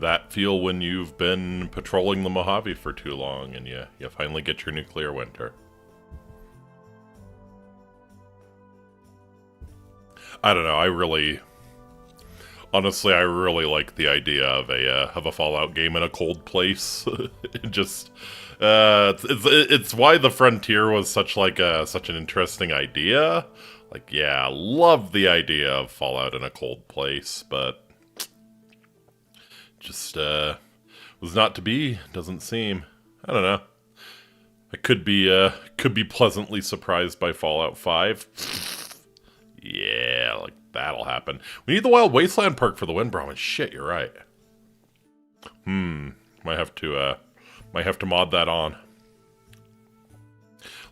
that feel when you've been patrolling the Mojave for too long and you finally get your nuclear winter. I don't know, honestly, I really like the idea of a Fallout game in a cold place. It's why the Frontier was such an interesting idea. Like, yeah, love the idea of Fallout in a cold place, but just was not to be. Doesn't seem. I don't know. I could be pleasantly surprised by Fallout 5. Yeah, like, that'll happen. We need the Wild Wasteland perk for the Wind Brahmin. Shit, you're right. Might have to mod that on.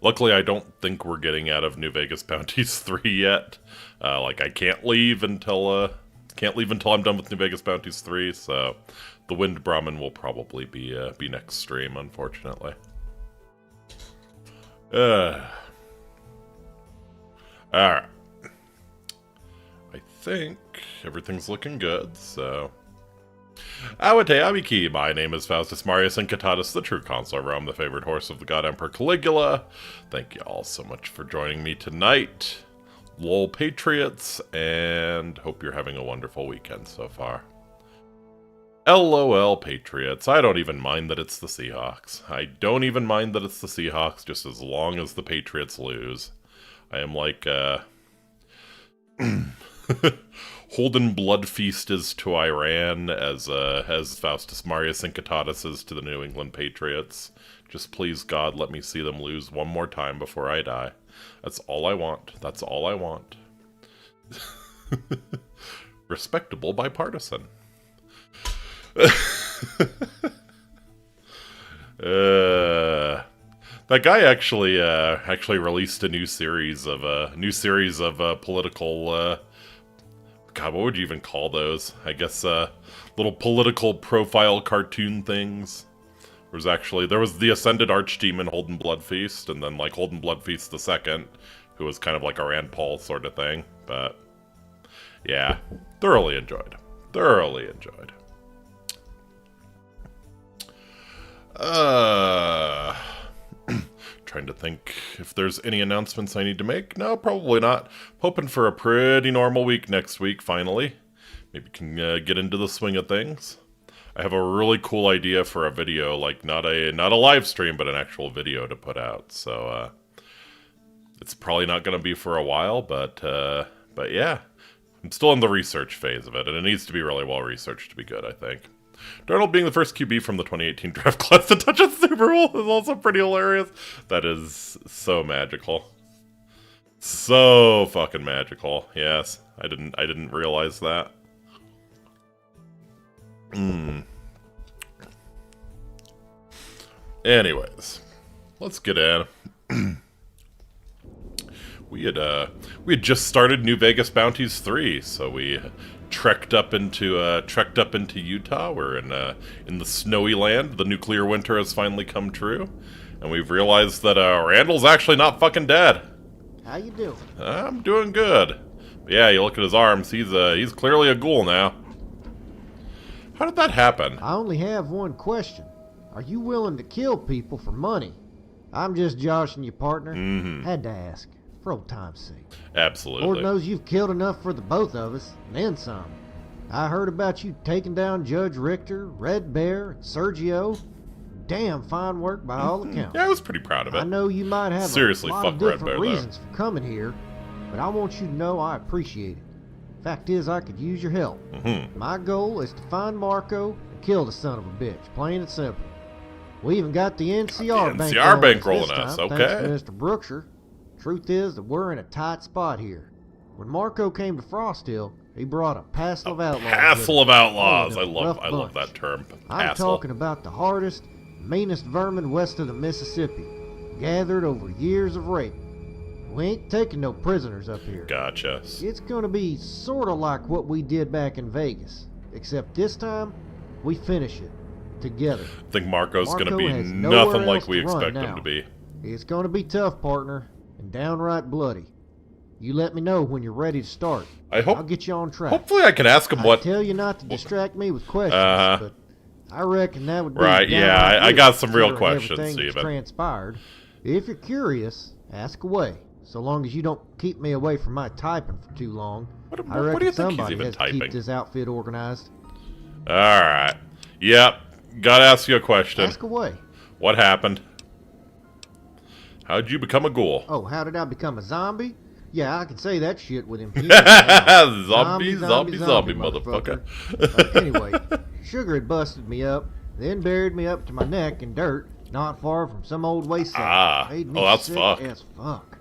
Luckily, I don't think we're getting out of New Vegas Bounties 3 yet. Like, I can't leave until I'm done with New Vegas Bounties 3, so the Wind Brahmin will probably be next stream, unfortunately. Alright. I think everything's looking good, so... Awate Abiki, my name is Faustus Marius Incitatus, the true consular Rome, the favorite horse of the God Emperor Caligula. Thank you all so much for joining me tonight. Lol Patriots, and hope you're having a wonderful weekend so far. LOL Patriots, I don't even mind that it's the Seahawks. I don't even mind that it's the Seahawks, just as long as the Patriots lose. I am like, Holden Blood Feast is to Iran as Faustus Marius Incitatus is to the New England Patriots. Just please, God, let me see them lose one more time before I die. That's all I want. That's all I want. Respectable bipartisan. That guy actually released a new series of political. God, what would you even call those? I guess little political profile cartoon things. There was the Ascended Archdemon Holden Bloodfeast, and then like Holden Bloodfeast II, who was kind of like a Rand Paul sort of thing. But yeah, thoroughly enjoyed. Thoroughly enjoyed. Trying to think if there's any announcements I need to make. No, probably not. Hoping for a pretty normal week next week, finally. Maybe can get into the swing of things. I have a really cool idea for a video, like not a live stream, but an actual video to put out. So it's probably not going to be for a while, but yeah, I'm still in the research phase of it, and it needs to be really well researched to be good, I think. Darnold being the first QB from the 2018 draft class to touch a Super Bowl is also pretty hilarious. That is so magical. So fucking magical. Yes, I didn't realize that. Anyways, let's get in. We had just started New Vegas Bounties 3, so we trekked up into Utah. We're in the snowy land. The nuclear winter has finally come true, and we've realized that Randall's actually not fucking dead. How you doing? I'm doing good. But yeah, you look at his arms. He's clearly a ghoul now. How did that happen? I only have one question. Are you willing to kill people for money? I'm just joshing you, partner. Had to ask. For old time's sake. Absolutely. Lord knows you've killed enough for the both of us, and then some. I heard about you taking down Judge Richter, Red Bear, and Sergio. Damn fine work by all accounts. Yeah, I was pretty proud of it. I know you might have Seriously, a lot fuck of Red different Bear, reasons for coming here, but I want you to know I appreciate it. Fact is, I could use your help. My goal is to find Marco and kill the son of a bitch, plain and simple. We even got the NCR bankrolling us, okay. Thanks to Mr. Brookshire. Truth is that we're in a tight spot here. When Marco came to Frost Hill, he brought a passel of outlaws. Passel of outlaws. I Rough love bunch. that term. I'm Passel. talking about the hardest, meanest vermin west of the Mississippi, gathered over years of rape. We ain't taking no prisoners up here. Gotcha. It's gonna be sort of like what we did back in Vegas, except this time we finish it together. I think Marco's gonna be has nothing nowhere like else we to run expect him now. to be. It's gonna be tough, partner, and downright bloody. You let me know when you're ready to start. I'll get you on track. Hopefully I can ask him I what... tell you not to distract me with questions, but I reckon that would be Right, yeah, I got some real considering questions, everything that's Steven. transpired. If you're curious, ask away. So long as you don't keep me away from my typing for too long. I reckon what do you think he's somebody even has to typing? keep this outfit organized. Alright. Yep. Gotta ask you a question. Ask away. What happened? How'd you become a ghoul? Oh, how did I become a zombie? Yeah, I can say that shit with impunity now. Zombie, motherfucker. Anyway, Sugar had busted me up, then buried me up to my neck in dirt, not far from some old wayside. Made me that's sick fucked. as fuck.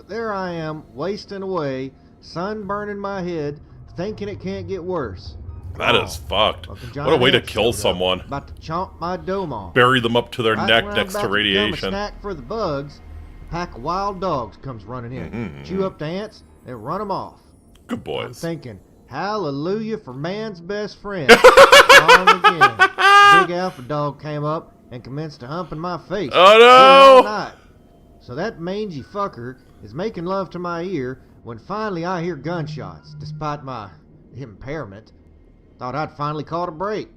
There I am, wasting away, sun burning my head, thinking it can't get worse. That is fucked. Fucking What a way to giant kill showed up, someone. About to chomp my dome off. Bury them up to their Right neck when I'm next about to become radiation. a snack for the bugs, a pack of wild dogs comes running in. Chew up the ants and run them off. Good I'm boys. thinking, hallelujah for man's best friend. On again. Big alpha dog came up and commenced to humping my face. Oh, no! All night. So that mangy fucker is making love to my ear when finally I hear gunshots, despite my impairment. Thought I'd finally caught a break.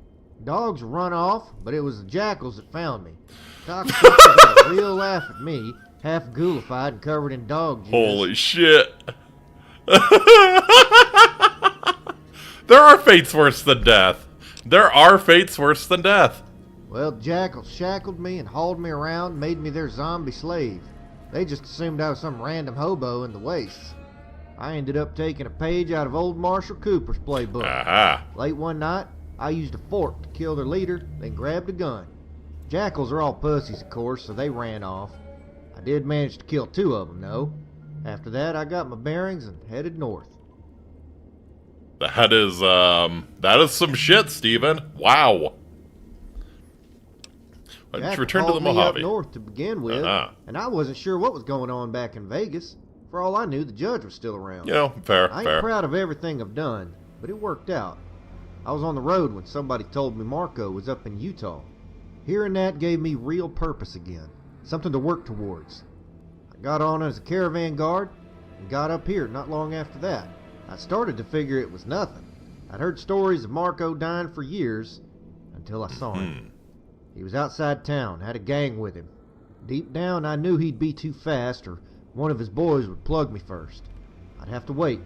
Dogs run off, but it was the jackals that found me. Cocksuckers had a real laugh at me, half ghoulified and covered in dog jizz. Holy shit. There are fates worse than death. There are fates worse than death. Well, jackals shackled me and hauled me around, made me their zombie slave. They just assumed I was some random hobo in the wastes. I ended up taking a page out of old Marshall Cooper's playbook. Aha. Late one night, I used a fork to kill their leader, then grabbed a gun. Jackals are all pussies, of course, so they ran off. I did manage to kill 2 of them, though. After that, I got my bearings and headed north. That is some shit, Steven. Wow. Why didn't Jack you return to the hauled me up Mojave? north to begin with, and I wasn't sure what was going on back in Vegas. For all I knew, the judge was still around. You know, fair, I ain't fair. proud of everything I've done, but it worked out. I was on the road when somebody told me Marco was up in Utah. Hearing that gave me real purpose again, something to work towards. I got on as a caravan guard and got up here not long after that. I started to figure it was nothing. I'd heard stories of Marco dying for years until I saw him. He was outside town, had a gang with him. Deep down, I knew he'd be too fast or one of his boys would plug me first. I'd have to wait,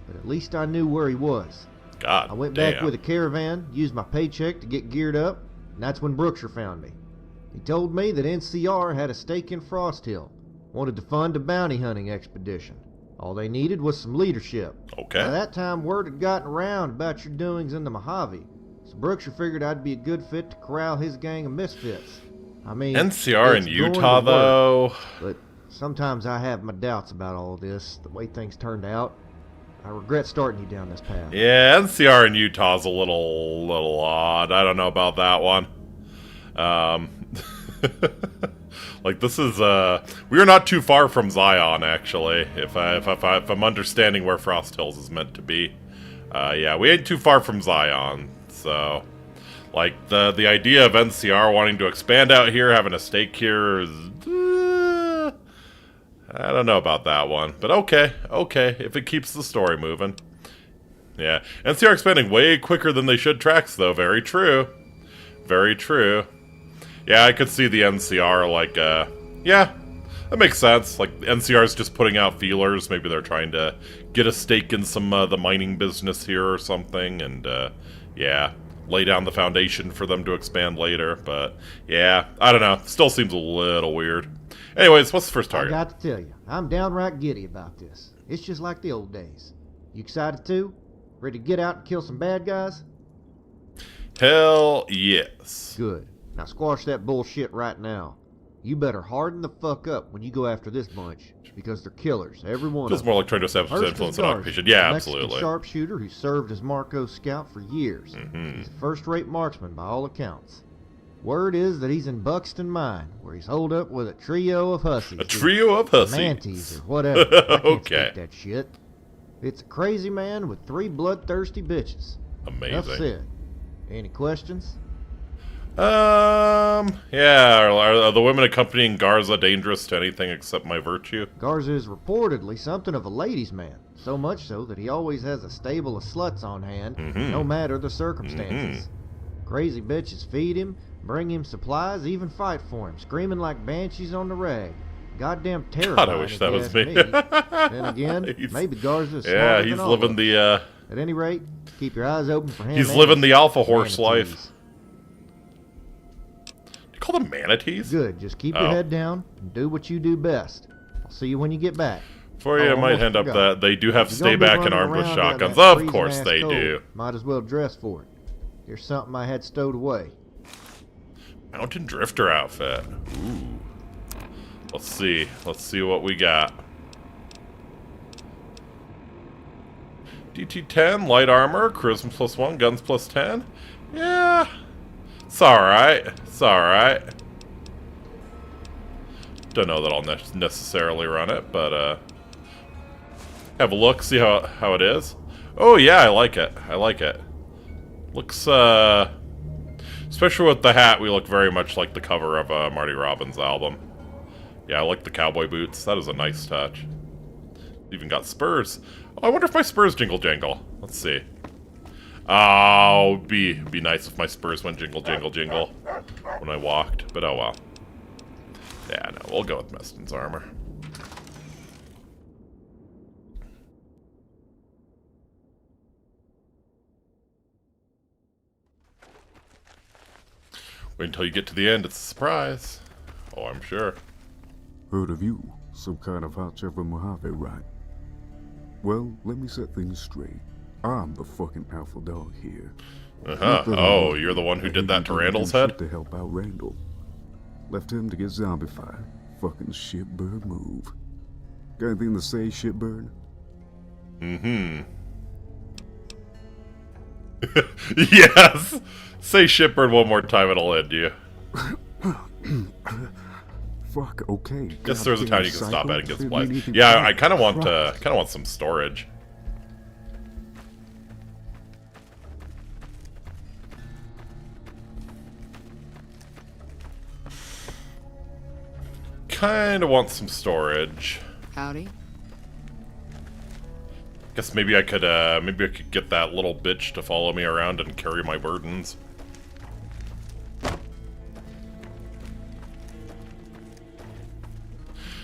but at least I knew where he was. God I went damn. back with a caravan, used my paycheck to get geared up, and that's when Brookshire found me. He told me that NCR had a stake in Frost Hill, wanted to fund a bounty hunting expedition. All they needed was some leadership. Okay. By that time, word had gotten around about your doings in the Mojave, so Brookshire figured I'd be a good fit to corral his gang of misfits. I mean, NCR in it's going to Utah, work, though. But sometimes I have my doubts about all this, the way things turned out. I regret starting you down this path. Yeah, NCR in Utah is a little odd. I don't know about that one. Like this is we are not too far from Zion, actually. If I'm understanding where Frost Hills is meant to be, yeah, we ain't too far from Zion. So, like the idea of NCR wanting to expand out here, having a stake here is, I don't know about that one, but okay, if it keeps the story moving. Yeah, NCR expanding way quicker than they should tracks, though. Very true. Very true. Yeah, I could see the NCR, like, yeah, that makes sense. Like, NCR is just putting out feelers. Maybe they're trying to get a stake in some the mining business here or something, and, yeah, lay down the foundation for them to expand later. But, yeah, I don't know. Still seems a little weird. Anyways, what's the first target? I got to tell you, I'm downright giddy about this. It's just like the old days. You excited too? Ready to get out and kill some bad guys? Hell yes. Good. Now squash that bullshit right now. You better harden the fuck up when you go after this bunch, because they're killers, every one Feels of more them. like trying to establish his First influence is on Darcy, occupation. Yeah, a Mexican absolutely. sharpshooter who served as Marco's scout for years. He's a first-rate marksman by all accounts. Word is that he's in Buxton Mine, where he's holed up with a trio of hussies. A trio of hussies. Manties or whatever. I can't Okay. speak that shit. It's a crazy man with 3 bloodthirsty bitches. Amazing. Enough said. Any questions? Yeah, are the women accompanying Garza dangerous to anything except my virtue? Garza is reportedly something of a ladies' man, so much so that he always has a stable of sluts on hand, no matter the circumstances. Crazy bitches feed him, bring him supplies, even fight for him, screaming like banshees on the rag. Goddamn terrifying. God, I wish that was me. Then again, maybe Garza's smarter he's than all living of us. the. At any rate, keep your eyes open for him. He's living the alpha horse manatees. life. You call them manatees? Good. Just keep your head down and do what you do best. I'll see you when you get back. For you, I might hand up that they do have stay back and armed with shotguns. Of course they do. Might as well dress for it. Here's something I had stowed away. Mountain Drifter outfit. Ooh. Let's see. Let's see what we got. DT-10, light armor, charisma +1, guns +10. Yeah. It's alright. It's alright. Don't know that I'll necessarily run it, but have a look, see how it is. Oh yeah, I like it. I like it. Looks especially with the hat, we look very much like the cover of Marty Robbins' album. Yeah, I like the cowboy boots. That is a nice touch. Even got spurs. Oh, I wonder if my spurs jingle jangle. Let's see. Oh, be nice if my spurs went jingle jingle jingle when I walked, but oh well. Yeah, no, we'll go with Meston's armor. Wait until you get to the end, it's a surprise. Oh, I'm sure. Heard of you. Some kind of hot shot from Mojave, right? Well, let me set things straight. I'm the fucking alpha dog here. Oh, you're the one who did that to Randall's head? To help out Randall. Left him to get zombified. Fucking shitbird move. Got anything to say, shitbird? Mm-hmm. Yes! Say shitbird one more time, it'll end you. Fuck, okay. Guess there's a town you can stop at and get supplies. Yeah, I kind of want some storage. Kind of want some storage. Howdy. Guess maybe I could get that little bitch to follow me around and carry my burdens.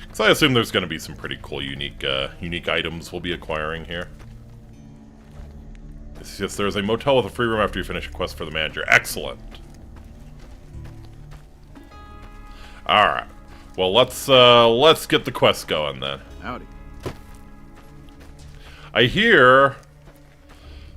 Because I assume there's going to be some pretty cool, unique items we'll be acquiring here. Yes, there's a motel with a free room after you finish a quest for the manager. Excellent. All right. Well, let's get the quest going then. Howdy. I hear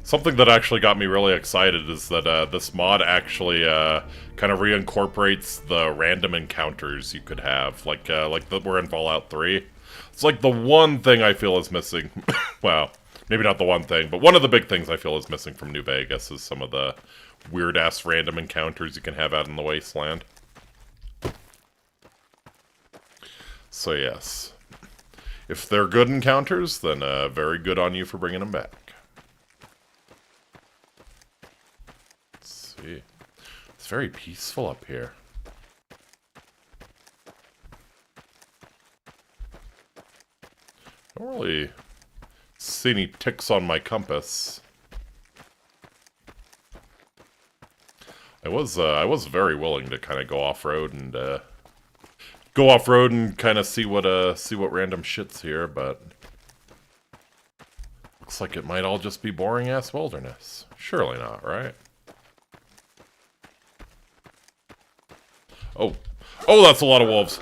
something that actually got me really excited is that this mod actually kind of reincorporates the random encounters you could have, like that were in Fallout 3. It's like the one thing I feel is missing. Well, maybe not the one thing, but one of the big things I feel is missing from New Vegas is some of the weird-ass random encounters you can have out in the wasteland. So yes, if they're good encounters, then very good on you for bringing them back. Let's see. It's very peaceful up here. I don't really see any ticks on my compass. I was very willing to kind of go off-road and kind of see what random shit's here, but looks like it might all just be boring ass wilderness. Surely not, right? Oh, that's a lot of wolves.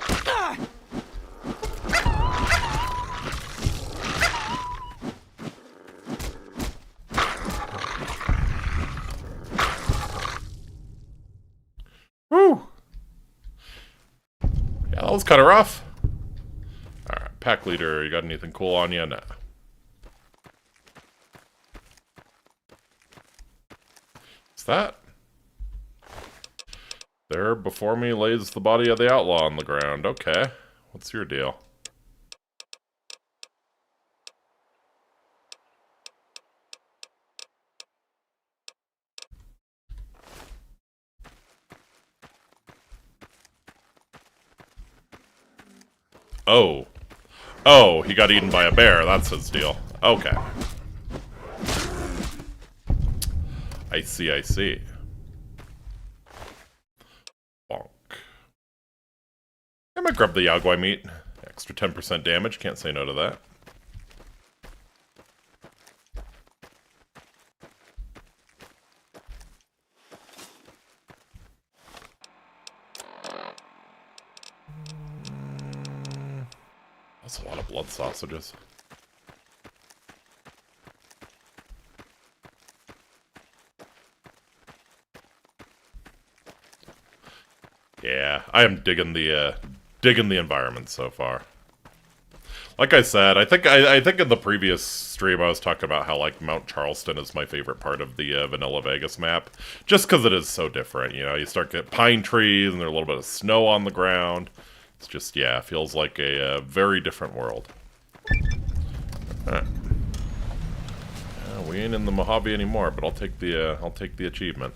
Woo! Yeah, that was kind of rough. Alright, pack leader, you got anything cool on you? Nah. What's that? There before me lays the body of the outlaw on the ground. Okay. What's your deal? Oh. Oh, he got eaten by a bear. That's his deal. Okay. I see, I see. I might grab the Yaguai meat. Extra 10% damage, can't say no to that. That's a lot of blood sausages. Yeah, I am digging the environment so far. Like I said, I think in the previous stream I was talking about how like Mount Charleston is my favorite part of the Vanilla Vegas map, just because it is so different. You know, you start getting pine trees and there's a little bit of snow on the ground. It's just, yeah, feels like a very different world. Alright. We ain't in the Mojave anymore, but I'll take the achievement.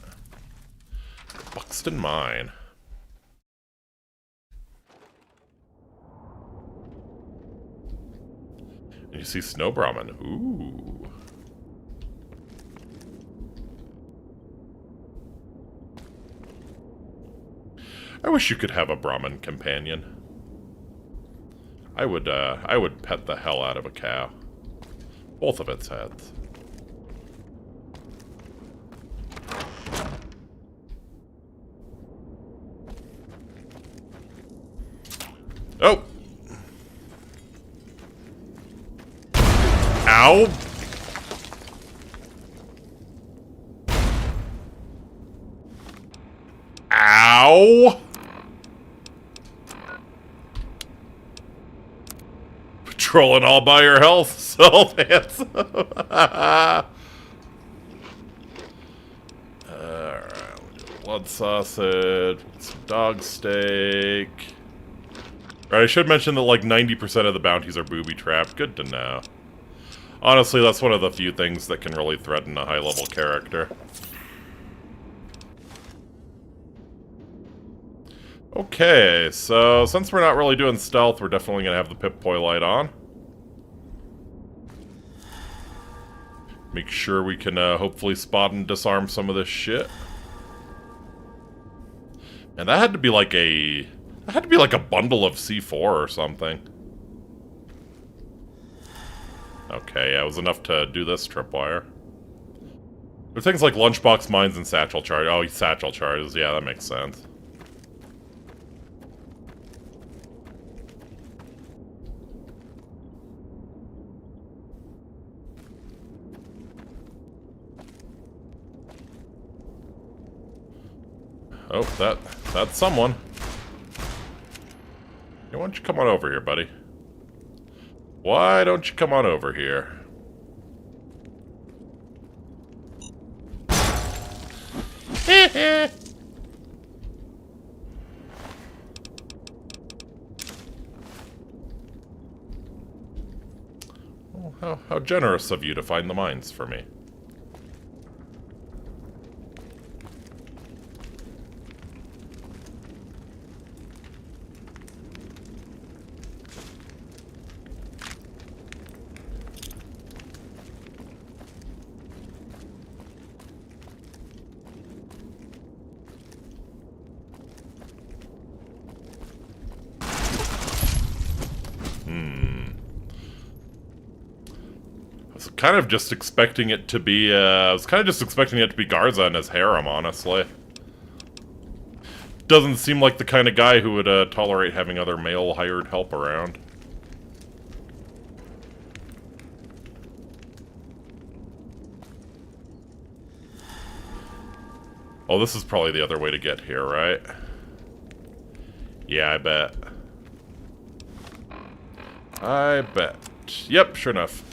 Buxton Mine. And you see Snow Brahmin. Ooh. I wish you could have a Brahmin companion. I would pet the hell out of a cow. Both of its heads. Oh! Ow! Ow! Patrolling all by your health, so handsome. Alright, blood sausage, some dog steak. Right, I should mention that like 90% of the bounties are booby-trapped. Good to know. Honestly, that's one of the few things that can really threaten a high-level character. Okay, so since we're not really doing stealth, we're definitely going to have the Pip-Boy light on. Make sure we can hopefully spot and disarm some of this shit. And that had to be like a... That had to be like a bundle of C4 or something. Okay, yeah, it was enough to do this tripwire. There are things like lunchbox mines and satchel charge. Oh, satchel charges. Yeah, that makes sense. Oh, that's someone. Hey, why don't you come on over here, buddy? Why don't you come on over here? Oh, how generous of you to find the mines for me. Kind of just expecting it to be, I was kind of just expecting it to be Garza and his harem, honestly. Doesn't seem like the kind of guy who would tolerate having other male hired help around. Oh, this is probably the other way to get here, right? Yeah, I bet. I bet. Yep, sure enough.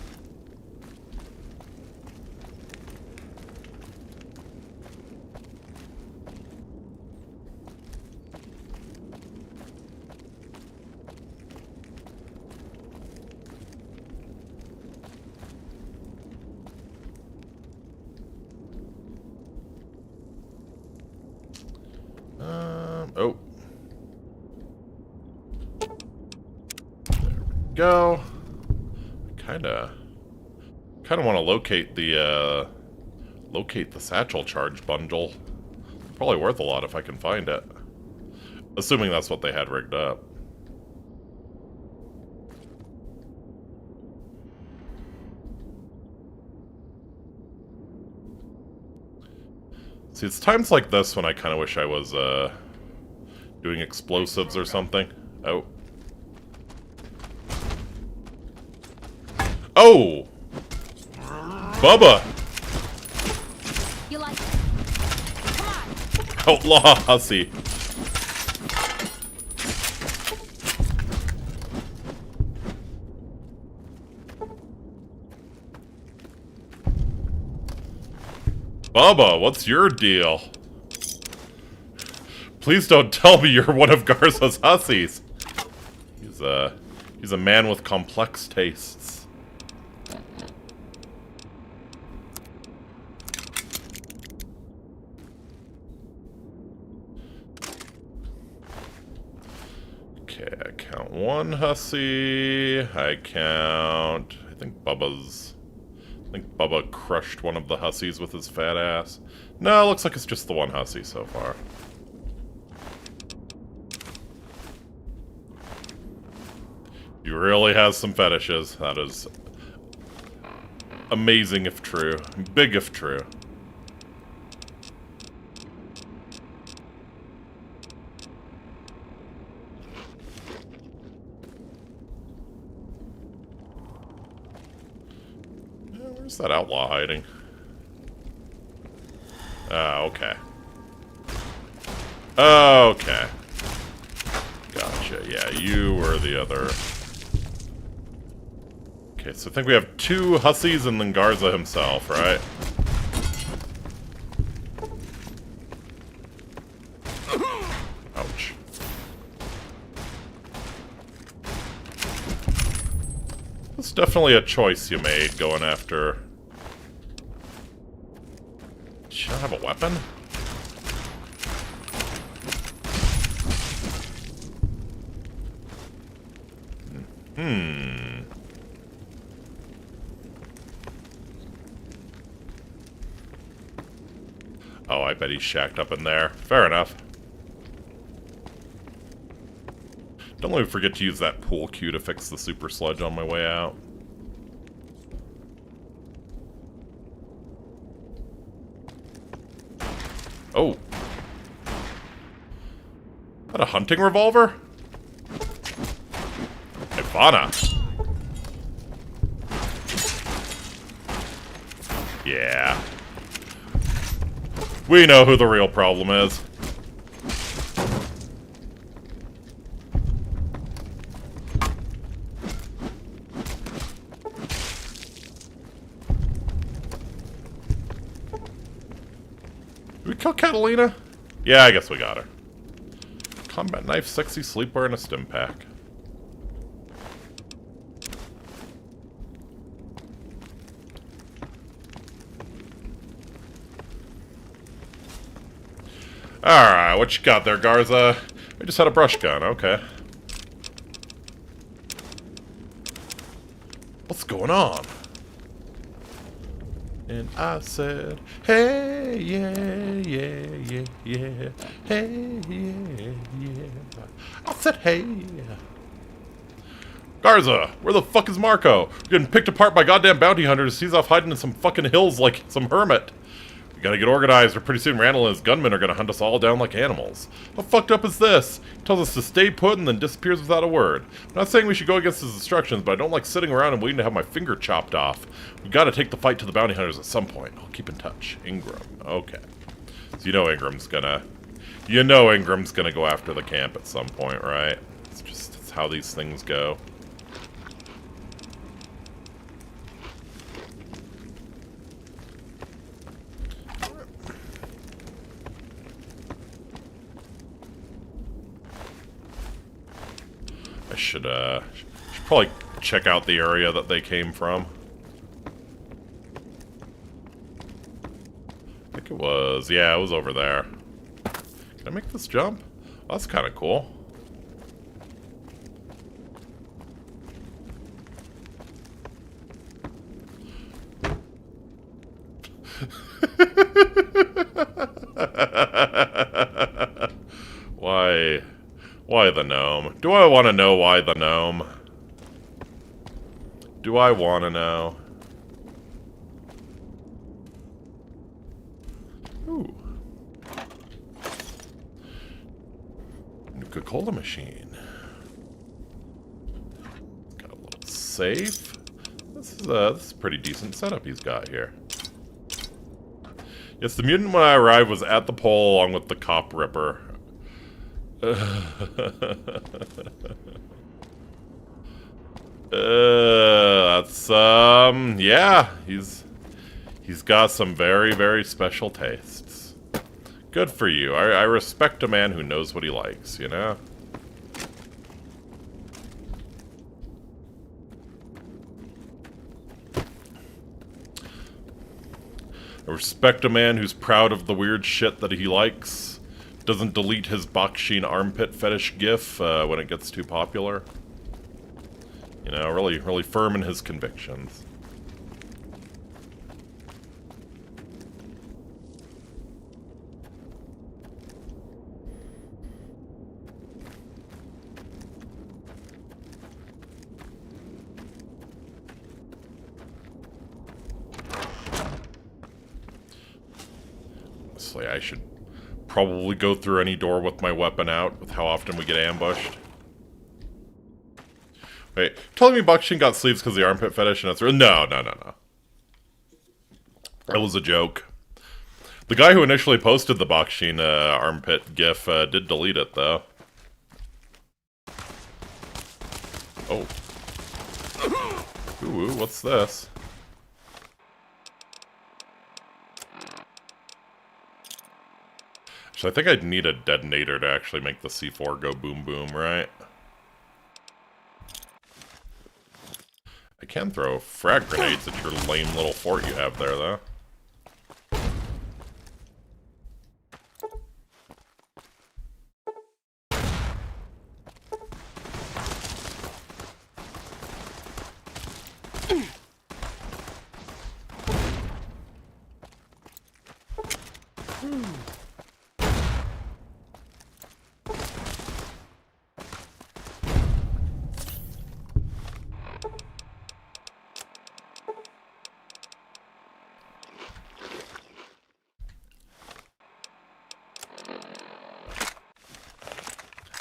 Oh. There we go. Kinda want to locate the satchel charge bundle. Probably worth a lot if I can find it. Assuming that's what they had rigged up. See, it's times like this when I kind of wish I was, doing explosives or something. Oh. Oh! Bubba! You like it? Come on. Outlaw hussy. Bubba, what's your deal? Please don't tell me you're one of Garza's hussies. He's a man with complex tastes. Okay, I count one hussy. I think Bubba crushed one of the hussies with his fat ass. No, looks like it's just the one hussy so far. He really has some fetishes. That is amazing if true. Big if true. Where's that outlaw hiding? Ah, okay. Okay. Gotcha. Yeah, you were the other. Okay, so I think we have 2 hussies and then Garza himself, right? Ouch. That's definitely a choice you made, going after... Should I have a weapon? Oh, I bet he's shacked up in there. Fair enough. Don't let me forget to use that pool cue to fix the super sludge on my way out. Oh. Is that a hunting revolver? Ivana. Yeah. We know who the real problem is. Did we kill Catalina? Yeah, I guess we got her. Combat knife, sexy sleepwear, and a stim pack. Alright, what you got there, Garza? I just had a brush gun, okay. What's going on? And I said, hey, yeah, yeah, yeah, yeah. Hey, yeah, yeah. I said, hey. Garza, where the fuck is Marco? We're getting picked apart by goddamn bounty hunters. He's off hiding in some fucking hills like some hermit. We gotta get organized or pretty soon Randall and his gunmen are gonna hunt us all down like animals. How fucked up is this? He tells us to stay put and then disappears without a word. I'm not saying we should go against his instructions, but I don't like sitting around and waiting to have my finger chopped off. We gotta take the fight to the bounty hunters at some point. I'll keep in touch. Ingram. Okay. So you know Ingram's gonna go after the camp at some point, right? It's how these things go. I should probably check out the area that they came from. I think it was, yeah, it was over there. Can I make this jump? Oh, that's kind of cool. Why the gnome? Do I want to know why the gnome? Do I want to know? Ooh. cola machine. Got a little safe. This is a pretty decent setup he's got here. Yes, the mutant when I arrived was at the pole along with the cop ripper. That's yeah, he's got some very, very special tastes. Good for you. I respect a man who knows what he likes, you know? I respect a man who's proud of the weird shit that he likes. Doesn't delete his Bakshin armpit fetish gif when it gets too popular. You know, really, really firm in his convictions. Honestly, I should probably go through any door with my weapon out, with how often we get ambushed. Wait, telling me Bakshin got sleeves because of the armpit fetish and it's... No. That was a joke. The guy who initially posted the Bakshin armpit gif did delete it, though. Oh. Ooh, what's this? So I think I'd need a detonator to actually make the C4 go boom boom, right? I can throw frag grenades at your lame little fort you have there, though.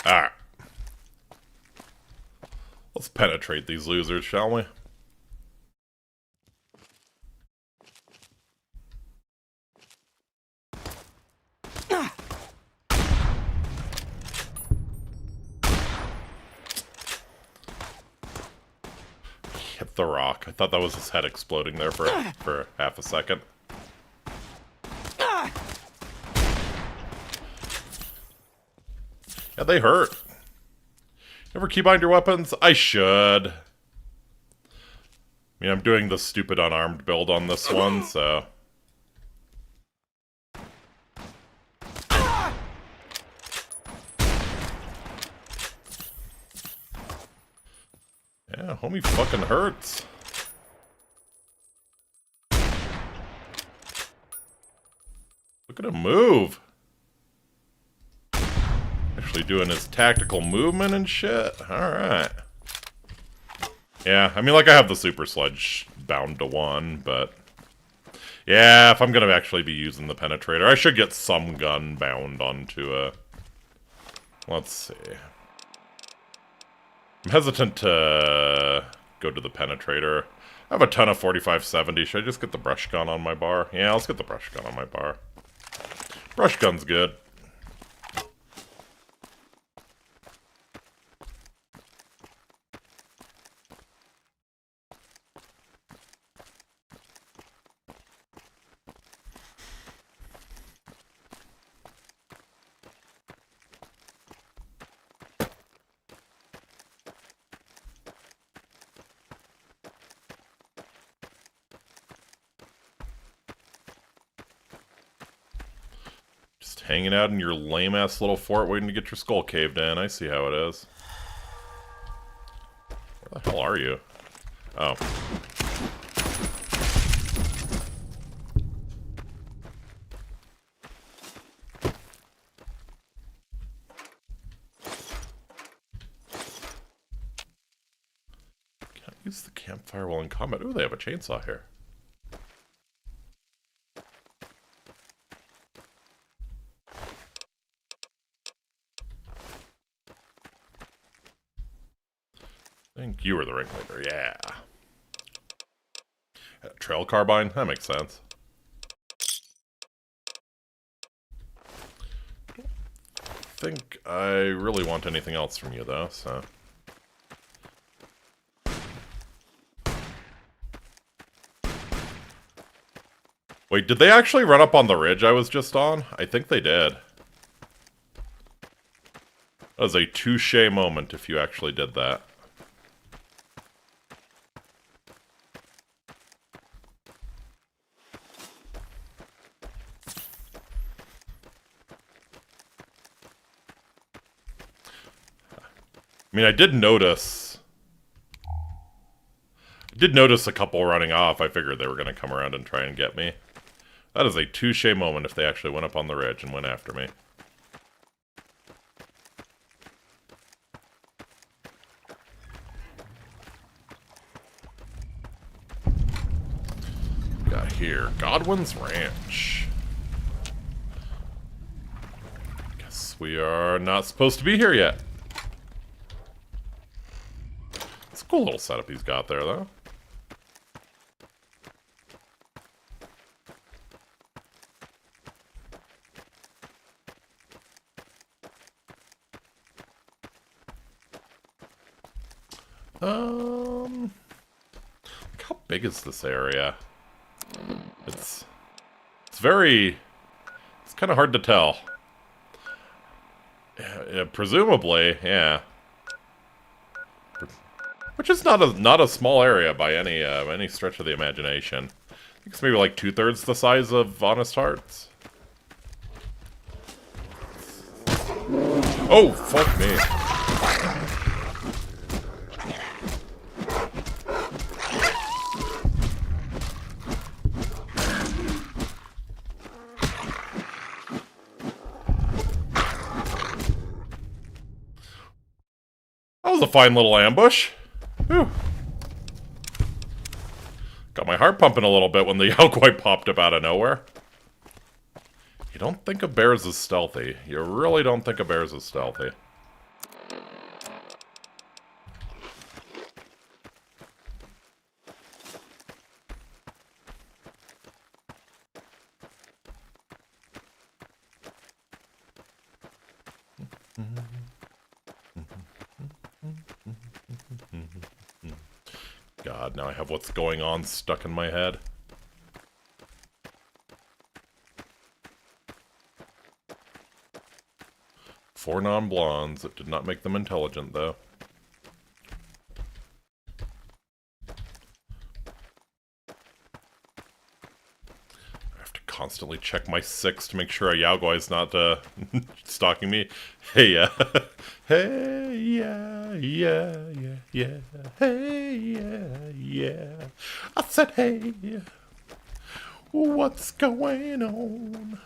Alright. Let's penetrate these losers, shall we? Hit the rock. I thought that was his head exploding there for half a second. Yeah, they hurt. Ever keybind your weapons? I should. I mean, I'm doing the stupid unarmed build on this one, so... Yeah, homie fucking hurts. Look at him move. Actually doing his tactical movement and shit. Alright. Yeah, I mean, like, I have the super sledge bound to 1, but... Yeah, if I'm gonna actually be using the penetrator, I should get some gun bound onto a... Let's see. I'm hesitant to go to the penetrator. I have a ton of 4570. Should I just get the brush gun on my bar? Yeah, let's get the brush gun on my bar. Brush gun's good. Hanging out in your lame-ass little fort waiting to get your skull caved in. I see how it is. Where the hell are you? Oh. Can't use the campfire while in combat. Ooh, they have a chainsaw here. I think you were the ringleader, yeah. Trail carbine? That makes sense. I think I really want anything else from you, though, so... Wait, did they actually run up on the ridge I was just on? I think they did. That was a touche moment if you actually did that. I mean, I did notice a couple running off. I figured they were going to come around and try and get me. That is a touche moment if they actually went up on the ridge and went after me. We got here, Godwin's Ranch. Guess we are not supposed to be here yet. It's a cool little setup he's got there, though. How big is this area? It's kind of hard to tell. Yeah, presumably, yeah. Which is not a small area by any stretch of the imagination. I think it's maybe like 2/3 the size of Honest Hearts. Oh, fuck me. That was a fine little ambush. Whew. Got my heart pumping a little bit when the Yaogwai popped up out of nowhere. You don't think of bears as stealthy. You really don't think of bears as stealthy. God, now I have what's going on stuck in my head. Four non-blondes. It did not make them intelligent, though. I have to constantly check my 6 to make sure a Yaogwai is not stalking me. Hey, yeah. Hey, yeah, yeah, yeah, yeah. Hey, yeah, yeah. I said, hey, what's going on?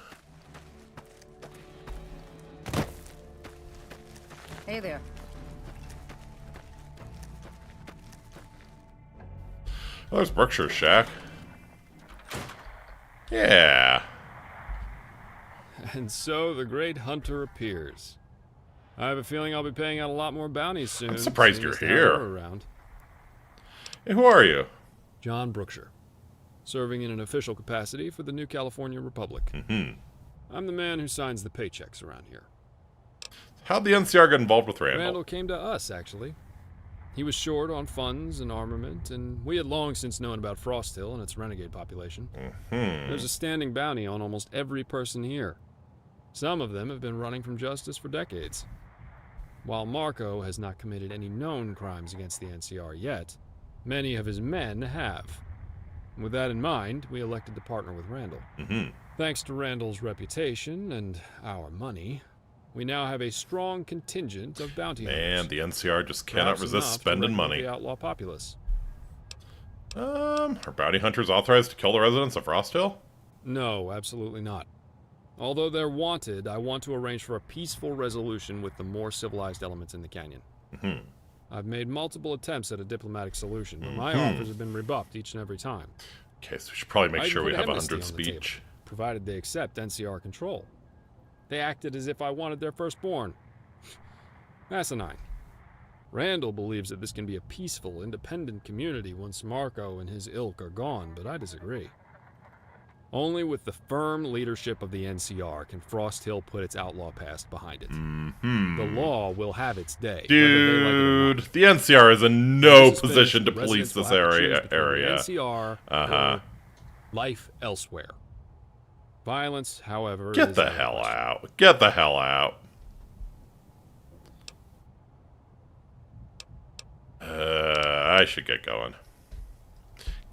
Hey there. Oh, there's Berkshire's shack. Yeah. And so the great hunter appears. I have a feeling I'll be paying out a lot more bounties soon. I'm surprised you're here. Around. Hey, who are you? John Brookshire, serving in an official capacity for the New California Republic. I'm the man who signs the paychecks around here. How'd the NCR get involved with Randall? Randall came to us, actually. He was short on funds and armament, and we had long since known about Frost Hill and its renegade population. There's a standing bounty on almost every person here. Some of them have been running from justice for decades. While Marco has not committed any known crimes against the NCR yet, many of his men have. With that in mind, we elected to partner with Randall. Thanks to Randall's reputation and our money, we now have a strong contingent of bounty hunters. Man, the NCR just cannot resist spending money. The outlaw populace. Are bounty hunters authorized to kill the residents of Frost Hill? No, absolutely not. Although they're wanted, I want to arrange for a peaceful resolution with the more civilized elements in the canyon. I've made multiple attempts at a diplomatic solution, but my offers have been rebuffed each and every time. Okay, so we should probably make I sure we put have amnesty 100 on the table, speech. provided they accept NCR control. They acted as if I wanted their firstborn. Asinine. Randall believes that this can be a peaceful, independent community once Marco and his ilk are gone, but I disagree. Only with the firm leadership of the NCR can Frost Hill put its outlaw past behind it. The law will have its day. Dude, the NCR is in no position to police this area. NCR or life elsewhere. Violence, however, Get the hell out. Get the hell out. I should get going.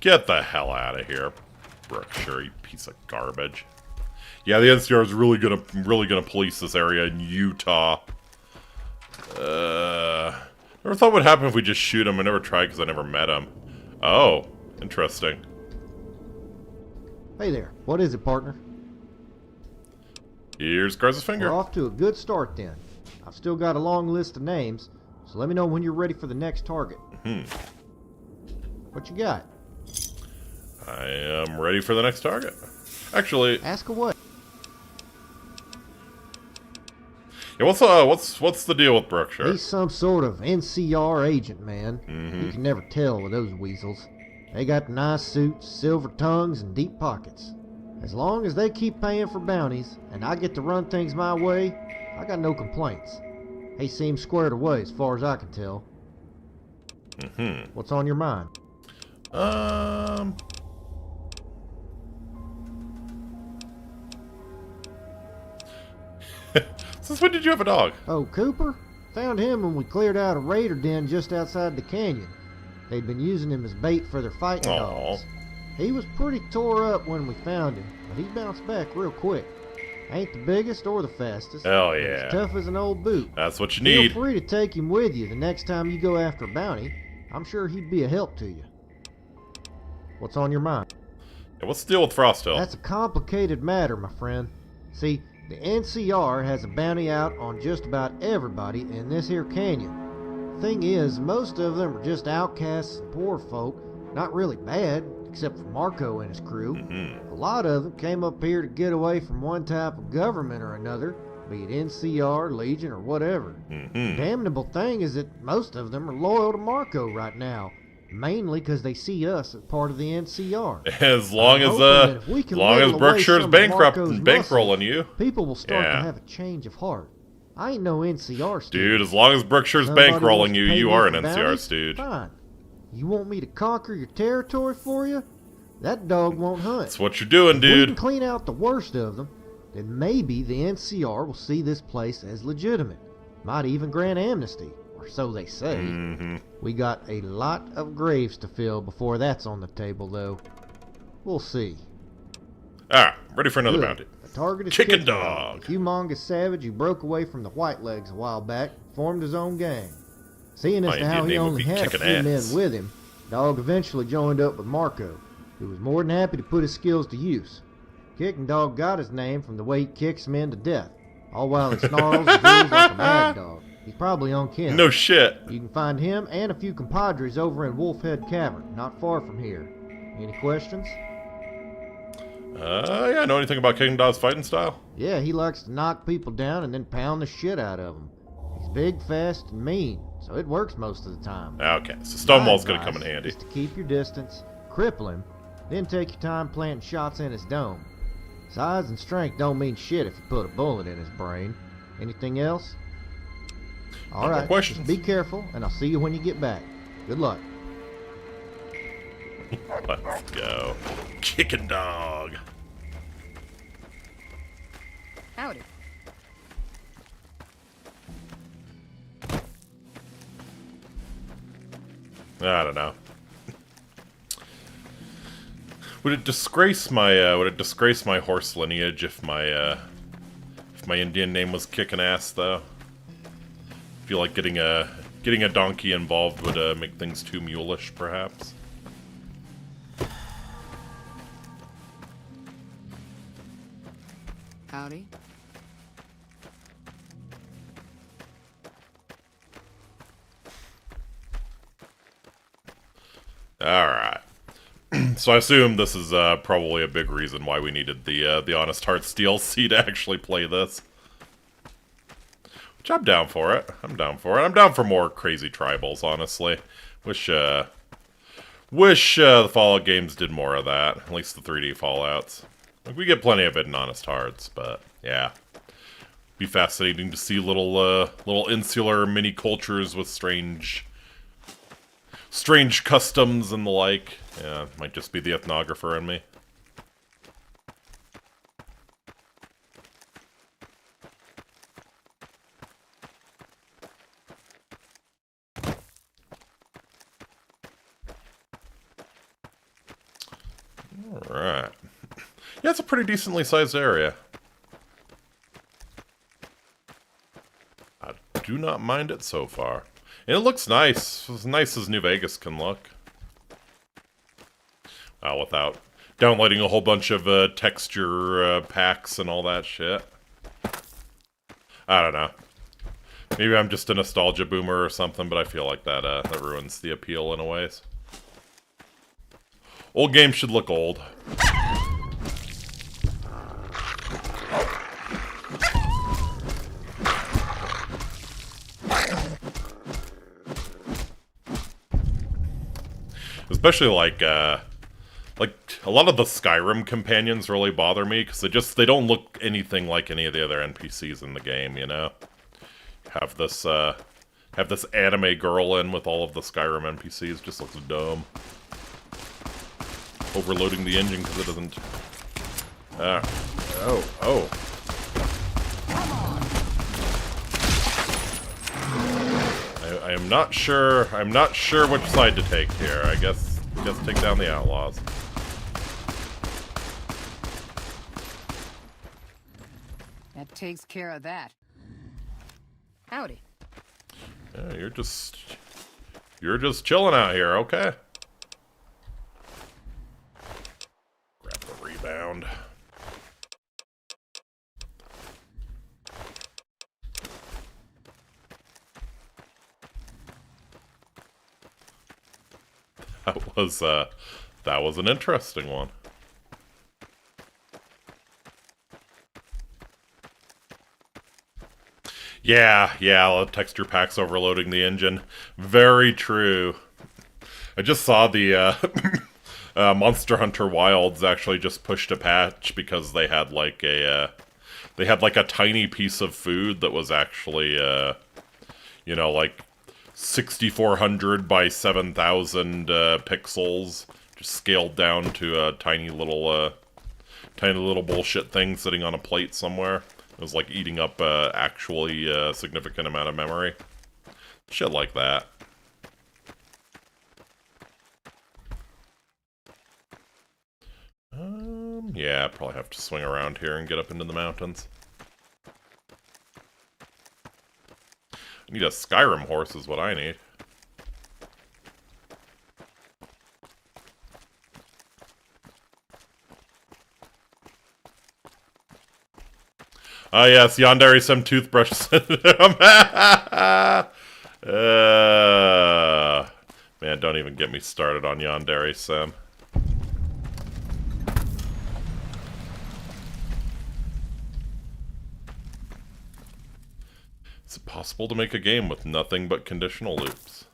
Get the hell out of here, Brookshire, you piece of garbage. Yeah, the NCR is really gonna police this area in Utah. Never thought what would happen if we just shoot him. I never tried because I never met him. Oh, interesting. Hey there. What is it, partner? Here's Garza's finger. We're off to a good start then. I've still got a long list of names, so let me know when you're ready for the next target. What you got? I am ready for the next target. Actually, Ask away. yeah, what's the deal with Brookshire? He's some sort of NCR agent, man. You can never tell with those weasels. They got nice suits, silver tongues, and deep pockets. As long as they keep paying for bounties, and I get to run things my way, I got no complaints. He seems squared away as far as I can tell. What's on your mind? Since when did you have a dog? Oh, Cooper? Found him when we cleared out a raider den just outside the canyon. They'd been using him as bait for their fighting dogs. He was pretty tore up when we found him, but he bounced back real quick. Ain't the biggest or the fastest. Hell but yeah. He's tough as an old boot. That's what you need. Feel free to take him with you the next time you go after a bounty. I'm sure he'd be a help to you. What's on your mind? Yeah, what's the deal with Frost Hill? That's a complicated matter, my friend. See, the NCR has a bounty out on just about everybody in this here canyon. Thing is, most of them are just outcasts and poor folk, not really bad, except for Marco and his crew. A lot of them came up here to get away from one type of government or another, be it NCR, Legion, or whatever. Damnable thing is that most of them are loyal to Marco right now, mainly because they see us as part of the NCR. As long as Brookshire's bankrolling you. People will start to have a change of heart. I ain't no NCR student. Dude, as long as Brookshire's bankrolling you, you are an NCR student. Fine. You want me to conquer your territory for you? That dog won't hunt. That's what you're doing, If we dude. can clean out the worst of them, then maybe the NCR will see this place as legitimate. Might even grant amnesty, or so they say. We got a lot of graves to fill before that's on the table, though. We'll see. Alright, ready for another bounty. The target is Chicken Dog. a humongous savage who broke away from the Whitelegs a while back and formed his own gang. Seeing as My to how Indian he name would only be had a Kickin' few men Ass. with him, Dog eventually joined up with Marco, who was more than happy to put his skills to use. Kicking Dog got his name from the way he kicks men to death, all while he snarls and growls like a mad dog. He's probably on Kim. No shit. You can find him and a few compadres over in Wolfhead Cavern, not far from here. Any questions? Yeah, know anything about King Dog's fighting style? Yeah, he likes to knock people down and then pound the shit out of them. He's big, fast, and mean, so it works most of the time. Okay, so Stonewall's My gonna come in advice handy. is to keep your distance, cripple him, then take your time planting shots in his dome. Size and strength don't mean shit if you put a bullet in his brain. Anything else? No more Alright, questions. just be careful, and I'll see you when you get back. Good luck. Let's go. Kicking Dog. Howdy. I don't know. Would it disgrace my horse lineage if my Indian name was Kickin' Ass though? I feel like getting a donkey involved would make things too mulish, perhaps. Howdy. Alright. So I assume this is probably a big reason why we needed the Honest Hearts DLC to actually play this. Which I'm down for it. I'm down for it. I'm down for more crazy tribals, honestly. Wish the Fallout games did more of that. At least the 3D Fallouts. Like, we get plenty of it in Honest Hearts, but yeah. Be fascinating to see little insular mini cultures with strange customs and the like. Yeah, might just be the ethnographer in me. Alright. Yeah, it's a pretty decently sized area. I do not mind it so far. And it looks nice. As nice as New Vegas can look. Without downloading a whole bunch of texture packs and all that shit. I don't know. Maybe I'm just a nostalgia boomer or something, but I feel like that ruins the appeal in a ways. Old games should look old. Especially like a lot of the Skyrim companions really bother me because they don't look anything like any of the other NPCs in the game, you know? Have this anime girl in with all of the Skyrim NPCs, just looks dumb. Overloading the engine because it doesn't... oh. I'm not sure which side to take here. I guess take down the outlaws. That takes care of that. Howdy. Yeah, you're just chilling out here, okay? Grab the rebound. That was an interesting one. Yeah, the texture packs overloading the engine. Very true. I just saw the Monster Hunter Wilds actually just pushed a patch because they had like a tiny piece of food that was actually like 6400 by 7000 pixels, just scaled down to a tiny little bullshit thing sitting on a plate somewhere. It was like eating up actually a significant amount of memory. Shit like that. Yeah, I'd probably have to swing around here and get up into the mountains. I need a Skyrim horse is what I need. Ah, yes, Yandere some toothbrush. Man, don't even get me started on Yandere Sim. Is it possible to make a game with nothing but conditional loops?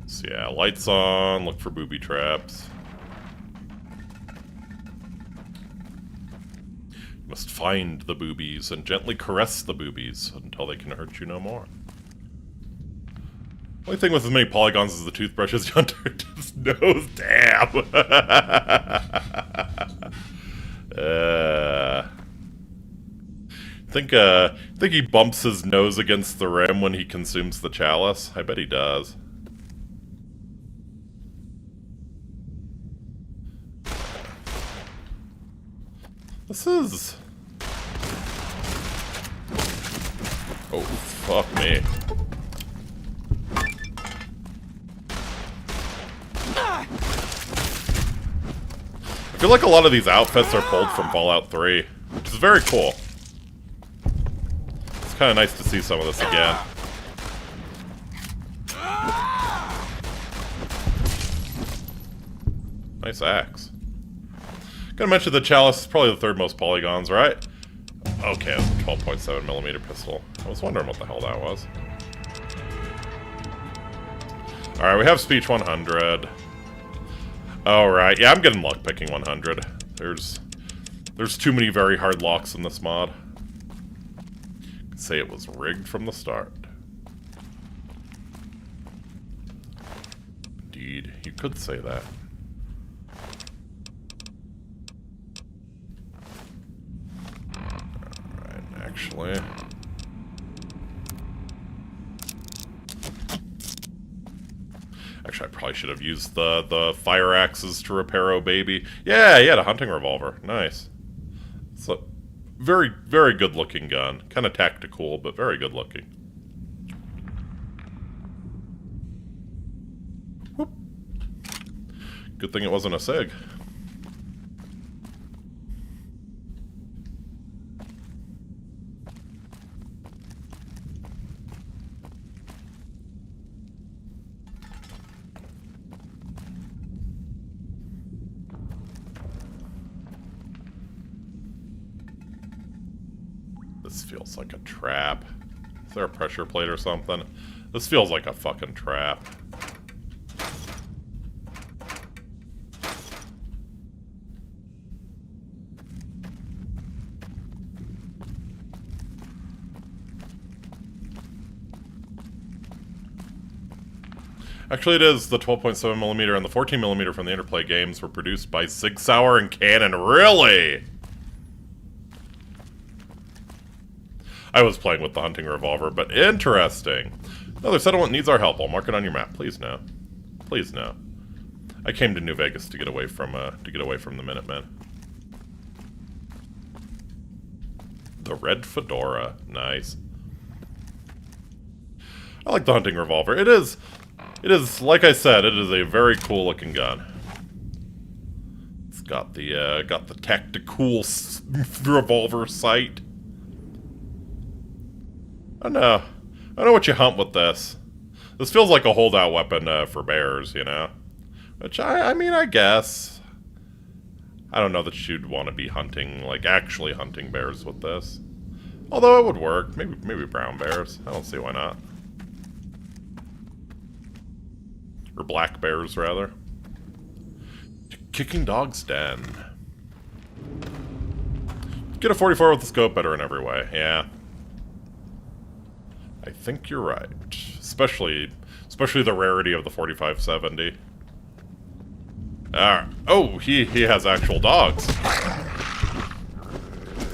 So yeah, lights on, look for booby traps. You must find the boobies and gently caress the boobies until they can hurt you no more. Only thing with as many polygons as the toothbrushes Yonder just knows. Damn! Think he bumps his nose against the rim when he consumes the chalice? I bet he does. This is... Oh, fuck me. I feel like a lot of these outfits are pulled from Fallout 3, which is very cool. kind of nice to see some of this again. Nice axe. Gotta mention the chalice is probably the third most polygons, right? Okay, it's a 12.7mm pistol. I was wondering what the hell that was. Alright, we have speech 100. Alright, yeah, I'm getting luck picking 100. There's too many very hard locks in this mod. You could say it was rigged from the start. Indeed, you could say that. Alright, actually... Actually, I probably should have used the fire axes to repair Oh Baby. Yeah, he had a hunting revolver. Nice. It's a very, very good looking gun. Kind of tactical, but very good looking. Whoop. Good thing it wasn't a SIG. This feels like a trap. Is there a pressure plate or something? This feels like a fucking trap. Actually, it is. The 12.7mm and the 14mm from the Interplay games were produced by Sig Sauer and Canon. Really? I was playing with the hunting revolver, but interesting. Another settlement needs our help. I'll mark it on your map. Please no. Please no. I came to New Vegas to get away from the Minutemen. The red fedora. Nice. I like the hunting revolver. It is, like I said, it is a very cool looking gun. It's got the tactical revolver sight. I know what you hunt with this. This feels like a holdout weapon for bears, you know? Which, I mean, I guess. I don't know that you'd want to be hunting, like, actually hunting bears with this. Although it would work. Maybe brown bears. I don't see why not. Or black bears, rather. Kicking Dog's Den. Get a 44 with the scope better in every way, yeah. I think you're right. Especially the rarity of the 4570. Oh, he has actual dogs.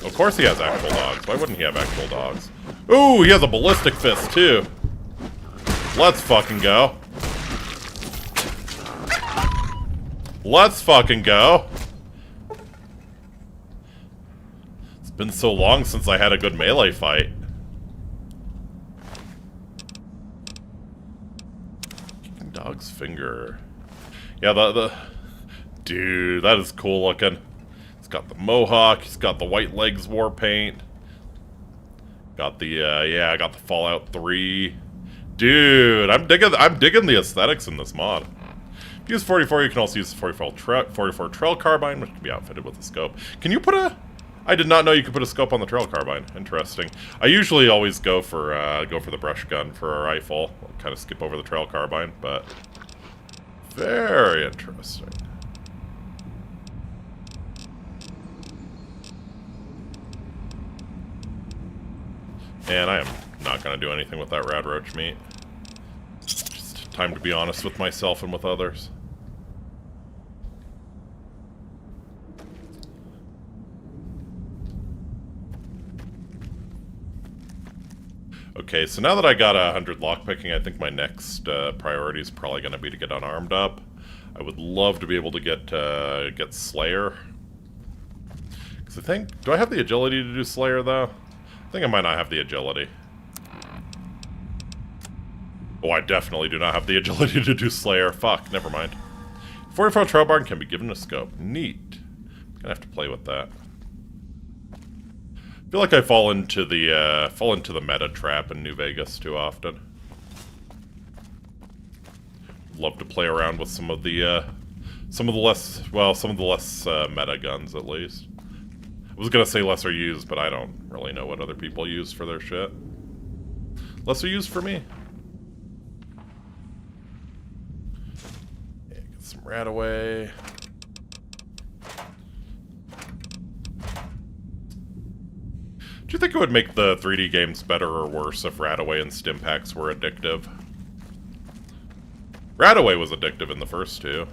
Of course he has actual dogs. Why wouldn't he have actual dogs? Ooh, he has a ballistic fist, too. Let's fucking go. Let's fucking go. It's been so long since I had a good melee fight. Dog's finger. Yeah, dude, that is cool looking. It's got the mohawk. He's got the white legs war paint. Got the I got the Fallout 3. Dude, I'm digging the aesthetics in this mod. If you use 44, you can also use the 44 trail carbine, which can be outfitted with a scope. Can you put a? I did not know you could put a scope on the trail carbine. Interesting. I usually always go for the brush gun for a rifle. I'll kind of skip over the trail carbine, but very interesting. And I am not going to do anything with that rad roach meat. Just time to be honest with myself and with others. Okay, so now that I got 100 lockpicking, I think my next priority is probably going to be to get unarmed up. I would love to be able to get Slayer. Because I think... Do I have the agility to do Slayer, though? I think I might not have the agility. Oh, I definitely do not have the agility to do Slayer. Fuck, never mind. 44 trail barn can be given a scope. Neat. I'm gonna have to play with that. feel like I fall into the meta trap in New Vegas too often. Love to play around with some of the less meta guns at least. I was gonna say lesser used, but I don't really know what other people use for their shit. Lesser used for me. Yeah, get some rat away. Do you think it would make the 3D games better or worse if Rataway and Stimpaks were addictive? Rataway was addictive in the first two.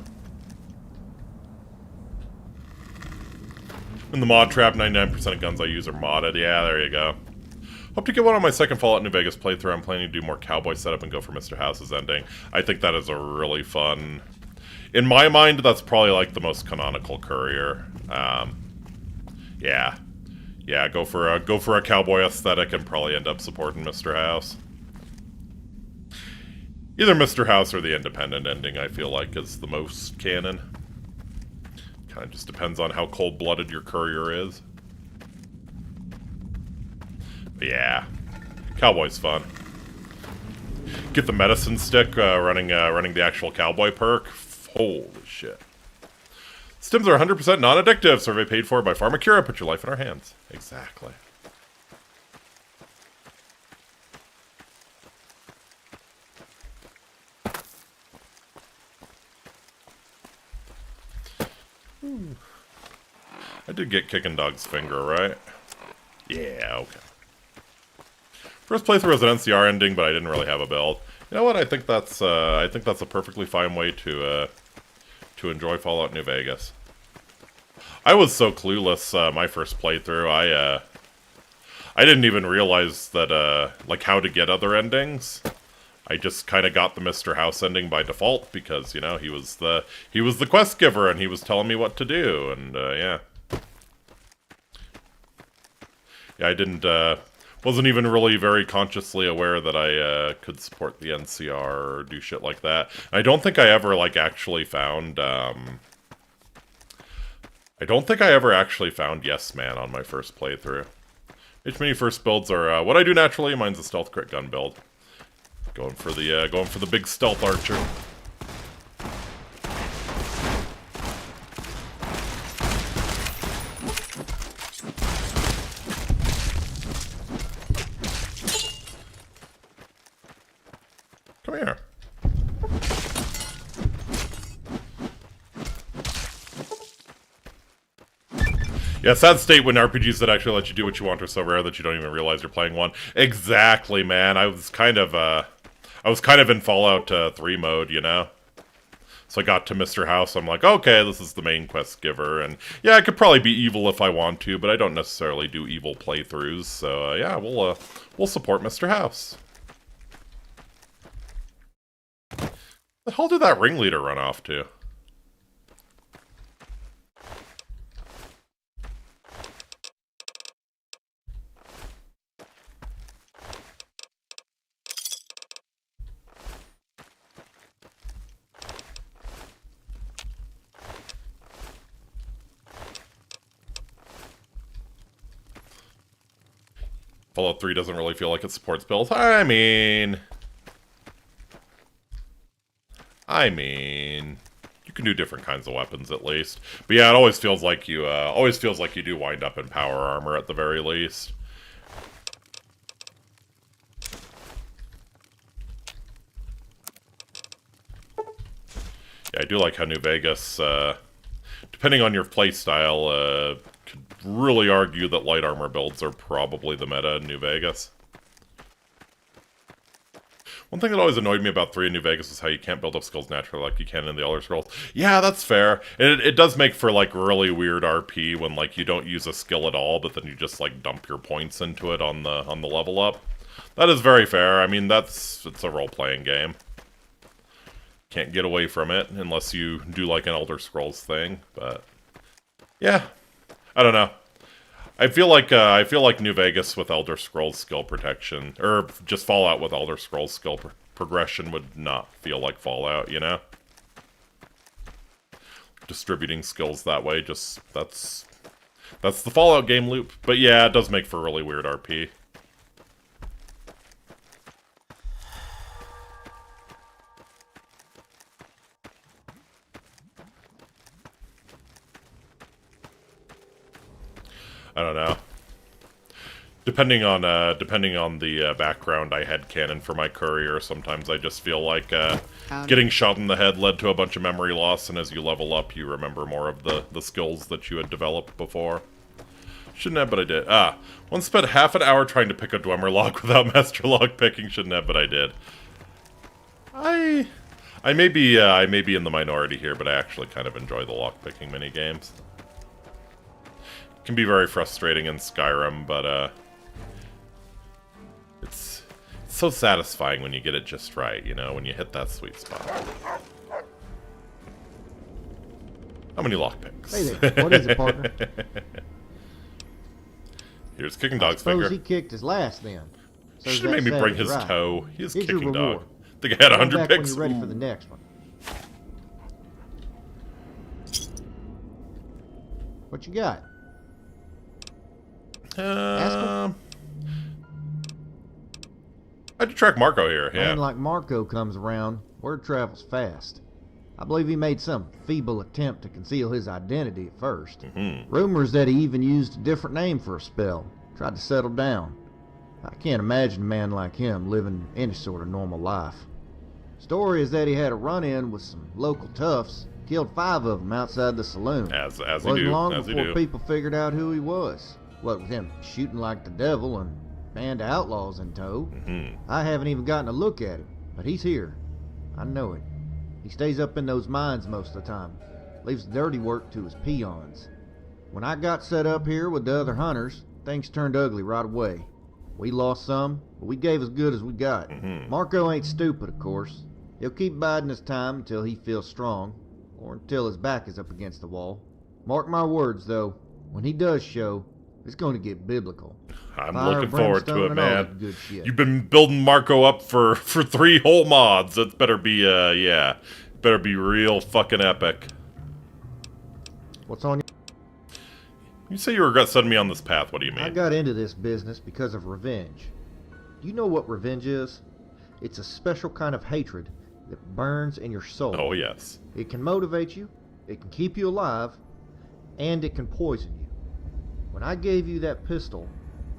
In the mod trap, 99% of guns I use are modded. Yeah, there you go. Hope to get one on my second Fallout New Vegas playthrough. I'm planning to do more cowboy setup and go for Mr. House's ending. I think that is a really fun... In my mind, that's probably like the most canonical courier. Yeah. Yeah, go for a cowboy aesthetic and probably end up supporting Mr. House. Either Mr. House or the independent ending, I feel like, is the most canon. Kind of just depends on how cold-blooded your courier is. But yeah, cowboy's fun. Get the medicine stick running the actual cowboy perk. Holy shit. Stims are 100% non-addictive. Survey paid for by Pharmacura. Put your life in our hands. Exactly. I did get Kickin' Dog's finger, right? Yeah, okay. First playthrough was an NCR ending, but I didn't really have a build. You know what? I think that's a perfectly fine way to enjoy Fallout New Vegas. I was so clueless my first playthrough. I didn't even realize that like how to get other endings. I just kind of got the Mr. House ending by default because, you know, he was the quest giver and he was telling me what to do, and yeah. Yeah, I wasn't even really very consciously aware that I could support the NCR or do shit like that. I don't think I ever like actually found Yes Man on my first playthrough. H-Mini first builds are what I do naturally. Mine's a stealth crit gun build. Going for the big stealth archer. Come here. Yeah, sad state when RPGs that actually let you do what you want are so rare that you don't even realize you're playing one. Exactly, man. I was kind of in Fallout 3 mode, you know? So I got to Mr. House, I'm like, okay, this is the main quest giver, and yeah, I could probably be evil if I want to, but I don't necessarily do evil playthroughs, so yeah, we'll support Mr. House. The hell did that ringleader run off to? Fallout 3 doesn't really feel like it supports builds. I mean, you can do different kinds of weapons at least. But yeah, it always feels like you do wind up in power armor at the very least. Yeah, I do like how New Vegas, depending on your playstyle, could really argue that light armor builds are probably the meta in New Vegas. One thing that always annoyed me about 3 in New Vegas is how you can't build up skills naturally like you can in the Elder Scrolls. Yeah, that's fair. It does make for, like, really weird RP when, like, you don't use a skill at all, but then you just, like, dump your points into it on the level up. That is very fair. I mean, it's a role-playing game. Can't get away from it unless you do, like, an Elder Scrolls thing, but yeah. I don't know. I feel like New Vegas with Elder Scrolls skill protection, or just Fallout with Elder Scrolls skill progression would not feel like Fallout, you know? Distributing skills that way, That's the Fallout game loop. But yeah, it does make for a really weird RP. I don't know. Depending on the background I had canon for my courier, sometimes I just feel like getting shot in the head led to a bunch of memory loss, and as you level up, you remember more of the skills that you had developed before. Shouldn't have, but I did. Once spent half an hour trying to pick a Dwemer lock without master lock picking. Shouldn't have, but I did. I may be in the minority here, but I actually kind of enjoy the lock picking mini games. It can be very frustrating in Skyrim, but it's so satisfying when you get it just right, you know, when you hit that sweet spot. How many lockpicks? Hey there, what is it, partner? Here's Kicking Dog's Suppose finger. he kicked his last then. So Should have made me bring his right. toe. He is Here's your Kicking reward. Dog. I think I had Come 100 back picks. when you're ready for the next one. What you got? I had to track Marco here, A yeah. man like Marco comes around, word travels fast. I believe he made some feeble attempt to conceal his identity at first. Rumors that he even used a different name for a spell, tried to settle down. I can't imagine a man like him living any sort of normal life. Story is that he had a run-in with some local toughs, killed 5 of them outside the saloon. As you Wasn't do, long as you before do. people figured out who he was. What with him shooting like the devil and a band of outlaws in tow. I haven't even gotten a look at him, but he's here. I know it. He stays up in those mines most of the time. Leaves the dirty work to his peons. When I got set up here with the other hunters, things turned ugly right away. We lost some, but we gave as good as we got. Marco ain't stupid, of course. He'll keep biding his time until he feels strong, or until his back is up against the wall. Mark my words, though, when he does show, it's going to get biblical. I'm Fire, looking forward to brimstone, it, and all man. that good shit. You've been building Marco up for 3 whole mods. It better be, yeah. Better be real fucking epic. What's on your... You say you regret setting me on this path. What do you mean? I got into this business because of revenge. Do you know what revenge is? It's a special kind of hatred that burns in your soul. Oh, yes. It can motivate you, it can keep you alive, and it can poison you. When I gave you that pistol,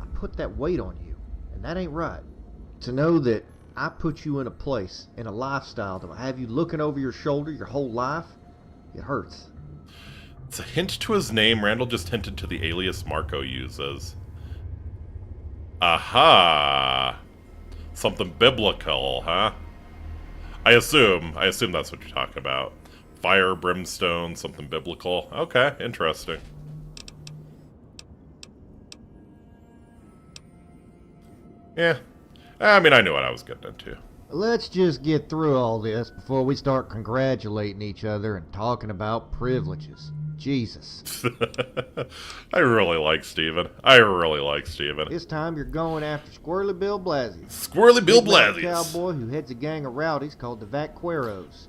I put that weight on you, and that ain't right. To know that I put you in a place, in a lifestyle to have you looking over your shoulder your whole life, it hurts. It's a hint to his name. Randall just hinted to the alias Marco uses. Aha! Something biblical, huh? I assume that's what you're talking about. Fire, brimstone, something biblical. Okay, interesting. Yeah. I mean, I knew what I was getting into. Let's just get through all this before we start congratulating each other and talking about privileges. Jesus. I really like Steven. I really like Steven. This time you're going after Squirrely Bill Blasius. Squirrely Bill Big black Blasius. cowboy who heads a gang of rowdies called the Vaqueros.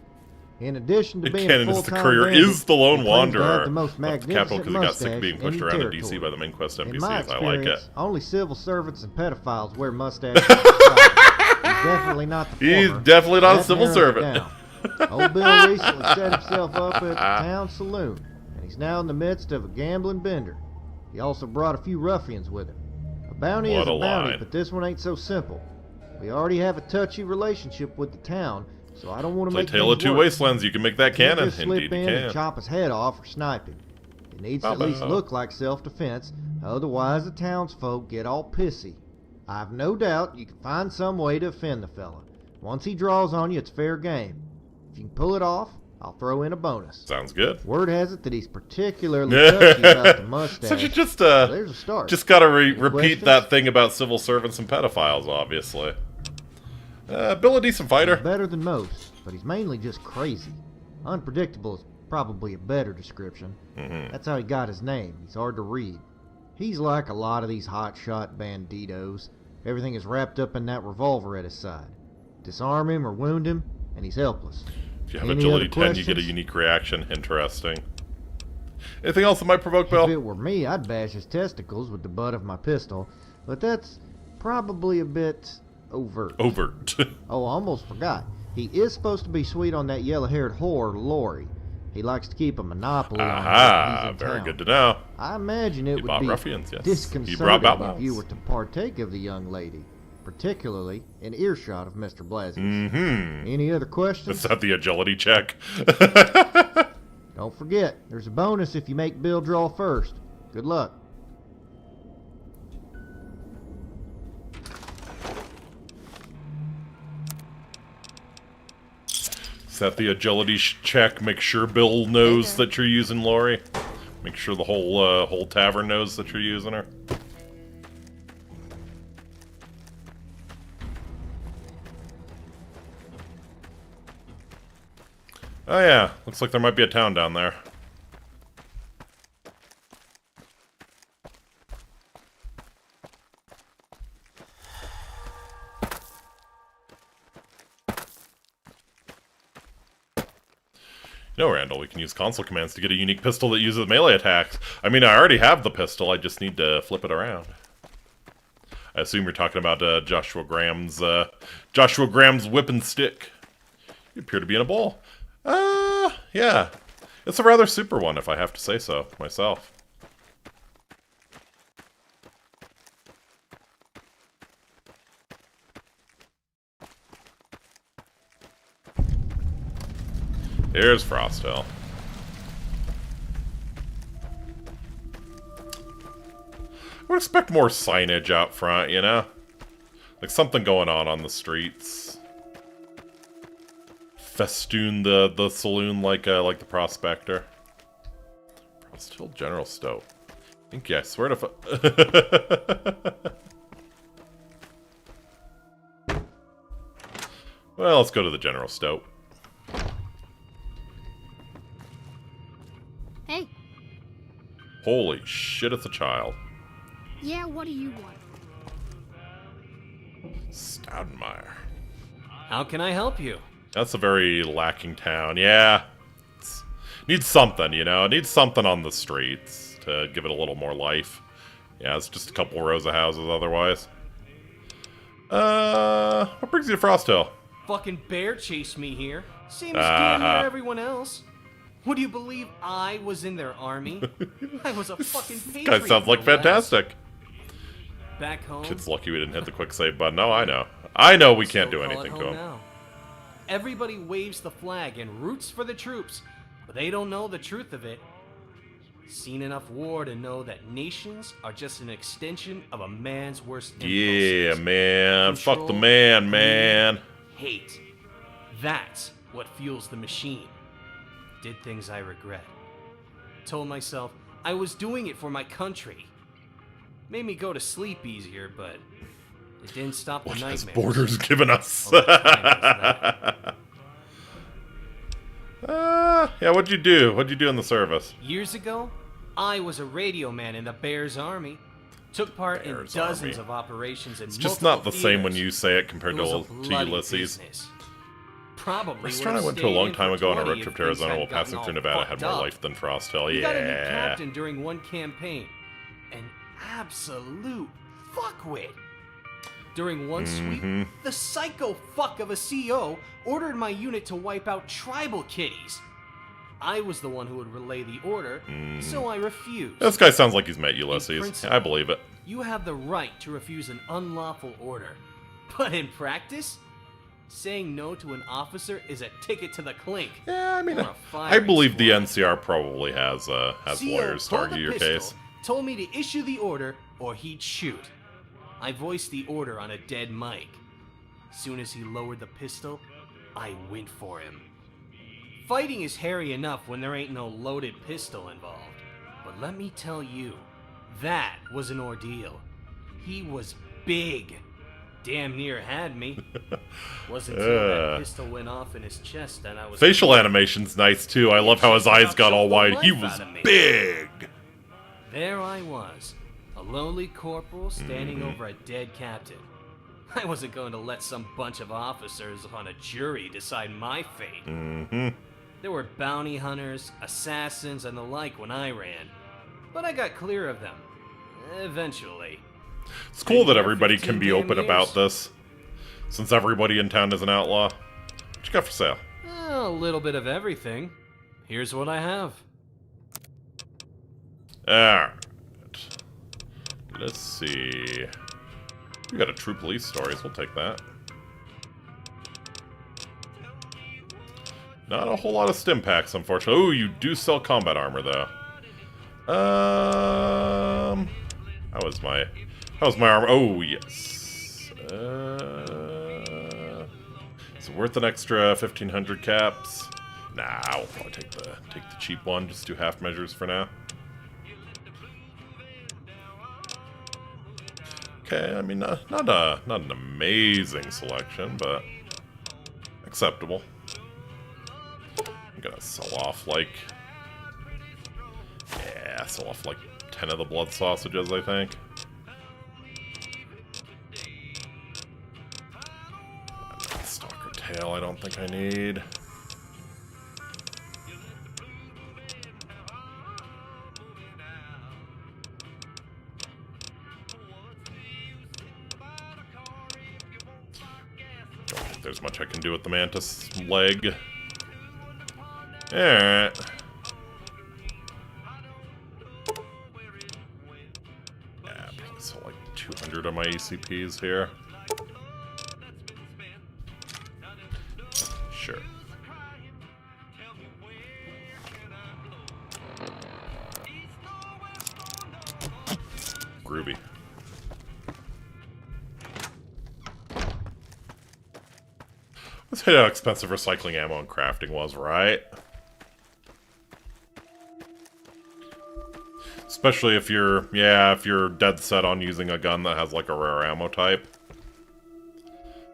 In addition to Nick being Cannon a is the full-time courier, bandit, is the lone he claims to have wanderer. the most Left the capital magnificent because he got sick of mustache being in pushed your around in DC territory. by the main quest In my NPCs. I like it. experience, only civil servants and pedophiles wear mustaches. He's definitely not the former. He's definitely not a That civil narrows it servant. down. Old Bill recently set himself up at the town saloon, and he's now in the midst of a gambling bender. He also brought a few ruffians with him. A bounty What is a a bounty, line. but this one ain't so simple. We already have a touchy relationship with the town, so I don't want to It's like make Tale of things Two worse. Wastelands. You can make that You can't canon. just slip Indeed, you in and can. chop his head off or snipe him. It needs to at least look like self-defense, otherwise the townsfolk get all pissy. I've no doubt you can find some way to offend the fella. Once he draws on you, it's fair game. If you can pull it off, I'll throw in a bonus. Sounds good. Word has it that he's particularly touchy about the mustache. So you just So there's a start. just gotta repeat questions? that thing about civil servants and pedophiles, obviously. Bill, a decent fighter. He's better than most, but he's mainly just crazy. Unpredictable is probably a better description. That's how he got his name. He's hard to read. He's like a lot of these hotshot banditos. Everything is wrapped up in that revolver at his side. Disarm him or wound him, and he's helpless. If you have Any agility other 10, you get a questions? unique reaction. Interesting. Anything else that might provoke If Bill? it were me, I'd bash his testicles with the butt of my pistol, but that's probably a bit overt. Overt. Oh, I almost forgot. He is supposed to be sweet on that yellow-haired whore, Lori. He likes to keep a monopoly on her when he's Aha, in very town. good to know. I imagine it He would bought be ruffians, yes. He brought disconcerting Bounties. if you were to partake of the young lady, particularly in earshot of Mr. Blasius. Mm-hmm. Any other questions? Is that the agility check? Don't forget, there's a bonus if you make Bill draw first. Good luck. Set the agility check. Make sure Bill knows that you're using Lori. Make sure the whole tavern knows that you're using her. Oh yeah, looks like there might be a town down there. No, Randall, we can use console commands to get a unique pistol that uses melee attacks. I mean, I already have the pistol, I just need to flip it around. I assume you're talking about Joshua Graham's whip and stick. You appear to be in a bowl. Yeah. It's a rather super one, if I have to say so, myself. Here's Frosthill. I would expect more signage out front, you know? Like something going on the streets. Festoon the saloon like the Prospector. Frosthill General Store. I think, yeah, I swear to Well, let's go to the General Store. Hey. Holy shit, it's a child. Yeah, what do you want? Stoudenmeyer. How can I help you? That's a very lacking town. Yeah. Needs something, you know? It needs something on the streets to give it a little more life. Yeah, it's just a couple rows of houses otherwise. What brings you to Frosthill? Fucking bear chased me here. Same as damn near everyone else. Would you believe I was in their army? I was a fucking patriot. Guy sounds like no less. fantastic. Back home. Kid's lucky we didn't hit the quick save button. No, I know. I know we can't do Still call it anything to home him. now. Everybody waves the flag and roots for the troops, but they don't know the truth of it. Seen enough war to know that nations are just an extension of a man's worst Yeah, impulses. man. Fuck the Control, man, man. hate. That's what fuels the machine. Did things I regret. Told myself I was doing it for my country. Made me go to sleep easier, but it didn't stop the What has nightmares. Borders given us? All the time was that. Yeah, what'd you do? What'd you do in the service? Years ago, I was a radio man in the Bears Army. Took part in Bears dozens Army. of operations in It's just not the same when theaters. you say it compared It was a to bloody Ulysses. business. Probably Restaurant I would've went to a stayed long in time for ago on a 20 road trip if to things Arizona while hadn't gotten passing all through Nevada had fucked more up. life than Frosthill. We got a new Yeah. captain during one campaign. An absolute fuckwit. During one sweep, the psycho fuck of a CO ordered my unit to wipe out tribal kitties. I was the one who would relay the order, so I refused. This guy sounds like he's met Ulysses. principle. I believe it. You have the right to refuse an unlawful order. But in practice, saying no to an officer is a ticket to the clink. Yeah, I mean, Or a I firing believe the squad. NCR probably has CO lawyers to pulled argue the your pistol, case. told me to issue the order or he'd shoot. I voiced the order on a dead mic. Soon as he lowered the pistol, I went for him. Fighting is hairy enough when there ain't no loaded pistol involved. But let me tell you, that was an ordeal. He was big. Damn near had me. Wasn't until that pistol went off in his chest that I was... Facial animation's nice too. I love how his eyes got all wide. He was big. There I was, a lowly corporal standing over a dead captain. I wasn't going to let some bunch of officers on a jury decide my fate. There were bounty hunters, assassins, and the like when I ran. But I got clear of them. Eventually. It's cool that Been here everybody 15 can be damn open years. about this, since everybody in town is an outlaw. What you got for sale? A little bit of everything. Here's what I have. Alright. Let's see. We got a true police stories, we'll take that. Not a whole lot of stim packs, unfortunately. Oh, you do sell combat armor, though. How was my armor? Oh, yes. Is it worth an extra 1,500 caps? Nah, I'll probably take the cheap one. Just do half measures for now. Okay, I mean, not an amazing selection, but acceptable. I'm gonna sell off like 10 of the blood sausages, I think. Stalker tail, I don't think I need. Don't think there's much I can do with the mantis leg. Alright. Yeah, probably sell like 200 of my ECPs here. Sure. Groovy. Let's hit how expensive recycling ammo and crafting was, right? Especially if you're dead set on using a gun that has like a rare ammo type.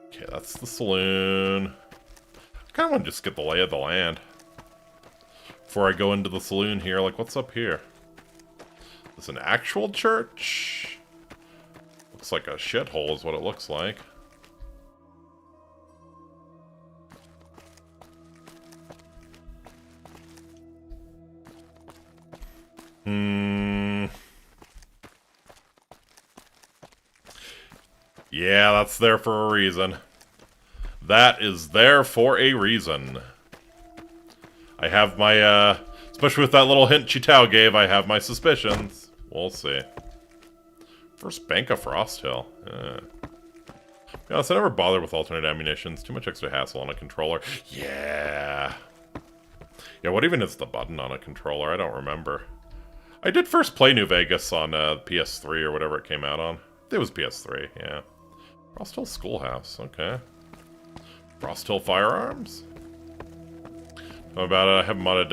Okay, that's the saloon. I kind of want to just get the lay of the land before I go into the saloon here. Like, what's up here? Is this an actual church? Looks like a shithole is what it looks like. Yeah, that's there for a reason. That is there for a reason. I have my, especially with that little hint Chitao gave, I have my suspicions. We'll see. First bank of Frost Hill. Yeah, so I never bothered with alternate ammunitions. Too much extra hassle on a controller. Yeah. Yeah, what even is the button on a controller? I don't remember. I did first play New Vegas on PS3 or whatever it came out on. It was PS3, yeah. Frost Hill Schoolhouse, okay. Frost Hill Firearms? How about I have modded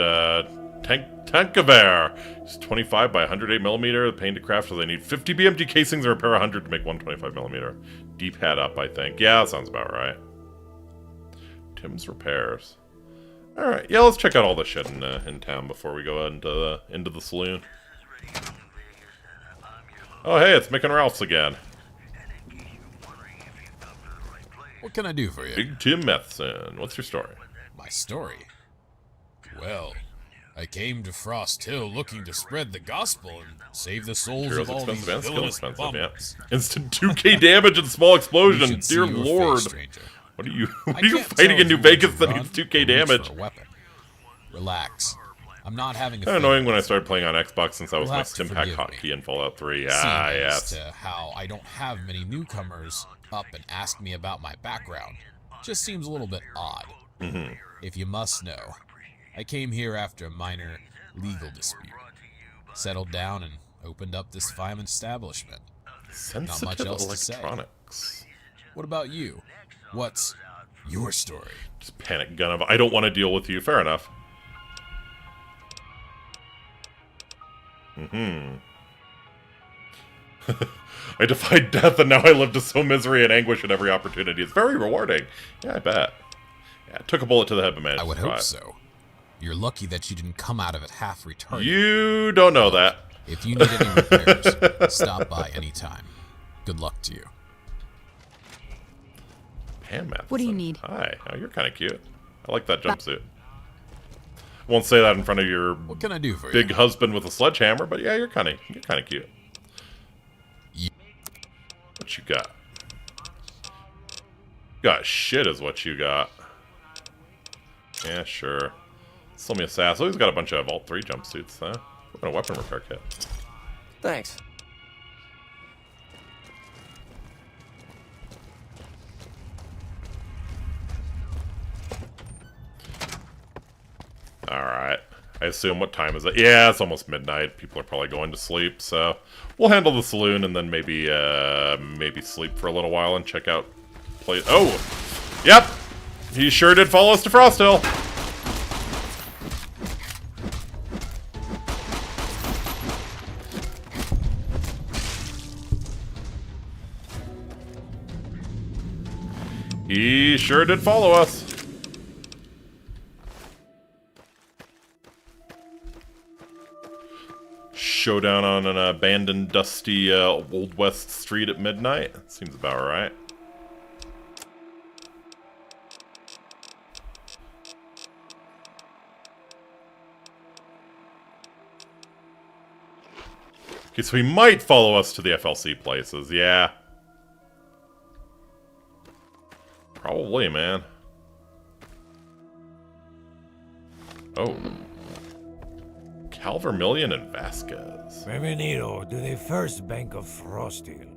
Tankaver. It's 25 by 108mm, paint to craft, so they need 50 BMG casings and repair 100 to make 125mm. Deep hat up, I think. Yeah, that sounds about right. Tim's Repairs. Alright, yeah, let's check out all the shit in town before we go into the saloon. Oh, hey, it's Mick and Ralph's again. What can I do for you? Big Tim Methson. What's your story? My story? Well, I came to Frost Hill looking to spread the gospel and save the souls Heroes of all these expensive and skill villainous expensive, yeah. bums. Instant 2k damage and small You explosion. should see Dear your lord. face, stranger. What are you I can't fighting tell in New if you want Vegas to that run needs 2k or reach damage? for a weapon. Relax. I'm not having a Kind of fit. annoying when I started playing on Xbox since I was You'll my have to Stim Pack forgive hotkey me. in Fallout 3. Seeing Ah, as yes. to how I don't have many newcomers up and ask me about my background just seems a little bit odd. If you must know, I came here after a minor legal dispute, settled down and opened up this fine establishment. Not much Sensitive else to say. electronics. What about you? What's your story? Just panic gun of, I don't want to deal with you. Fair enough. I defied death and now I live to sow misery and anguish at every opportunity. It's very rewarding. Yeah, I bet. Yeah, took a bullet to the head, but managed I would to hope survive. so. You're lucky that you didn't come out of it half retarded. You don't know that. If you need any repairs, stop by anytime. Good luck to you. Pam Matheson. What do you need? Hi. Oh, you're kind of cute. I like that jumpsuit. Won't say that in front of your What can I do for big you? husband with a sledgehammer, but yeah, you're kind of cute. Ye- What you got? Got shit is what you got. Yeah, sure. Sell me a sass. Oh, he's got a bunch of Vault 3 jumpsuits, huh? What a weapon repair kit. Thanks. Alright. I assume, what time is it? Yeah, it's almost midnight. People are probably going to sleep, so we'll handle the saloon and then maybe sleep for a little while and check out Oh! Yep! He sure did follow us to Frost Hill. He sure did follow us. Showdown on an abandoned, dusty Old West street at midnight. Seems about right. Okay, so he might follow us to the FLC places, yeah. Probably, man. Oh. Calvermillion and Vasquez. Bienvenido to the first bank of Frostil.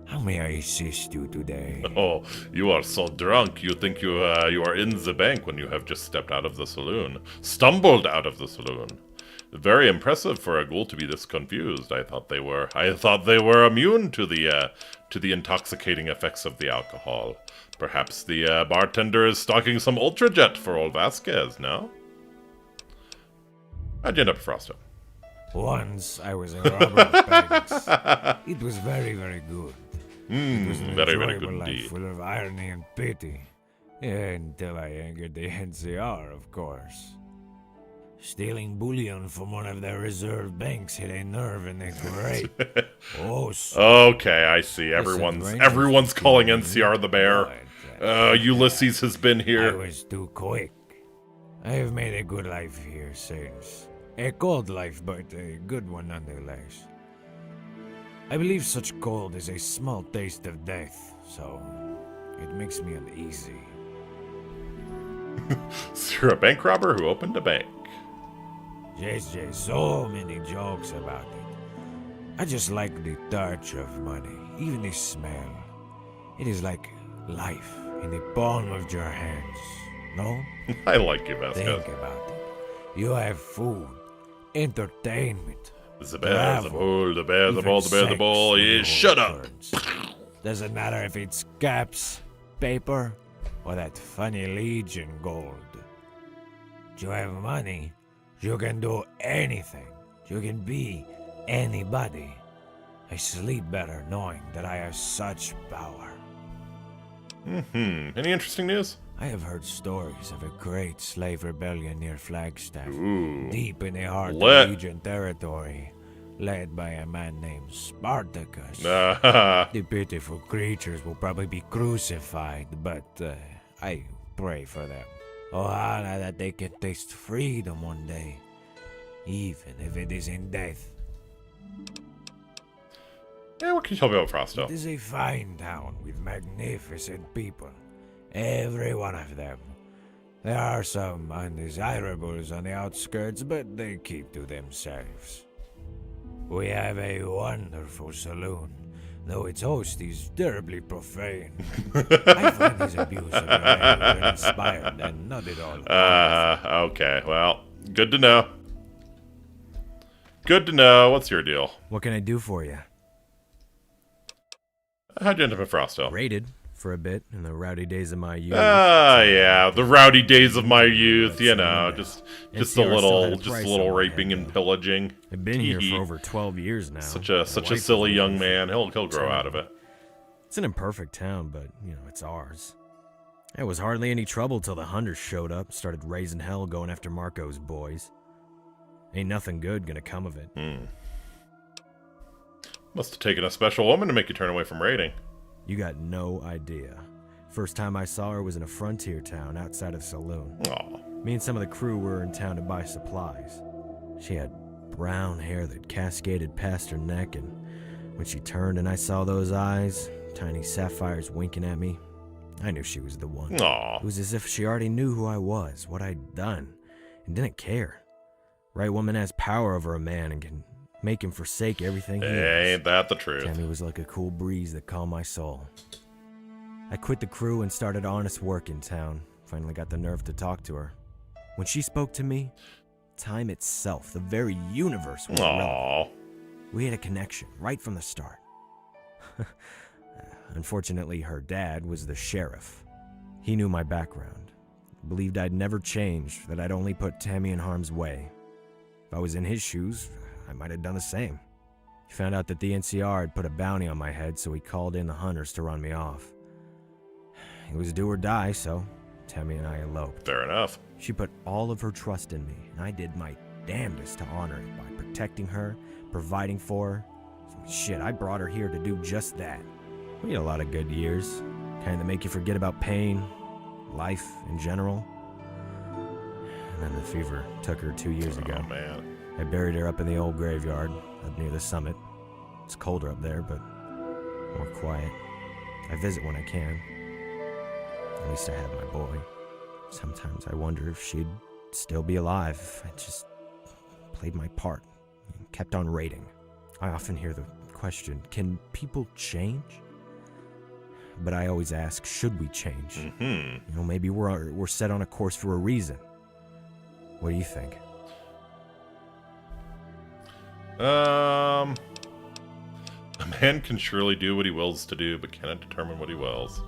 How may I assist you today? Oh, you are so drunk. You think you are in the bank when you have just stepped out of the saloon. Stumbled out of the saloon. Very impressive for a ghoul to be this confused. I thought they were immune to the intoxicating effects of the alcohol. Perhaps the bartender is stocking some Ultrajet for old Vasquez, no? How'd you end up at Frosto? Once I was a robber of banks. It was very, very good. It was an very, very enjoyable good life indeed. full of irony and pity. Until I angered the NCR, of course. Stealing bullion from one of their reserve banks hit a nerve in the great. Okay, I see. Everyone's calling NCR the bear. Ulysses has been I here. was too quick. I have made a good life here since. A cold life, but a good one nonetheless. I believe such cold is a small taste of death, so it makes me uneasy. So you're a bank robber who opened a bank. Yes, so many jokes about it. I just like the touch of money, even the smell. It is like life in the palm of your hands, no? I like you, Vasquez. Think about it. You have food, entertainment, The bears of all, the bears of all, the bears of all. Yeah, shut up. Doesn't matter if it's caps, paper, or that funny Legion gold. You have money, you can do anything. You can be anybody. I sleep better knowing that I have such power. Any interesting news? I have heard stories of a great slave rebellion near Flagstaff, Ooh. deep in the heart Lit. of Legion territory, led by a man named Spartacus. Ah, The pitiful creatures will probably be crucified, but I pray for them. Ojalá that they can taste freedom one day, even if it is in death. yeah, what can you tell me about Frosto? It is a fine town with magnificent people, every one of them. There are some undesirables on the outskirts, but they keep to themselves. We have a wonderful saloon, though its host is terribly profane. I find his abuse of your language uninspired and not at all. Okay, well, good to know. Good to know. What's your deal? What can I do for you? How'd you end up at Frosto? Raided for a bit in the rowdy days of my youth. Yeah, the rowdy days of my youth, you know, just a NCR still little, had a price on my raping head, and though. pillaging. I've been here Hee hee. for over 12 years now. Such My a wife silly is young looking man. for He'll grow out of it. It's an imperfect town, but, it's ours. It was hardly any trouble till the hunters showed up, started raising hell going after Marco's boys. Ain't nothing good gonna come of it. Must have taken a special woman to make you turn away from raiding. You got no idea. First time I saw her was in a frontier town outside of the saloon. Aw. Me and some of the crew were in town to buy supplies. She had brown hair that cascaded past her neck, and when she turned and I saw those eyes, tiny sapphires winking at me, I knew she was the one. Aw. It was as if she already knew who I was, what I'd done, and didn't care. Right woman has power over a man and can make him forsake everything he is. Ain't that the truth? Tammy was like a cool breeze that calmed my soul. I quit the crew and started honest work in town. Finally got the nerve to talk to her. When she spoke to me, time itself, the very universe was relevant. Aw. We had a connection right from the start. Unfortunately, her dad was the sheriff. He knew my background, believed I'd never changed, that I'd only put Tammy in harm's way. If I was in his shoes, I might have done the same. He found out that the NCR had put a bounty on my head, so he called in the hunters to run me off. It was do or die, so Tammy and I eloped. Fair enough. She put all of her trust in me, and I did my damnedest to honor it by protecting her, providing for her. Shit, I brought her here to do just that. We had a lot of good years, kind that make you forget about pain, life in general. And then the fever took her 2 years ago. Oh, man. I buried her up in the old graveyard, up near the summit. It's colder up there, but more quiet. I visit when I can. At least I have my boy. Sometimes I wonder if she'd still be alive if I just played my part and kept on raiding. I often hear the question, can people change? But I always ask, should we change? Mm-hmm. You know, maybe we're set on a course for a reason. What do you think? A man can surely do what he wills to do, but cannot determine what he wills.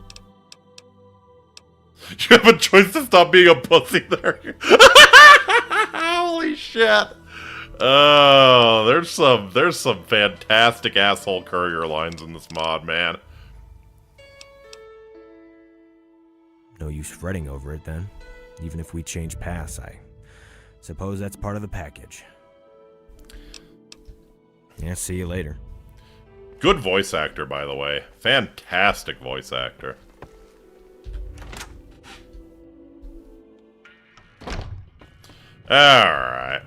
You have a choice to stop being a pussy there. Holy shit. Oh, there's some fantastic asshole courier lines in this mod, man. No use fretting over it then. Even if we change paths, I suppose that's part of the package. Yeah, see you later. Good voice actor, by the way. Fantastic voice actor. Alright.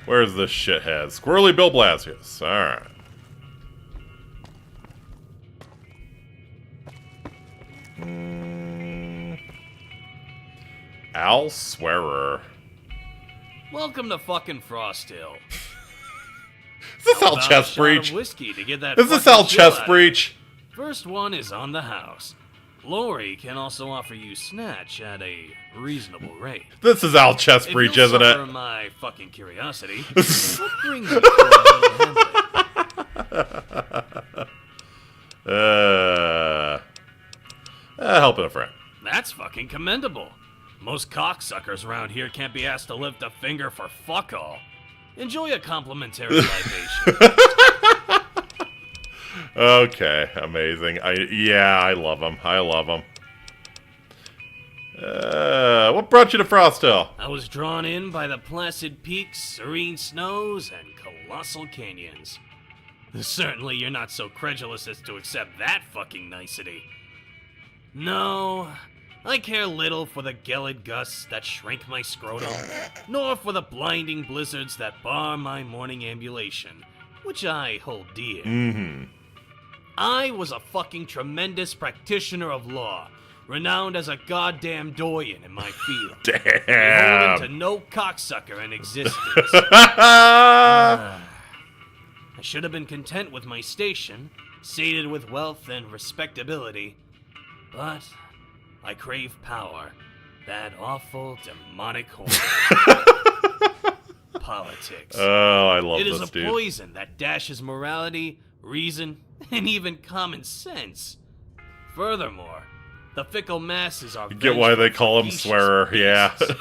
Where's this shithead? Squirrely Bill Blasius. Alright. Al Swearer. Welcome to fucking Frost Hill. Is this How Al about a Chest shot of Breach? whiskey to get that Is this fucking Al chill Chest out of Breach? you? First one is on the house. Lori can also offer you snatch at a reasonable rate. This is Al Chest Breach, If you'll isn't suffer it? my fucking curiosity, what brings you to Helping a friend. That's fucking commendable. Most cocksuckers around here can't be asked to lift a finger for fuck all. Enjoy a complimentary libation. Okay, amazing. I love him. I love him. What brought you to Frost Hill? I was drawn in by the placid peaks, serene snows, and colossal canyons. Certainly you're not so credulous as to accept that fucking nicety. No, I care little for the gelid gusts that shrink my scrotum, nor for the blinding blizzards that bar my morning ambulation, which I hold dear. Mm-hmm. I was a fucking tremendous practitioner of law, renowned as a goddamn doyen in my field. Damn. Beholden to no cocksucker in existence. I should have been content with my station, sated with wealth and respectability, but I crave power, that awful demonic horror. Politics. Oh, I love It this is a dude. poison that dashes morality, reason, and even common sense. Furthermore, the fickle masses are You get why they vengeful, call him vicious Swearer, yeah. beasts.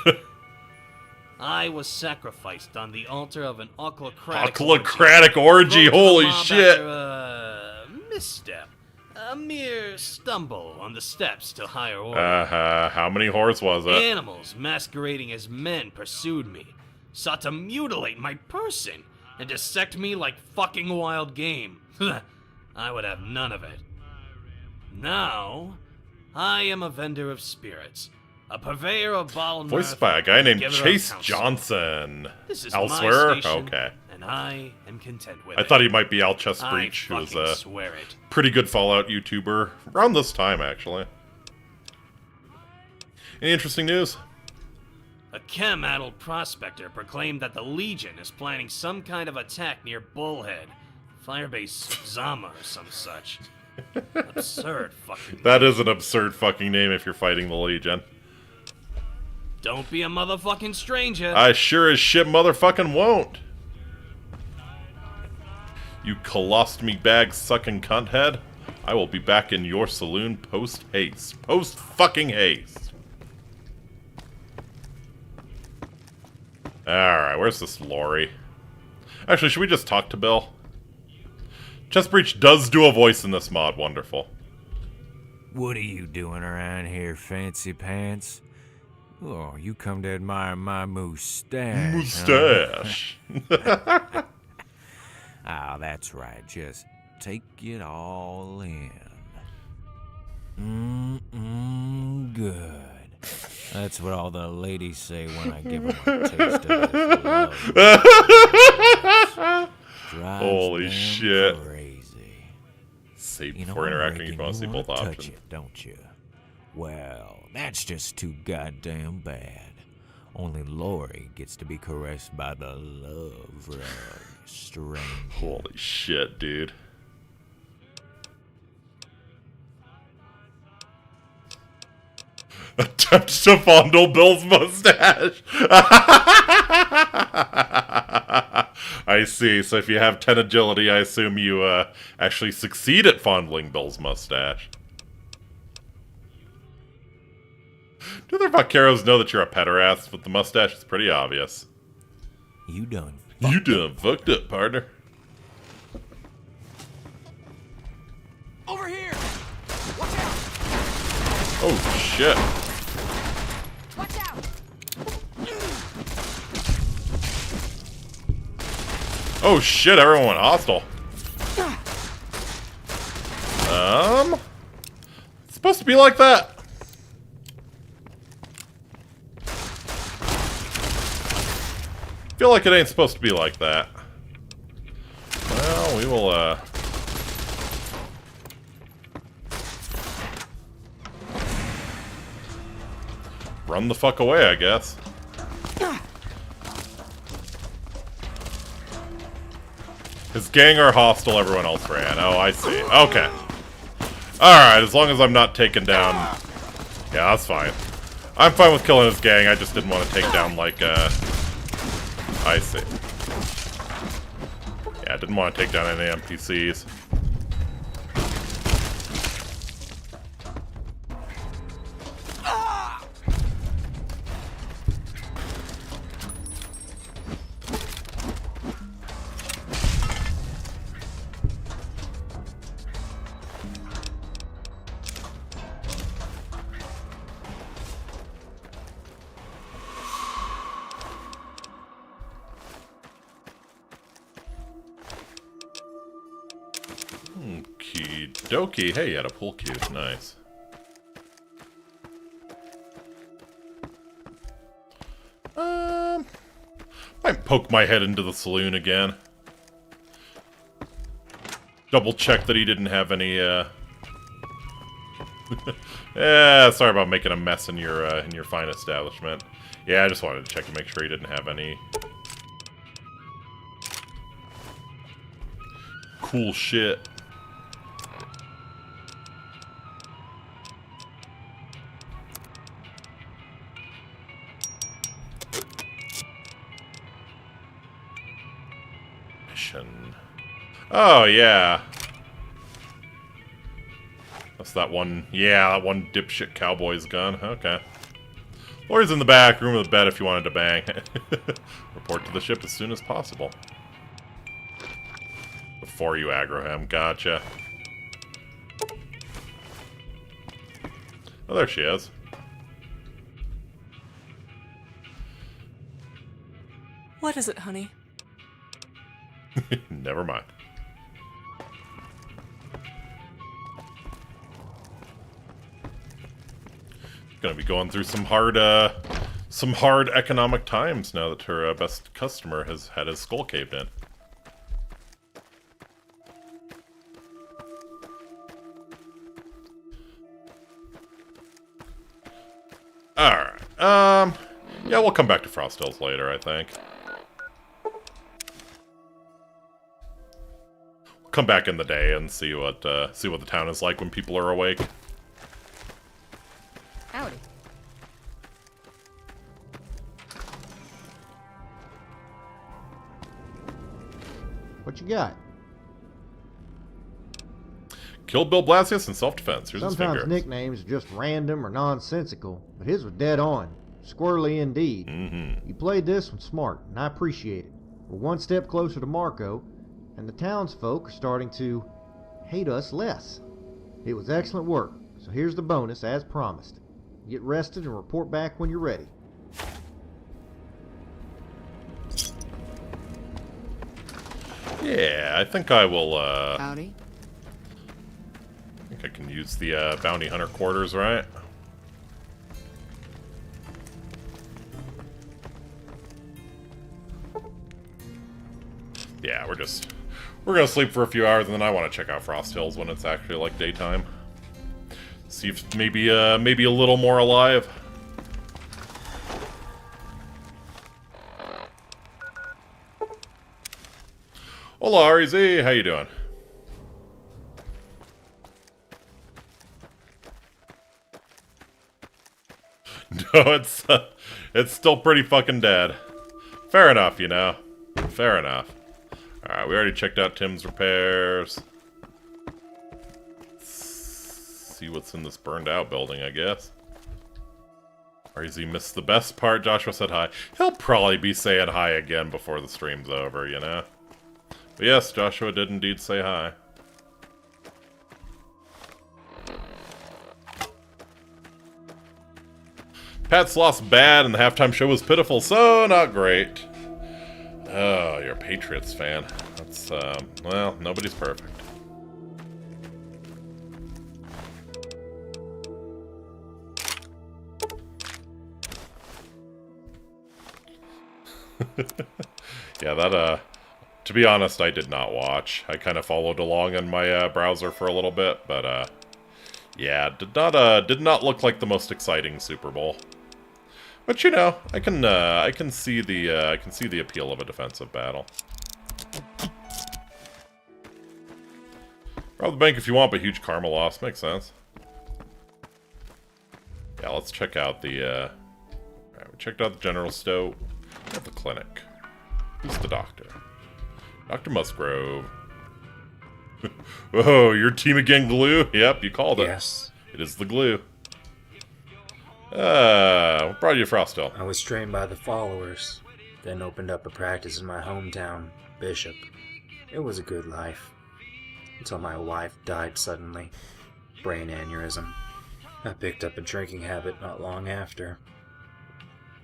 I was sacrificed on the altar of an ochlocratic orgy, Broke holy the mob shit. after a misstep. A mere stumble on the steps to higher order. Uh-huh. How many whores was it? Animals masquerading as men pursued me, sought to mutilate my person, and dissect me like fucking wild game. I would have none of it. Now, I am a vendor of spirits, a purveyor of bottled Voiced by a guy named giver of Chase counsel. Johnson. This is Elsewhere? my station, Okay. and I am content with I it. thought he might be Alchess I Breach, who was fucking a swear it. pretty good Fallout YouTuber around this time, actually. Any interesting news? A chem-addled prospector proclaimed that the Legion is planning some kind of attack near Bullhead, Firebase Zama or some such. Absurd fucking That is an absurd fucking name if you're fighting the Legion. Don't be a motherfucking stranger. I sure as shit motherfucking won't. You colostomy bag sucking cunt head. I will be back in your saloon post haste. Post fucking haste. Alright, where's this lorry? Actually, should we just talk to Bill? Chest Breach does do a voice in this mod, wonderful. What are you doing around here, fancy pants? Oh, you come to admire my mustache. Mustache. Huh? Ah, that's right. Just take it all in. Good. That's what all the ladies say when I give them a taste of this love. Holy shit. Crazy. Save You know, before I interacting, reckon you want to see both touch options. it, don't you? Well, that's just too goddamn bad. Only Lori gets to be caressed by the love rug, stranger. Holy shit, dude. Attempts to fondle Bill's mustache. I see. So if you have 10 agility, I assume you actually succeed at fondling Bill's mustache. Do other vaqueros know that you're a pederast? With the mustache, it's pretty obvious. You done. You done fucked up, partner. Over here! Watch out! Oh, shit. Watch out! Oh, shit, everyone went hostile. It's supposed to be like that. Feel like it ain't supposed to be like that. Well, we will, run the fuck away, I guess. His gang are hostile, everyone else ran. Oh, I see. Okay. Alright, as long as I'm not taken down. Yeah, that's fine. I'm fine with killing his gang, I just didn't want to take down, like, I see. Yeah, I didn't want to take down any NPCs. Okie dokie. Hey, you had a pool cue. Nice. Might poke my head into the saloon again. Double check that he didn't have any, yeah, sorry about making a mess in your fine establishment. Yeah, I just wanted to check to make sure he didn't have any cool shit. Mission. Oh, yeah. That's that one. Yeah, that one dipshit cowboy's gun. Okay. Lori's in the back room of the bed if you wanted to bang. Report to the ship as soon as possible. Before you aggro him. Gotcha. Oh, there she is. What is it, honey? Never mind. gonna be going through some hard economic times now that her best customer has had his skull caved in. Alright, yeah, we'll come back to Frost Hills later, I think. We'll come back in the day and see what the town is like when people are awake. Howdy. What you got? Killed Bill Blasius in self-defense. Here's his Sometimes finger. nicknames are just random or nonsensical, but his was dead on. Squirrely indeed. Mm-hmm. You played this one smart, and I appreciate it. We're one step closer to Marco, and the townsfolk are starting to hate us less. It was excellent work, so here's the bonus as promised. Get rested and report back when you're ready. Yeah, I think I will, Howdy. I think I can use the, bounty hunter quarters, right? Yeah, we're gonna sleep for a few hours, and then I want to check out Frost Hills when it's actually, like, daytime. See if maybe a little more alive. Hola, RZ, how you doing? No, it's still pretty fucking dead. Fair enough, you know. Fair enough. Alright, we already checked out Tim's repairs. Let's see what's in this burned out building, I guess. RZ missed the best part. Joshua said hi. He'll probably be saying hi again before the stream's over, you know? But yes, Joshua did indeed say hi. Pats lost bad and the halftime show was pitiful, so not great. Oh, you're a Patriots fan. That's, well, nobody's perfect. Yeah, that, to be honest, I did not watch. I kind of followed along in my, browser for a little bit, but, yeah, did not look like the most exciting Super Bowl. But you know, I can see the appeal of a defensive battle. Rob the bank if you want, but huge karma loss makes sense. Yeah, let's check out the. Alright, we checked out the general store. At the clinic. Who's the doctor? Dr. Musgrove. Whoa, your team again, glue? Yep, you called it. Yes. It is the glue. What brought you to Frost Hill? I was trained by the followers, then opened up a practice in my hometown, Bishop. It was a good life. Until my wife died suddenly. Brain aneurysm. I picked up a drinking habit not long after.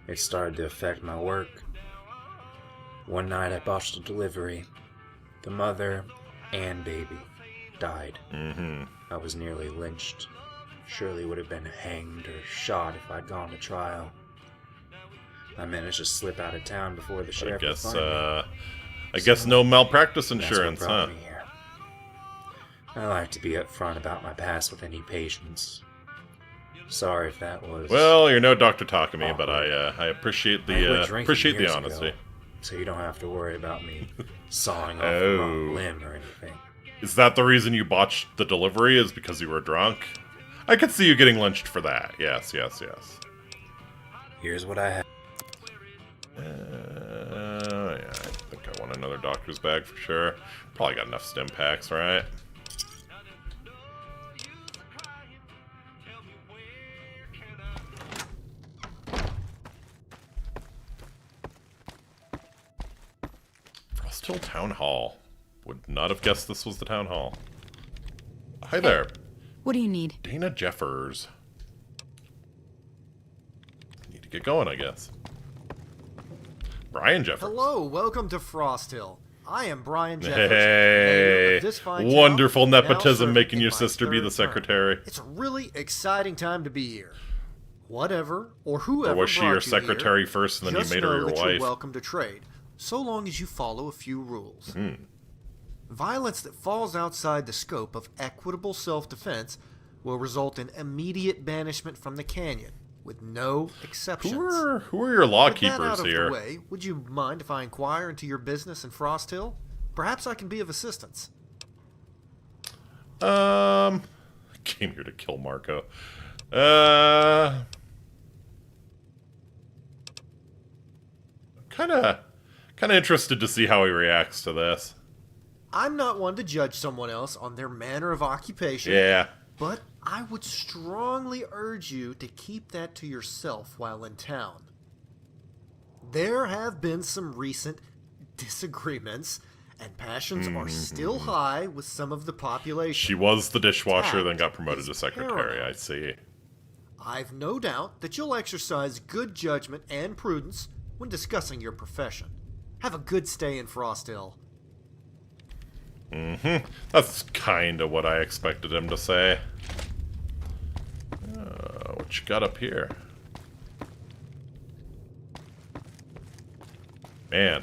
It started to affect my work. One night I botched a delivery. The mother and baby died. I was nearly lynched. Surely would have been hanged or shot if I'd gone to trial. I managed to slip out of town before the sheriff would find me. I guess no malpractice insurance, That's what huh? brought me here. I like to be upfront about my past with any patients. Sorry if that was. Well, you're no Dr. Takumi, but I appreciate I quit the drinking years honesty. ago, so you don't have to worry about me sawing off the wrong limb or anything. Is that the reason you botched the delivery? Is because you were drunk? I could see you getting lynched for that. Yes, yes, yes. Here's what I have. Yeah, I think I want another doctor's bag for sure. Probably got enough stim packs, right? Frost Hill Town Hall. Would not have guessed this was the town hall. Hi there. What do you need? Dana Jeffers. Need to get going, I guess. Brian Jeffers. Hello, welcome to Frost Hill. I am Brian Jeffers. Hey, wonderful nepotism making your sister be the secretary. It's a really exciting time to be here. whatever or whoever Or was she brought your you secretary here, first and then you just made her know your that wife? You're welcome to trade, so long as you follow a few rules. Violence that falls outside the scope of equitable self-defense will result in immediate banishment from the canyon, with no exceptions. Who are your law With that keepers out of here? the way, would you mind if I inquire into your business in Frost Hill? Perhaps I can be of assistance. Came here to kill Marco. Kind of interested to see how he reacts to this. I'm not one to judge someone else on their manner of occupation. Yeah. But I would strongly urge you to keep that to yourself while in town. There have been some recent disagreements, and passions are still high with some of the population. She was the dishwasher, Tact then got promoted is to secretary, paramount. I see. I've no doubt that you'll exercise good judgment and prudence when discussing your profession. Have a good stay in Frost Hill. That's kind of what I expected him to say. What you got up here? Man.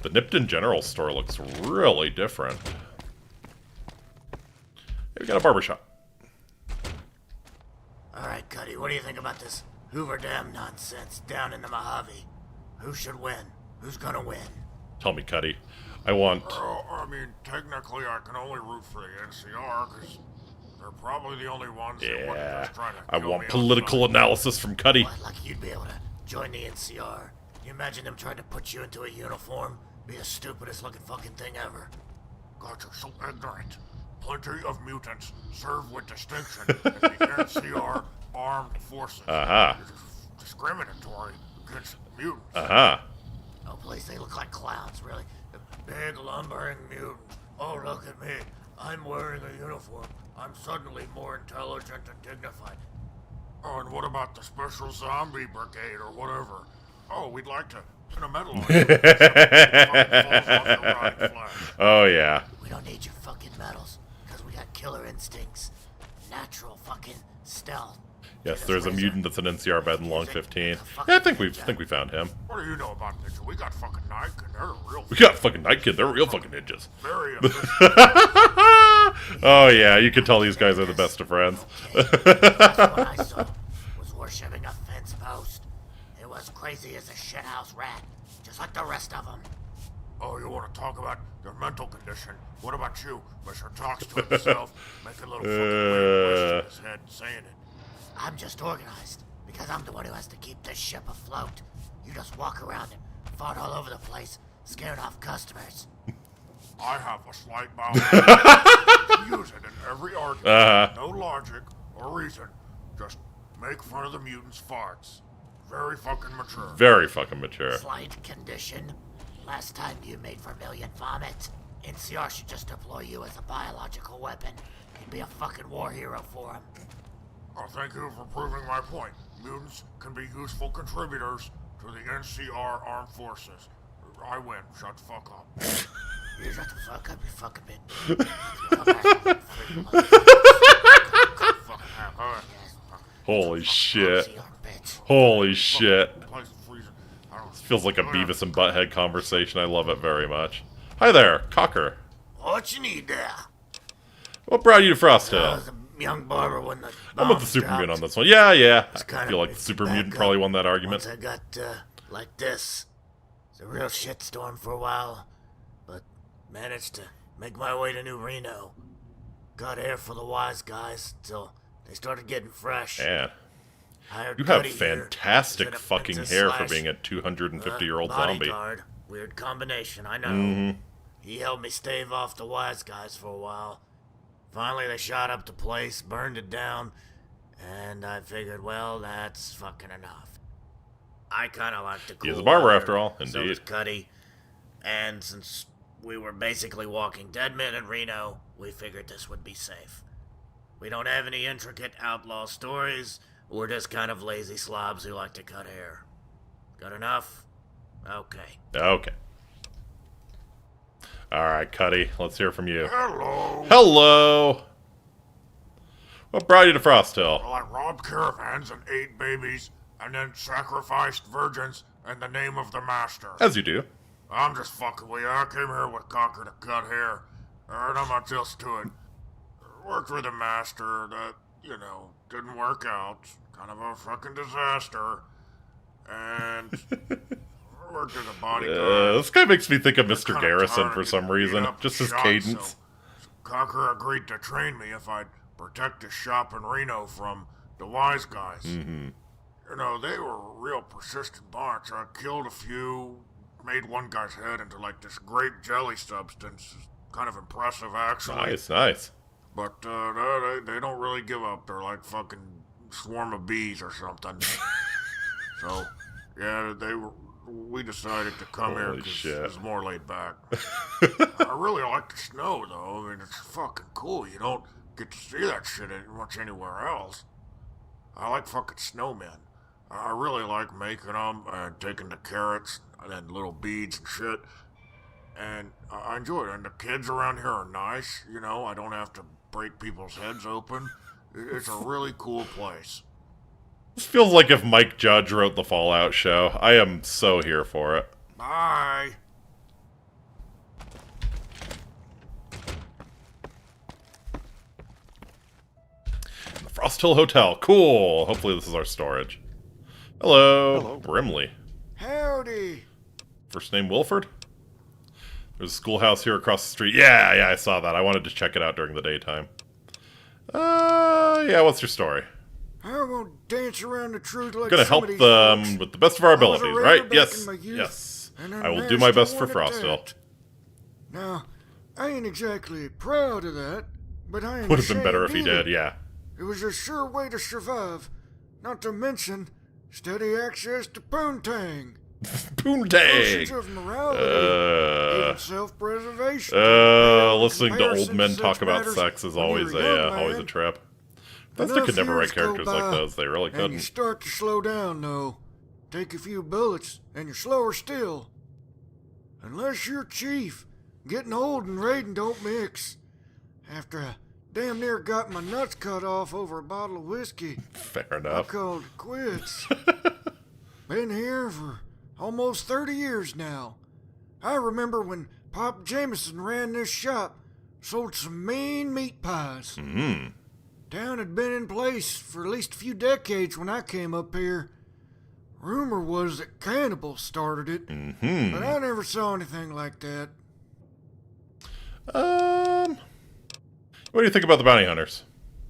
The Nipton General Store looks really different. Hey, we got a barbershop. Alright, Cuddy, what do you think about this Hoover Dam nonsense down in the Mojave? Who should win? Who's gonna win? Tell me, Cuddy. I want... I mean, technically I can only root for the NCR, because they're probably the only ones that wouldn't Yeah. just try to I kill want me political outside. analysis from Cuddy. What, like you'd be able to join the NCR? You imagine them trying to put you into a uniform? Be the stupidest looking fucking thing ever. God, you're so ignorant. Plenty of mutants serve with distinction in the NCR armed forces. Uh-huh. It's discriminatory against mutants. Uh-huh. Oh, please, they look like clowns, really. The big lumbering mutants. Oh, look at me. I'm wearing a uniform. I'm suddenly more intelligent and dignified. Oh, and what about the Special Zombie Brigade or whatever? Oh, we'd like to pin a medal on you. Oh, yeah. We don't need your fucking medals, because we got killer instincts. Natural fucking stealth. Yes, there's a mutant that's an NCR bed in Long 15. Yeah, I think we found him. What do you know about ninja? We got fucking Nike, and they're real. We got fucking Night Kid. They're real fucking ninjas. Very efficient. Oh, yeah, you can tell these guys are the best of friends. That's what I saw. Was worshipping a fence post. It was crazy as a shithouse rat, just like the rest of them. Oh, you want to talk about your mental condition? What about you? Mr. Talks to himself, make a little fucking weird wish in his head saying it. I'm just organized, because I'm the one who has to keep this ship afloat. You just walk around and fart all over the place, scaring off customers. I have a slight bowel. Use it in every argument. No logic or reason. Just make fun of the mutants' farts. Very fucking mature. Very fucking mature. Slight condition. Last time you made vermilion vomit. NCR should just deploy you as a biological weapon. You'd be a fucking war hero for them. Oh, thank you for proving my point. Mutants can be useful contributors to the NCR armed forces. I win. Shut the fuck up. You shut the fuck up, you fucking bitch. Holy shit. Holy shit. This feels like a Beavis and Butthead conversation. I love it very much. Hi there, Cocker. What you need there? What brought you to Frost Hill? Young barber when the I'm with the super mutant on this one. Yeah. I kinda feel like the super mutant probably won that argument. Once I got, like this. It's a real shitstorm for a while, but managed to make my way to New Reno. Got hair for the wise guys till they started getting fresh. Man. Hired You have Cuddy here, fantastic who's an fucking apprentice hair for slash, being a 250-year-old zombie. bodyguard. Weird combination, I know. Mhm. He helped me stave off the wise guys for a while. Finally, they shot up the place, burned it down, and I figured, well, that's fucking enough. I kind of like to cool He's a barber water, after all, So indeed. does Cuddy. And since we were basically walking dead men in Reno, we figured this would be safe. We don't have any intricate outlaw stories. We're just kind of lazy slobs who like to cut hair. Good enough? Okay. Okay. Alright, Cuddy, let's hear from you. Hello. Hello! What brought you to Frost Hill? Well, I robbed caravans and ate babies, and then sacrificed virgins in the name of the master. As you do. I'm just fucking with you. I came here with Cocker to cut hair. Not much else to it. Worked with a master that, didn't work out. Kind of a fucking disaster. And worked as a bodyguard. This guy makes me think of Mr. Garrison for some reason. Just his cadence. So Cocker agreed to train me if I'd protect his shop in Reno from the wise guys. Mm-hmm. They were a real persistent bunch. I killed a few, made one guy's head into like this grape jelly substance. Kind of impressive, actually. Nice. But they don't really give up. They're like fucking swarm of bees or something. So, yeah, we decided to come here because it's more laid back. I really like the snow, though. I mean, it's fucking cool. You don't get to see that shit much anywhere else. I like fucking snowmen. I really like making them and taking the carrots and little beads and shit. And I enjoy it. And the kids around here are nice. I don't have to break people's heads open. It's a really cool place. This feels like if Mike Judge wrote the Fallout show. I am so here for it. Bye. The Frost Hill Hotel. Cool. Hopefully this is our storage. Hello. Brimley. Howdy. First name Wilford? There's a schoolhouse here across the street. Yeah, I saw that. I wanted to check it out during the daytime. Yeah, what's your story? I'm gonna dance around the truth like Gonna help them with the best of our abilities, right? Yes. I will do my best for Frost Hill. Now, I ain't exactly proud of that, but I ain't Would have been better if he did, yeah. It was a sure way to survive, not to mention steady access to poontang. Poontang! Notions of morality, even self-preservation. Listening to old men talk about sex is always a trip. Bethesda could never write characters like those. They really couldn't. And you start to slow down, though. Take a few bullets, and you're slower still. Unless you're chief, getting old and raiding don't mix. After I damn near got my nuts cut off over a bottle of whiskey, fair enough. I called it quits. Been here for almost 30 years now. I remember when Pop Jameson ran this shop, sold some mean meat pies. Mm-hmm. Town had been in place for at least a few decades when I came up here. Rumor was that cannibals started it, but I never saw anything like that. What do you think about the bounty hunters?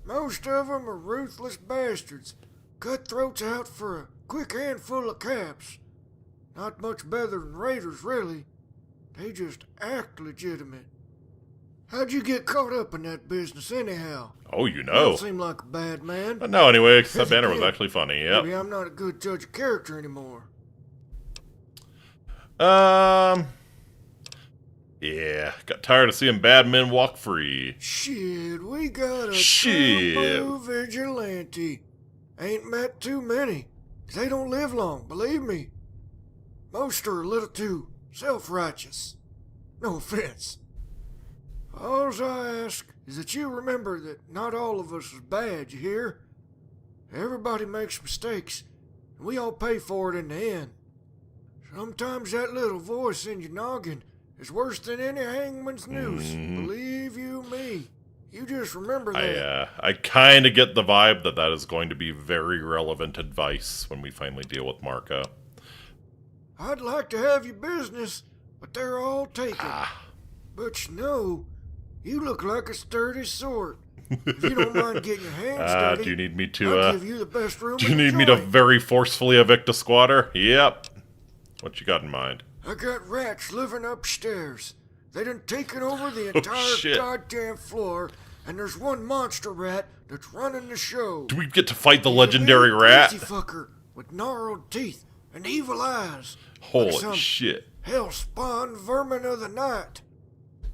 Most of them are ruthless bastards, cutthroats out for a quick handful of caps. Not much better than raiders, really. They just act legitimate. How'd you get caught up in that business anyhow? Oh, you You know. don't seem like a bad man. No, anyway, that banner was actually funny, yep. Maybe I'm not a good judge of character anymore. Yeah, got tired of seeing bad men walk free. Shit, we got a Shit. true blue vigilante. Ain't met too many. They don't live long, believe me. Most are a little too self-righteous. No offense. All I ask is that you remember that not all of us is bad, you hear? Everybody makes mistakes, and we all pay for it in the end. Sometimes that little voice in your noggin is worse than any hangman's noose. Believe you me. You just remember that. I kind of get the vibe that is going to be very relevant advice when we finally deal with Marco. I'd like to have your business, but they're all taken. But you look like a sturdy sort. If you don't mind getting your hands dirty, do you need me to, I'll give you the best room do in you the need me to joint. very forcefully evict a squatter? Yep. What you got in mind? I got rats living upstairs. They done taken over the entire shit. goddamn floor, and there's one monster rat that's running the show. Do we get to fight the He's a legendary big, rat? crazy fucker with gnarled teeth and evil eyes. Holy like some shit. hell-spawned vermin of the night.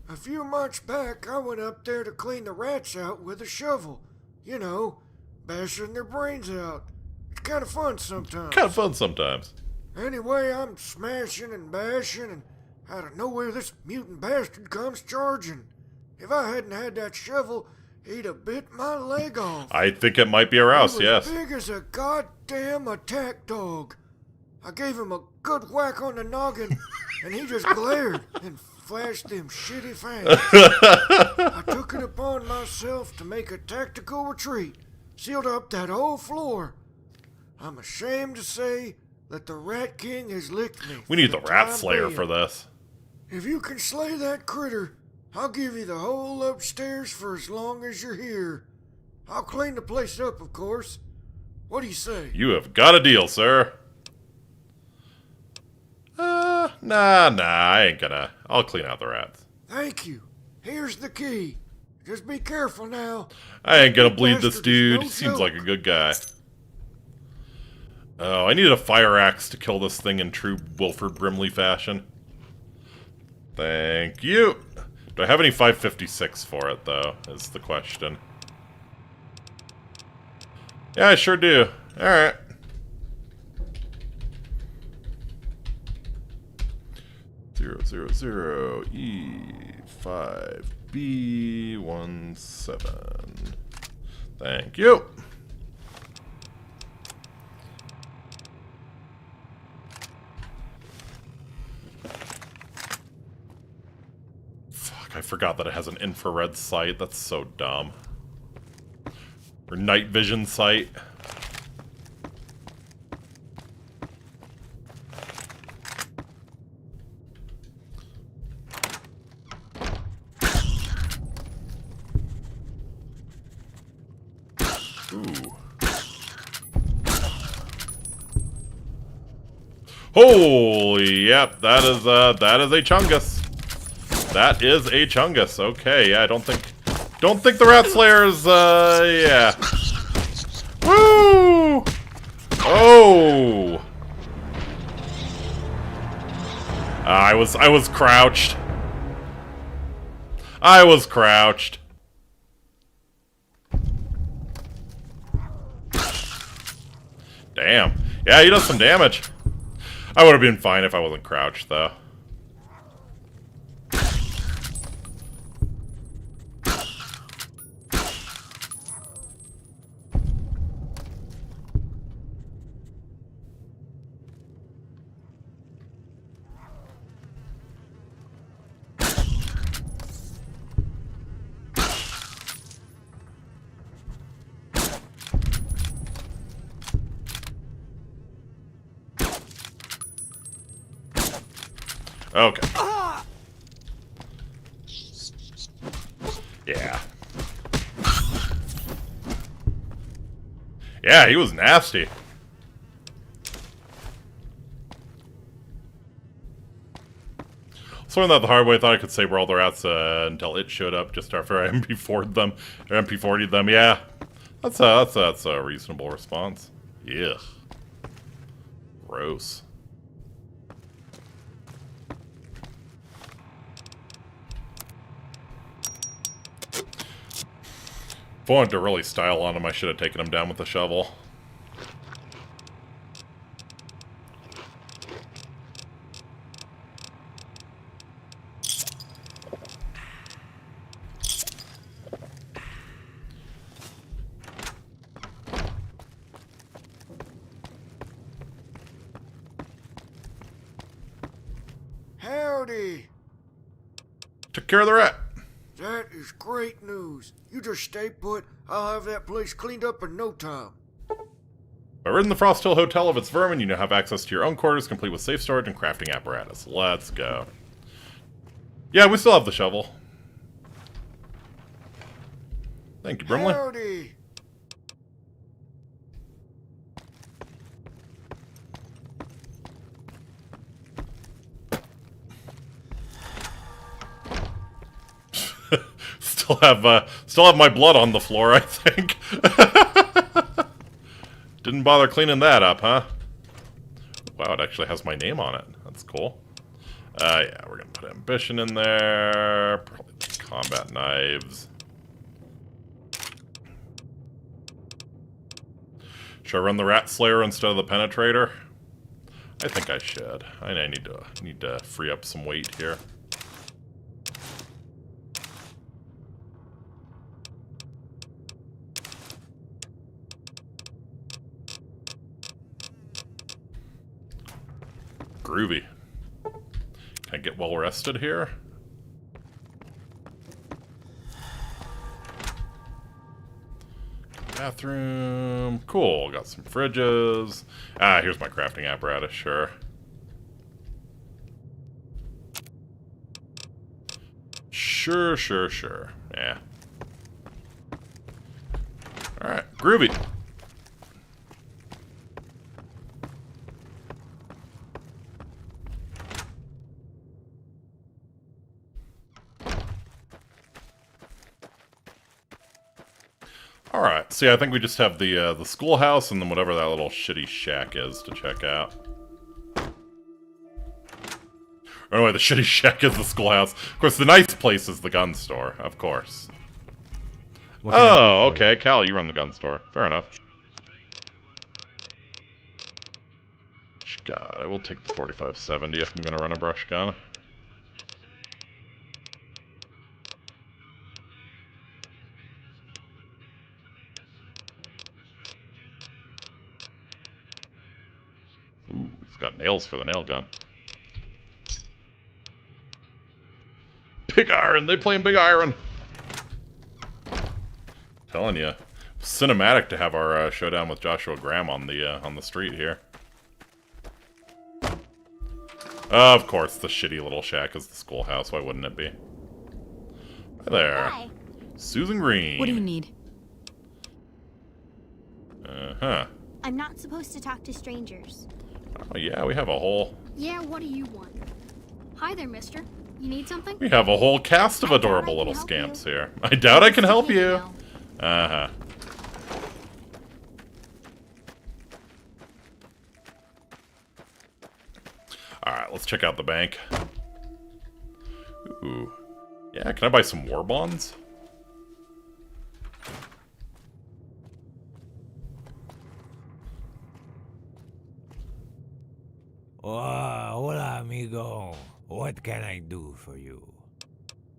A few months back, I went up there to clean the rats out with a shovel. You know, bashing their brains out. It's kind of fun sometimes. Anyway, I'm smashing and bashing, and out of nowhere this mutant bastard comes charging. If I hadn't had that shovel, He'd have bit my leg off. I think it might be a Rouse, He was yes. big as a goddamn attack dog. I gave him a good whack on the noggin, and he just glared and flashed them shitty fangs. I took it upon myself to make a tactical retreat, sealed up that whole floor. I'm ashamed to say that the Rat King has licked me. We need the Rat time Slayer being. for this. If you can slay that critter, I'll give you the whole upstairs for as long as you're here. I'll clean the place up, of course. What do you say? You have got a deal, sir. Nah, I ain't gonna. I'll clean out the rats. Thank you. Here's the key. Just be careful now. I ain't gonna bleed this Bastard is dude. no He seems joke. like a good guy. Oh, I need a fire axe to kill this thing in true Wilford Brimley fashion. Thank you. Do I have any 556 for it, though, is the question. Yeah, I sure do. Alright. (000) E5B17. Thank you. Fuck, I forgot that it has an infrared sight. That's so dumb. Or night vision sight. Ooh. Holy, yep, that is a Chungus. That is a Chungus. Okay, yeah, I don't think the Rat Slayer is, yeah. Woo! Oh! I was crouched. I was crouched. Damn. Yeah, he does some damage. I would have been fine if I wasn't crouched, though. Okay. Yeah. Yeah, he was nasty. So learned that the hard way. I thought I could saber all the rats until it showed up just after I MP4'd them. Or MP40'd them, yeah. That's a reasonable response. Yeah. Gross. If I wanted to really style on him, I should have taken him down with the shovel. Howdy. Took care of the rat. That is great news. You just stay put. I'll have that place cleaned up in no time. By ridding the Frost Hill Hotel of its vermin, you now have access to your own quarters, complete with safe storage and crafting apparatus. Let's go. Yeah, we still have the shovel. Thank you, Brimley. Howdy. Still have my blood on the floor, I think. Didn't bother cleaning that up, huh? Wow, it actually has my name on it. That's cool. Yeah, we're gonna put ambition in there. Probably combat knives. Should I run the Rat Slayer instead of the Penetrator? I think I should. I need to free up some weight here. groovy. Can I get well rested here? Bathroom. Cool. Got some fridges. Ah, here's my crafting apparatus, sure. Sure. Yeah. Alright, groovy. Alright, see, I think we just have the schoolhouse and then whatever that little shitty shack is to check out. Or anyway, the shitty shack is the schoolhouse. Of course, the nice place is the gun store, of course. Oh, okay, Cal, you run the gun store. Fair enough. God, I will take the 4570 if I'm gonna run a brush gun. Ooh, he's got nails for the nail gun. Big Iron! They playing Big Iron! Telling you, cinematic to have our showdown with Joshua Graham on the street here. Of course, the shitty little shack is the schoolhouse. Why wouldn't it be? Hi there. Hi. Susan Green. What do you need? Uh-huh. I'm not supposed to talk to strangers. Oh yeah, we have a whole... Yeah, what do you want? Hi there, mister. You need something? We have a whole cast of adorable little scamps here. I doubt I can help you. Uh-huh. Alright, let's check out the bank. Ooh. Yeah, can I buy some war bonds? Hola, amigo. What can I do for you?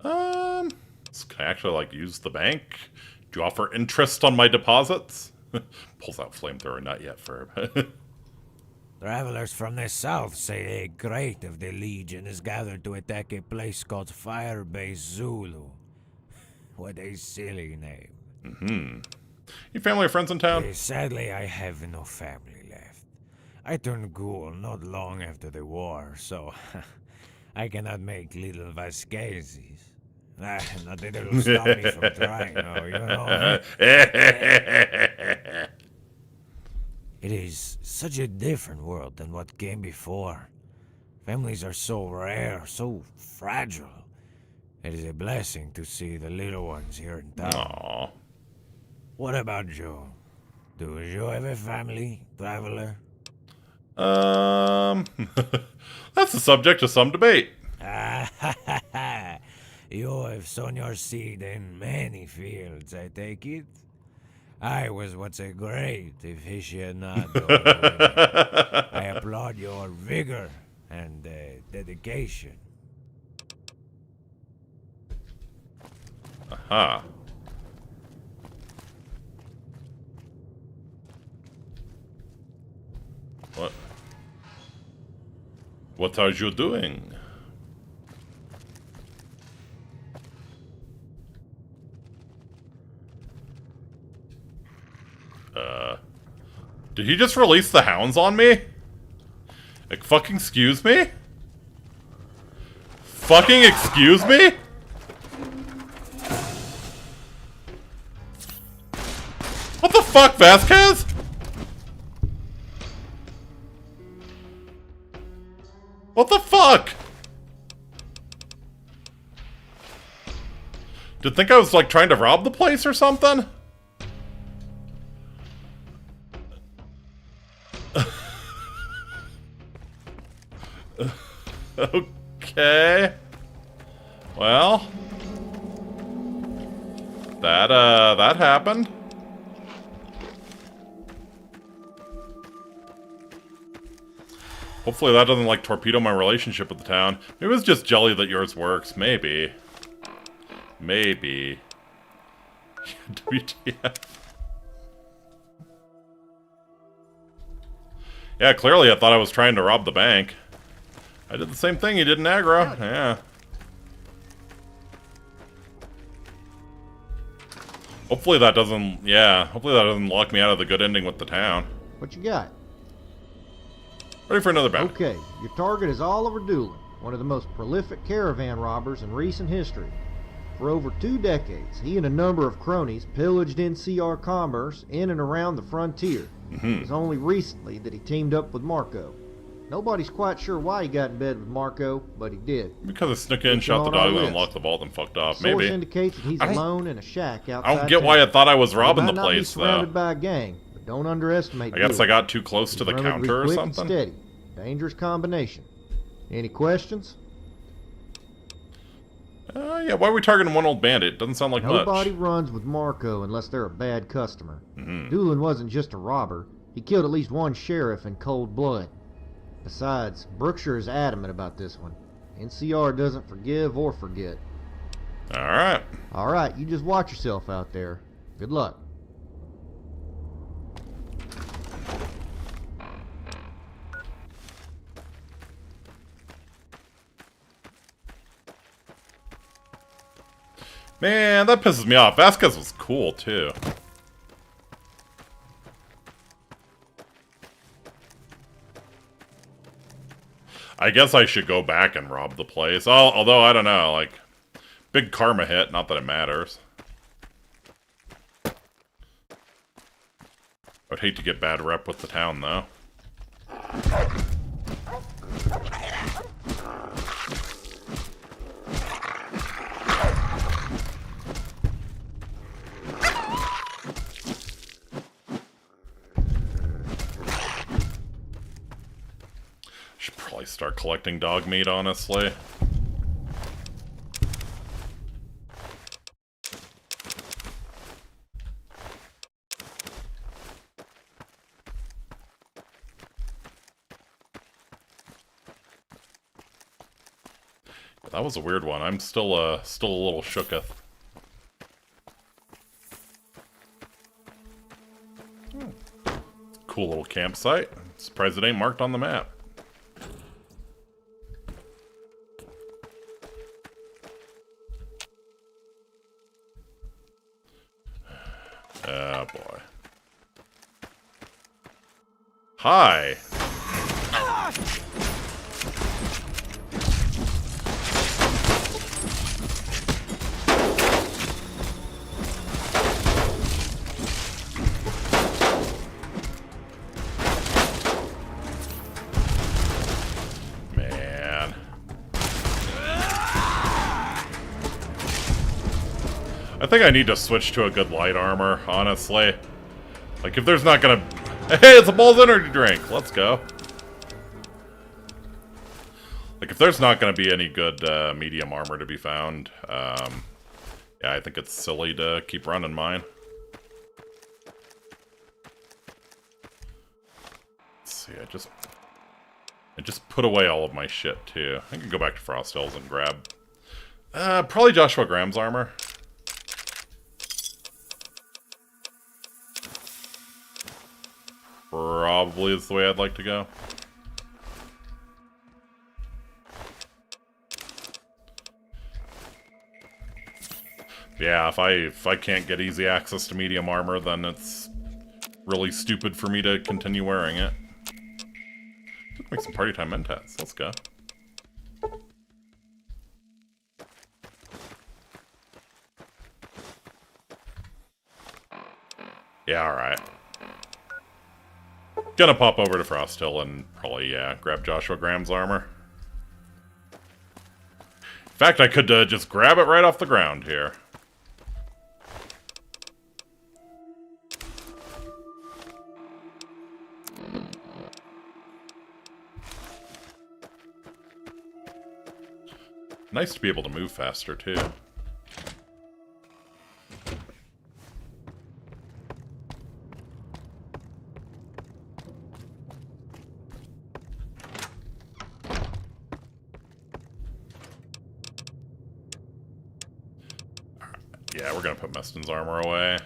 Can I actually, like, use the bank? Do you offer interest on my deposits? Pulls out flamethrower, not yet, Ferb. Travelers from the south say a great of the Legion is gathered to attack a place called Firebase Zulu. What a silly name. Mm-hmm. You family or friends in town? Sadly, I have no family left. I turned ghoul not long after the war, so I cannot make little Vasquezes. Not that it'll stop me from trying, though, you know. It is such a different world than what came before. Families are so rare, so fragile. It is a blessing to see the little ones here in town. Aww. What about Joe? Do you have a family, traveler? That's the subject of some debate. You have sown your seed in many fields, I take it. I was once a great aficionado. I applaud your vigor and dedication. Aha. What are you doing? Did he just release the hounds on me? Like, fucking excuse me? Fucking excuse me? What the fuck, Vasquez? What the fuck? Did you think I was, like, trying to rob the place or something? Okay. Well. That happened. Hopefully that doesn't, like, torpedo my relationship with the town. Maybe it's just jelly that yours works. Maybe. Maybe. WTF. Yeah, clearly I thought I was trying to rob the bank. I did the same thing. You did an aggro. Yeah. Hopefully that doesn't... Yeah. Hopefully that doesn't lock me out of the good ending with the town. What you got? Ready for another bounty. Okay, your target is Oliver Doolin, one of the most prolific caravan robbers in recent history. For over 2 decades, he and a number of cronies pillaged NCR commerce in and around the frontier. It was only recently that he teamed up with Marco. Nobody's quite sure why he got in bed with Marco, but he did. Because I snuck in, shot the dog, then unlocked the vault, and fucked off. Source Maybe. indicates that he's alone in a shack outside. I don't get why I thought I was robbing the place, He might not be surrounded though. by a gang, but don't underestimate. I guess I got too close to the counter or something. Steady. Dangerous combination. Any questions? Yeah, why are we targeting one old bandit? Doesn't sound like Nobody much. runs with Marco unless they're a bad customer. Doolin wasn't just a robber. He killed at least one sheriff in cold blood. Besides, Brookshire is adamant about this one. NCR doesn't forgive or forget. Alright. Alright, you just watch yourself out there. Good luck. Man, that pisses me off. Vasquez was cool, too. I guess I should go back and rob the place. Although, I don't know, like... Big karma hit, not that it matters. I would hate to get bad rep with the town, though. Should probably start collecting dog meat, honestly. That was a weird one. I'm still a little shooketh. Cool little campsite. Surprised it ain't marked on the map. Oh boy. Hi. I think I need to switch to a good light armor, honestly. Like, if there's not gonna... Hey, it's a Ball's energy drink! Let's go. Like, if there's not gonna be any good medium armor to be found, yeah, I think it's silly to keep running mine. Let's see, I just put away all of my shit, too. I can go back to Frost Hills and grab... probably Joshua Graham's armor. Probably is the way I'd like to go. Yeah, if I can't get easy access to medium armor, then it's really stupid for me to continue wearing it. Make some party time mentats. Let's go. Yeah, alright. Gonna pop over to Frost Hill and probably, yeah, grab Joshua Graham's armor. In fact, I could just grab it right off the ground here. Nice to be able to move faster, too. Yeah, we're gonna put Meston's armor away.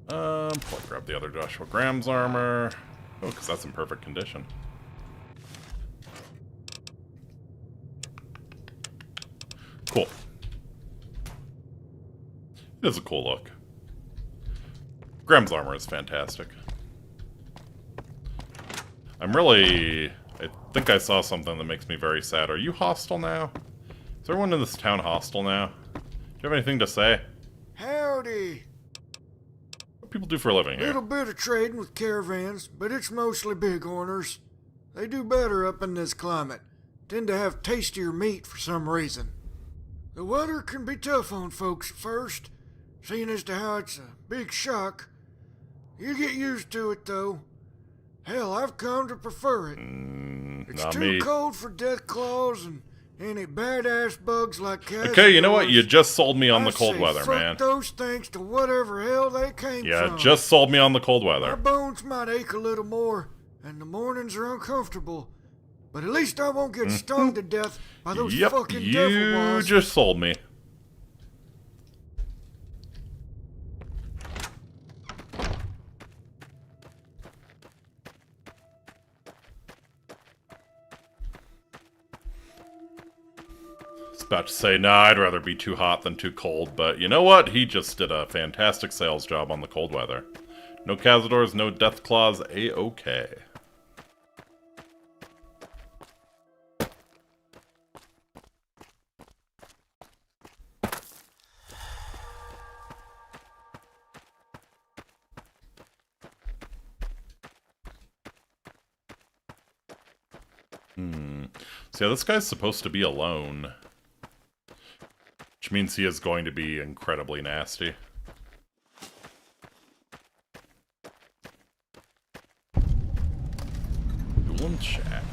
Probably grab the other Joshua Graham's armor. Oh, because that's in perfect condition. Cool. It is a cool look. Graham's armor is fantastic. I think I saw something that makes me very sad. Are you hostile now? Is everyone in this town hostile now? Do you have anything to say? Howdy. What do people do for a living here? Little bit of trading with caravans, but it's mostly bighorners. They do better up in this climate. Tend to have tastier meat for some reason. The weather can be tough on folks at first, seeing as to how it's a big shock. You get used to it, though. Hell, I've come to prefer it. It's Not too me. cold for death claws and any badass bugs like cats. Okay, you know what? You just sold me on the I cold say weather, fuck man. those things to whatever hell they came Yeah, from. just sold me on the cold My weather. bones might ache a little more, and the mornings are uncomfortable. But at least I won't get stung to death by those Yep, fucking devil you wasps. just sold me. About to say, nah, I'd rather be too hot than too cold, but you know what? He just did a fantastic sales job on the cold weather. No Cazadors, no Death Claws, A-okay. So yeah, this guy's supposed to be alone. Which means he is going to be incredibly nasty. Dual check.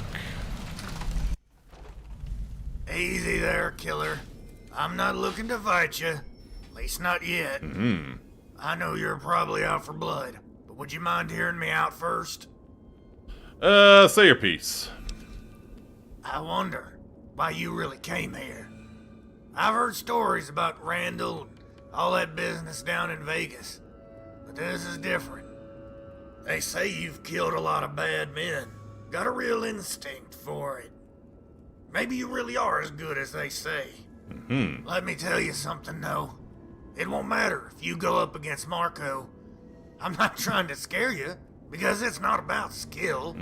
Easy there, killer. I'm not looking to fight you. At least not yet. I know you're probably out for blood, but would you mind hearing me out first? Say your piece. I wonder why you really came here. I've heard stories about Randall and all that business down in Vegas, but this is different. They say you've killed a lot of bad men. Got a real instinct for it. Maybe you really are as good as they say. Let me tell you something, though. It won't matter if you go up against Marco. I'm not trying to scare you, because it's not about skill.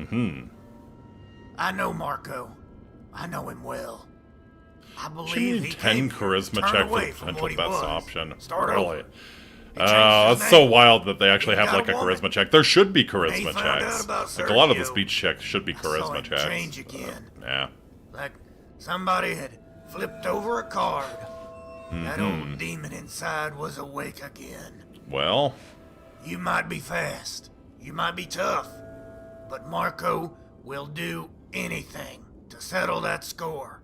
I know Marco. I know him well. I believe he 10 charisma check for potential best option. Really? over. That's so wild that they actually have like a charisma check. There should be charisma checks. Like a lot of the speech checks should be charisma checks. Change again. Yeah. Like somebody had flipped over a card. That old demon inside was awake again. Well, you might be fast. You might be tough. But Marco will do anything to settle that score.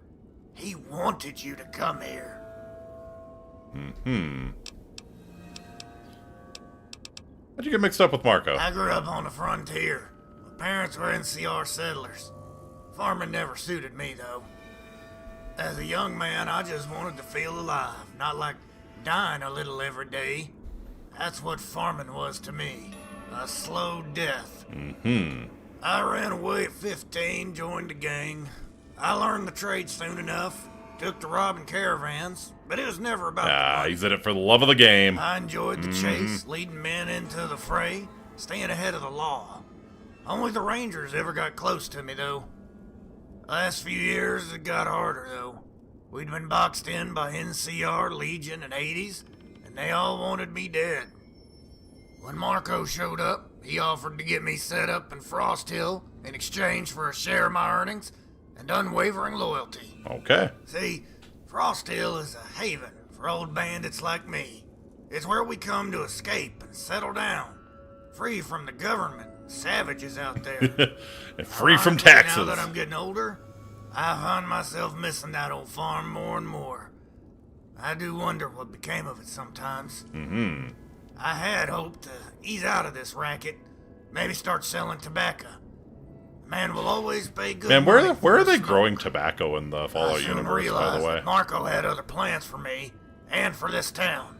He wanted you to come here. How'd you get mixed up with Marco? I grew up on the frontier. My parents were NCR settlers. Farming never suited me, though. As a young man, I just wanted to feel alive, not like dying a little every day. That's what farming was to me. A slow death. I ran away at 15, joined the gang. I learned the trade soon enough. Took to robbing caravans, but it was never about the money. He's in it for the love of the game. I enjoyed the chase, leading men into the fray, staying ahead of the law. Only the Rangers ever got close to me, though. Last few years, it got harder, though. We'd been boxed in by NCR, Legion, and Hades, and they all wanted me dead. When Marco showed up, he offered to get me set up in Frost Hill in exchange for a share of my earnings and unwavering loyalty. Okay. See, Frost Hill is a haven for old bandits like me. It's where we come to escape and settle down, free from the government and savages out there. And free from Ironically, taxes. Now that I'm getting older, I find myself missing that old farm more and more. I do wonder what became of it sometimes. I had hoped to ease out of this racket, maybe start selling tobacco. Man will always pay good Man, money where are they growing tobacco in the Fallout I soon universe, by realized the way? that Marco had other plans for me, and for this town.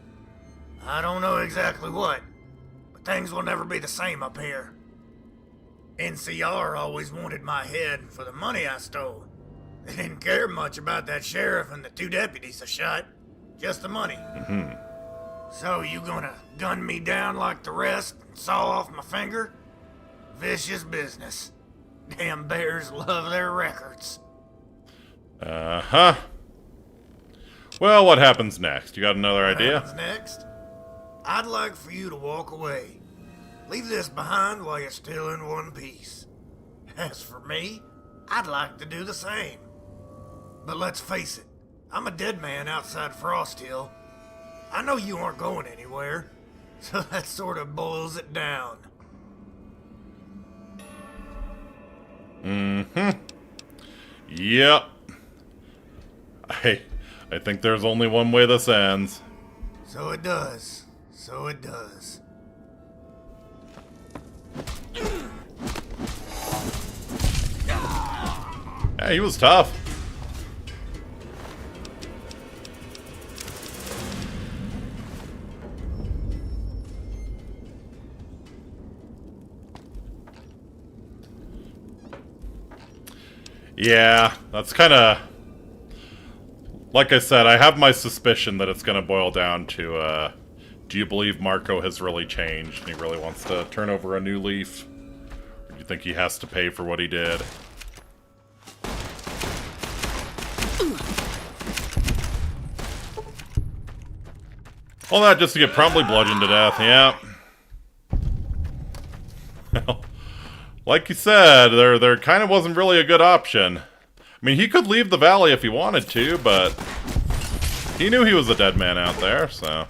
I don't know exactly what, but things will never be the same up here. NCR always wanted my head for the money I stole. They didn't care much about that sheriff and the 2 deputies I shot. Just the money. So you gonna gun me down like the rest and saw off my finger? Vicious business. Damn bears love their records. Uh-huh. Well, what happens next? You got another idea? What happens next? I'd like for you to walk away. Leave this behind while you're still in one piece. As for me, I'd like to do the same. But let's face it, I'm a dead man outside Frost Hill. I know you aren't going anywhere, so that sort of boils it down. Yep. I think there's only one way this ends. So it does. So it does. Yeah, he was tough. Yeah, that's kind of... Like I said, I have my suspicion that it's going to boil down to, do you believe Marco has really changed and he really wants to turn over a new leaf? Or do you think he has to pay for what he did? All that just to get promptly bludgeoned to death, yeah. Well, like you said, there kind of wasn't really a good option. I mean, he could leave the valley if he wanted to, but he knew he was a dead man out there, so...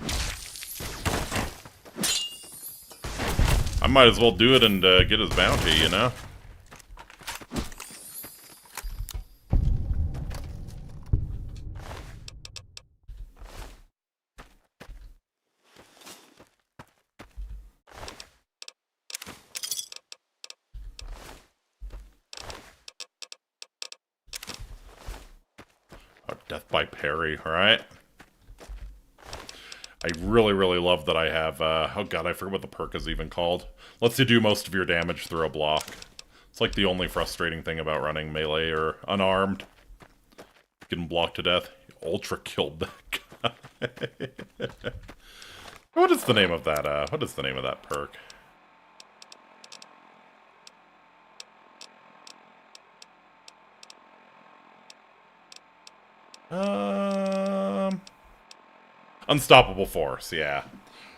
I might as well do it and get his bounty, you know? Death by parry, alright? I really, really love that I have, oh god, I forget what the perk is even called. Lets you do most of your damage through a block. It's like the only frustrating thing about running melee or unarmed. Getting blocked to death. Ultra killed that guy. What is the name of that, what is the name of that perk? Unstoppable Force, yeah.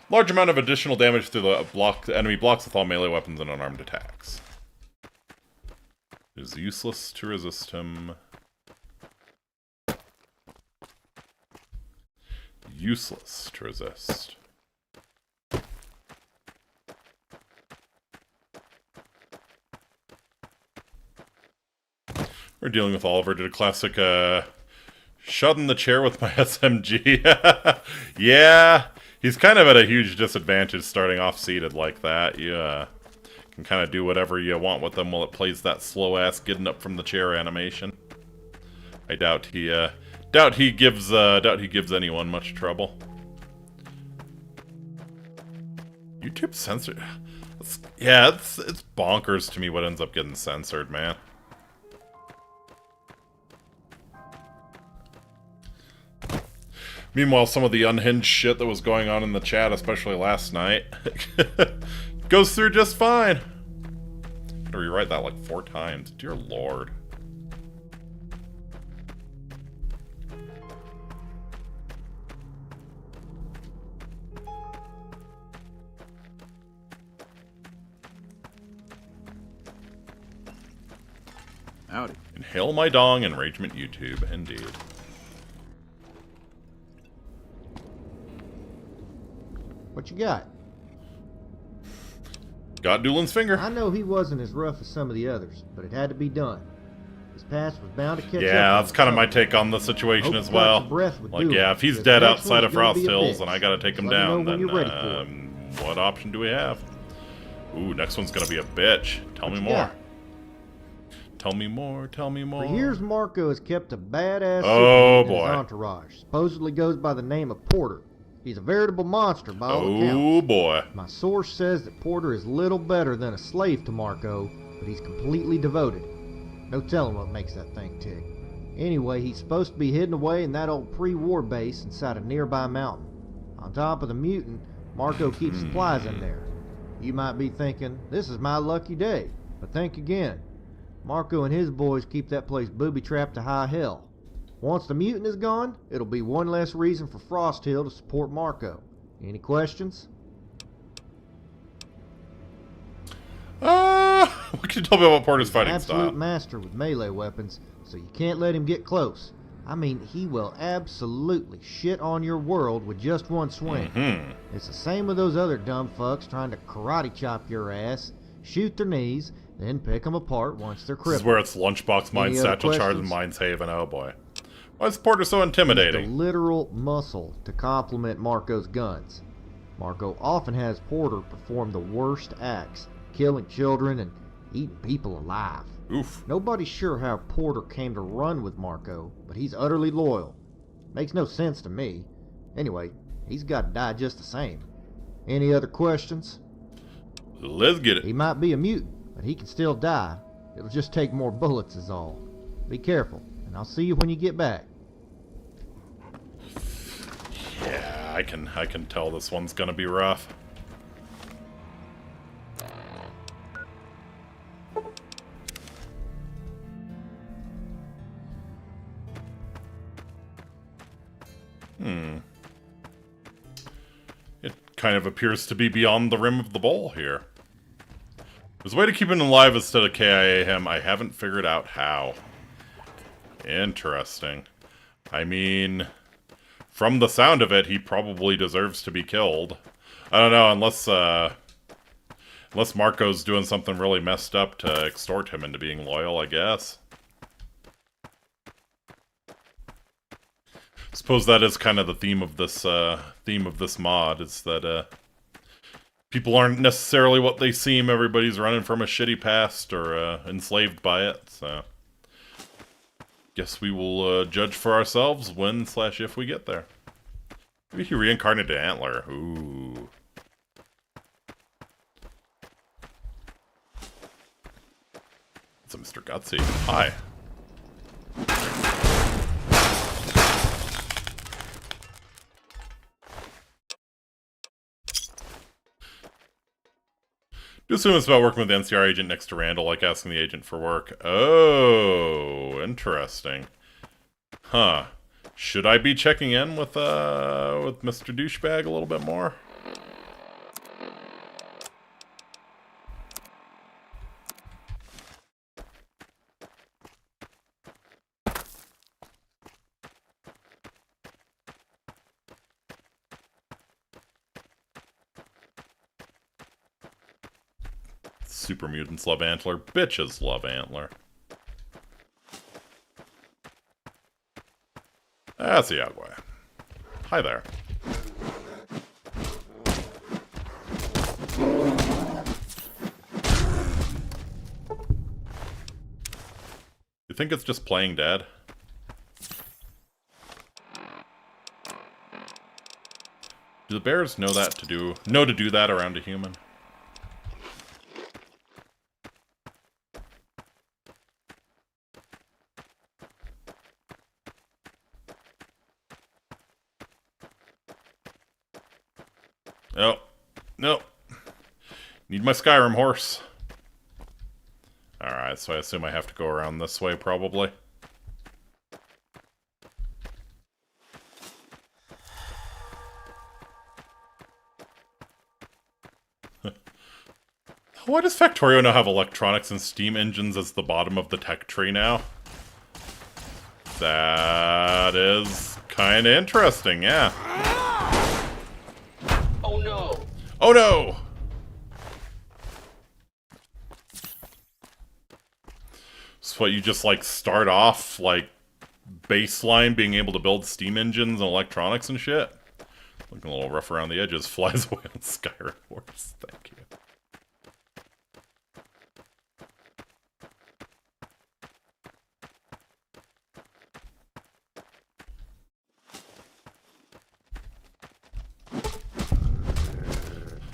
Large amount of additional damage through the enemy blocks with all melee weapons and unarmed attacks. It is useless to resist him. Useless to resist. We're dealing with Oliver. Did a classic, shut in the chair with my SMG. Yeah, he's kind of at a huge disadvantage starting off seated like that. You can kind of do whatever you want with him while it plays that slow-ass getting up from the chair animation. I doubt he gives anyone much trouble. YouTube censored. Yeah, it's bonkers to me what ends up getting censored, man. Meanwhile, some of the unhinged shit that was going on in the chat, especially last night, goes through just fine. I'm gonna rewrite that like 4 times. Dear Lord. Howdy. Inhale my dong, enragement YouTube, indeed. What you got? Got Doolin's finger. I know he wasn't as rough as some of the others, but it had to be done. His past was bound to catch up. Yeah, that's kind of my take on the situation as well. Like, yeah, if he's dead outside of Frost Hills and I gotta take him down, then what option do we have? Ooh, next one's gonna be a bitch. Tell me more. Tell me more, tell me more. For years, Marco has kept a badass in his entourage. Supposedly goes by the name of Porter. He's a veritable monster by all accounts. Oh boy. My source says that Porter is little better than a slave to Marco, but he's completely devoted. No telling what makes that thing tick. Anyway, he's supposed to be hidden away in that old pre-war base inside a nearby mountain. On top of the mutant, Marco keeps supplies in there. You might be thinking, this is my lucky day. But think again. Marco and his boys keep that place booby-trapped to high hell. Once the mutant is gone, it'll be one less reason for Frost Hill to support Marco. Any questions? What can you tell me about Porter's fighting Absolute style? master with melee weapons, so you can't let him get close. I mean, he will absolutely shit on your world with just one swing. It's the same with those other dumb fucks trying to karate chop your ass, shoot their knees, then pick them apart once they're crippled. This is where it's Lunchbox, Mine Satchel Charge, and Mine's Haven. Oh boy. Why is Porter so intimidating? He's the literal muscle to complement Marco's guns. Marco often has Porter perform the worst acts, killing children and eating people alive. Oof. Nobody's sure how Porter came to run with Marco, but he's utterly loyal. Makes no sense to me. Anyway, he's got to die just the same. Any other questions? Let's get it. He might be a mutant, but he can still die. It'll just take more bullets is all. Be careful, and I'll see you when you get back. Yeah, I can tell this one's gonna be rough. It kind of appears to be beyond the rim of the bowl here. There's a way to keep him alive instead of KIA him. I haven't figured out how. Interesting. I mean, from the sound of it, he probably deserves to be killed. I don't know, unless Marco's doing something really messed up to extort him into being loyal, I guess. Suppose that is kind of the theme of this mod, is that people aren't necessarily what they seem. Everybody's running from a shitty past or enslaved by it, so guess we will judge for ourselves when/if we get there. Maybe he reincarnated Antler. Ooh. It's a Mr. Gutsy. Hi. Do assume it's about working with the NCR agent next to Randall, like asking the agent for work. Oh, interesting. Huh. Should I be checking in with Mr. Douchebag a little bit more? Super mutants love Antler. Bitches love Antler. That's the Agua. Hi there. You think it's just playing dead? Do the bears know to do that around a human? Oh, no. Need my Skyrim horse. Alright, so I assume I have to go around this way, probably. Why does Factorio now have electronics and steam engines as the bottom of the tech tree now? That is kind of interesting, yeah. Oh no! Oh no! So what, you just like start off like baseline being able to build steam engines and electronics and shit? Looking a little rough around the edges, flies away on Skyrim horse. Thank you.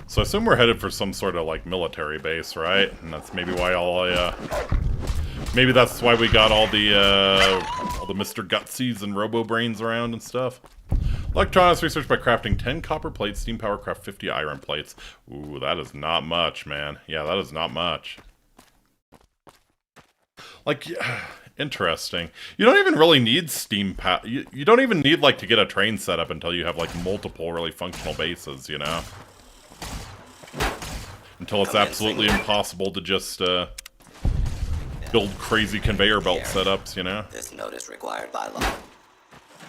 So I assume we're headed for some sort of like military base, right? And that's maybe why maybe that's why we got all the the Mr. Gutsies and Robo-Brains around and stuff. Electronics research by crafting 10 copper plates, steam power craft 50 iron plates. Ooh, that is not much, man. Yeah, that is not much. Like, interesting. You don't even really need steam power. You don't even need, like, to get a train set up until you have, like, multiple really functional bases, you know? Until it's absolutely impossible to just, build crazy conveyor belt setups, you know? This note is required by law.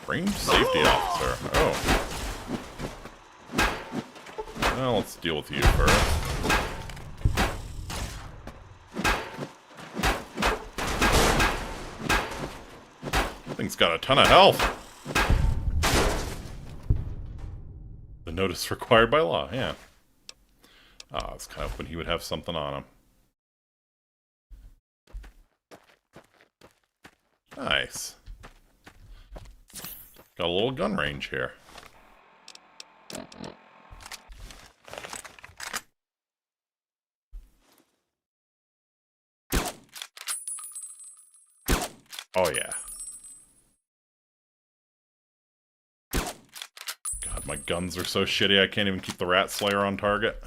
Range safety officer. Oh. Well, let's deal with you first. Thing's got a ton of health. The notice required by law, yeah. Ah, I was kind of hoping he would have something on him. Nice. Got a little gun range here. Oh yeah. God, my guns are so shitty I can't even keep the Rat Slayer on target.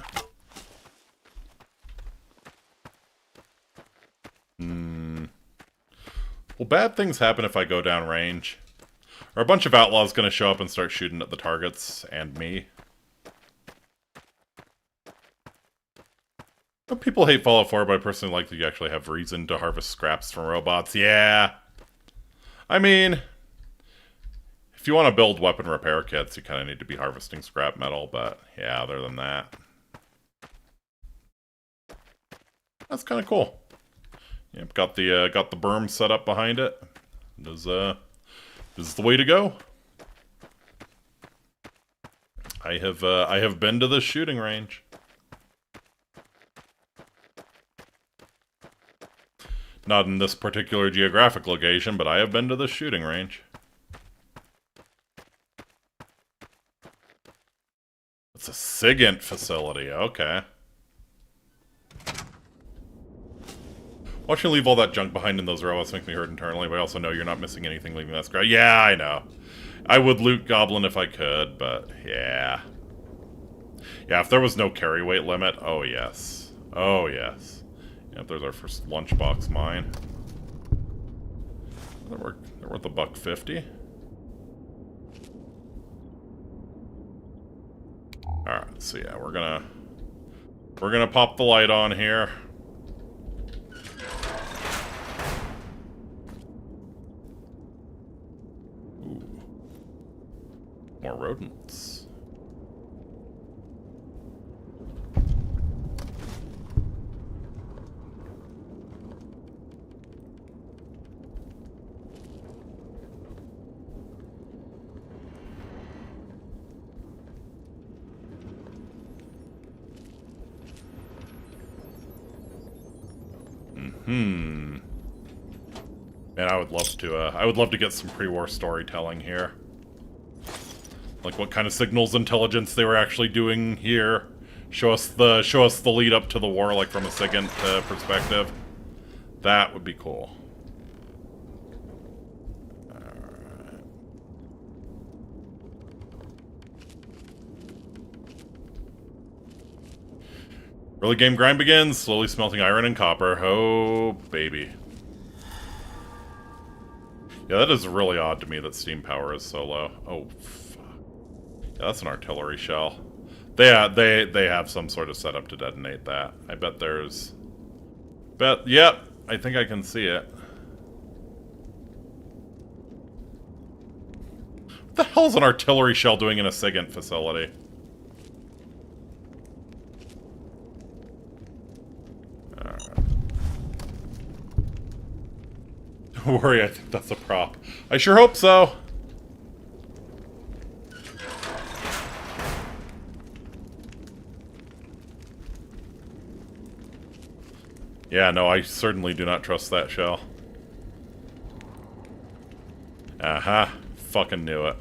Well, bad things happen if I go down range. Or a bunch of outlaws gonna show up and start shooting at the targets and me. But people hate Fallout 4, but I personally like that you actually have reason to harvest scraps from robots. Yeah. I mean, if you want to build weapon repair kits, you kind of need to be harvesting scrap metal, but yeah, other than that. That's kind of cool. Yep, got the berm set up behind it. This is the way to go. I have been to this shooting range. Not in this particular geographic location, but I have been to this shooting range. It's a SIGINT facility, okay. Watching you leave all that junk behind in those robots makes me hurt internally, but I also know you're not missing anything leaving that scrap. Yeah, I know. I would loot Goblin if I could, but yeah. Yeah, if there was no carry weight limit, oh yes. Oh yes. Yeah, there's our first lunchbox mine. They're worth $1.50. Alright, so yeah, we're gonna pop the light on here. More rodents. Man, I would love to get some pre-war storytelling here. Like what kind of signals intelligence they were actually doing here. Show us the lead up to the war, like from a SIGINT perspective. That would be cool. Alright. Early game grind begins, slowly smelting iron and copper. Oh, baby. Yeah, that is really odd to me that steam power is so low. Oh, fuck. Yeah, that's an artillery shell. They have some sort of setup to detonate that. I bet there's... Yep, I think I can see it. What the hell is an artillery shell doing in a SIGINT facility? Don't worry, I think that's a prop. I sure hope so. Yeah, no, I certainly do not trust that shell. Aha, fucking knew it.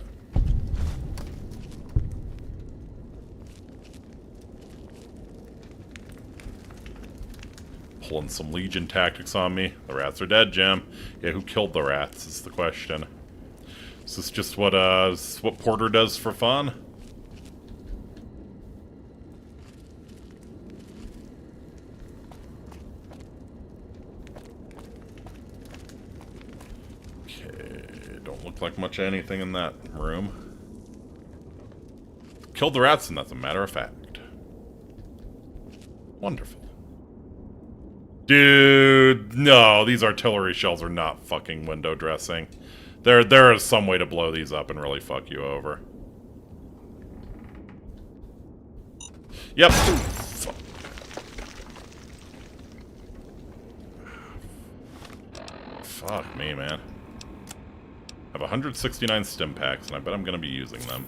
pulling some Legion tactics on me. The rats are dead, Jim. Yeah, who killed the rats is the question. Is this just what Porter does for fun? Okay, don't look like much of anything in that room. Killed the rats, and that's a matter of fact. Wonderful. Dude, no, these artillery shells are not fucking window dressing. There is some way to blow these up and really fuck you over. Yep. Fuck me, man. I have 169 stim packs, and I bet I'm gonna be using them.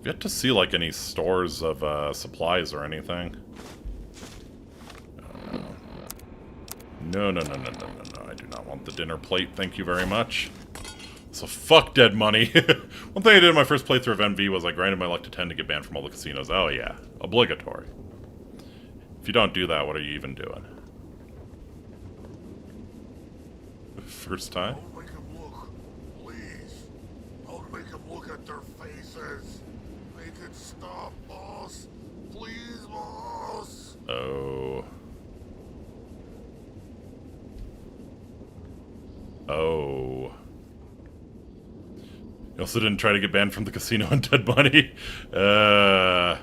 Yet to see like any stores of supplies or anything. No, no, no, no, no, no, no. I do not want the dinner plate. Thank you very much. So fuck dead money. One thing I did in my first playthrough of MV was I grinded my luck to 10 to get banned from all the casinos. Oh yeah, obligatory. If you don't do that, what are you even doing? First time? Don't make them look, please. Don't make them look at their faces. Make it stop, boss. Please, boss. Oh. Oh. You also didn't try to get banned from the casino on Dead Money. Yeah,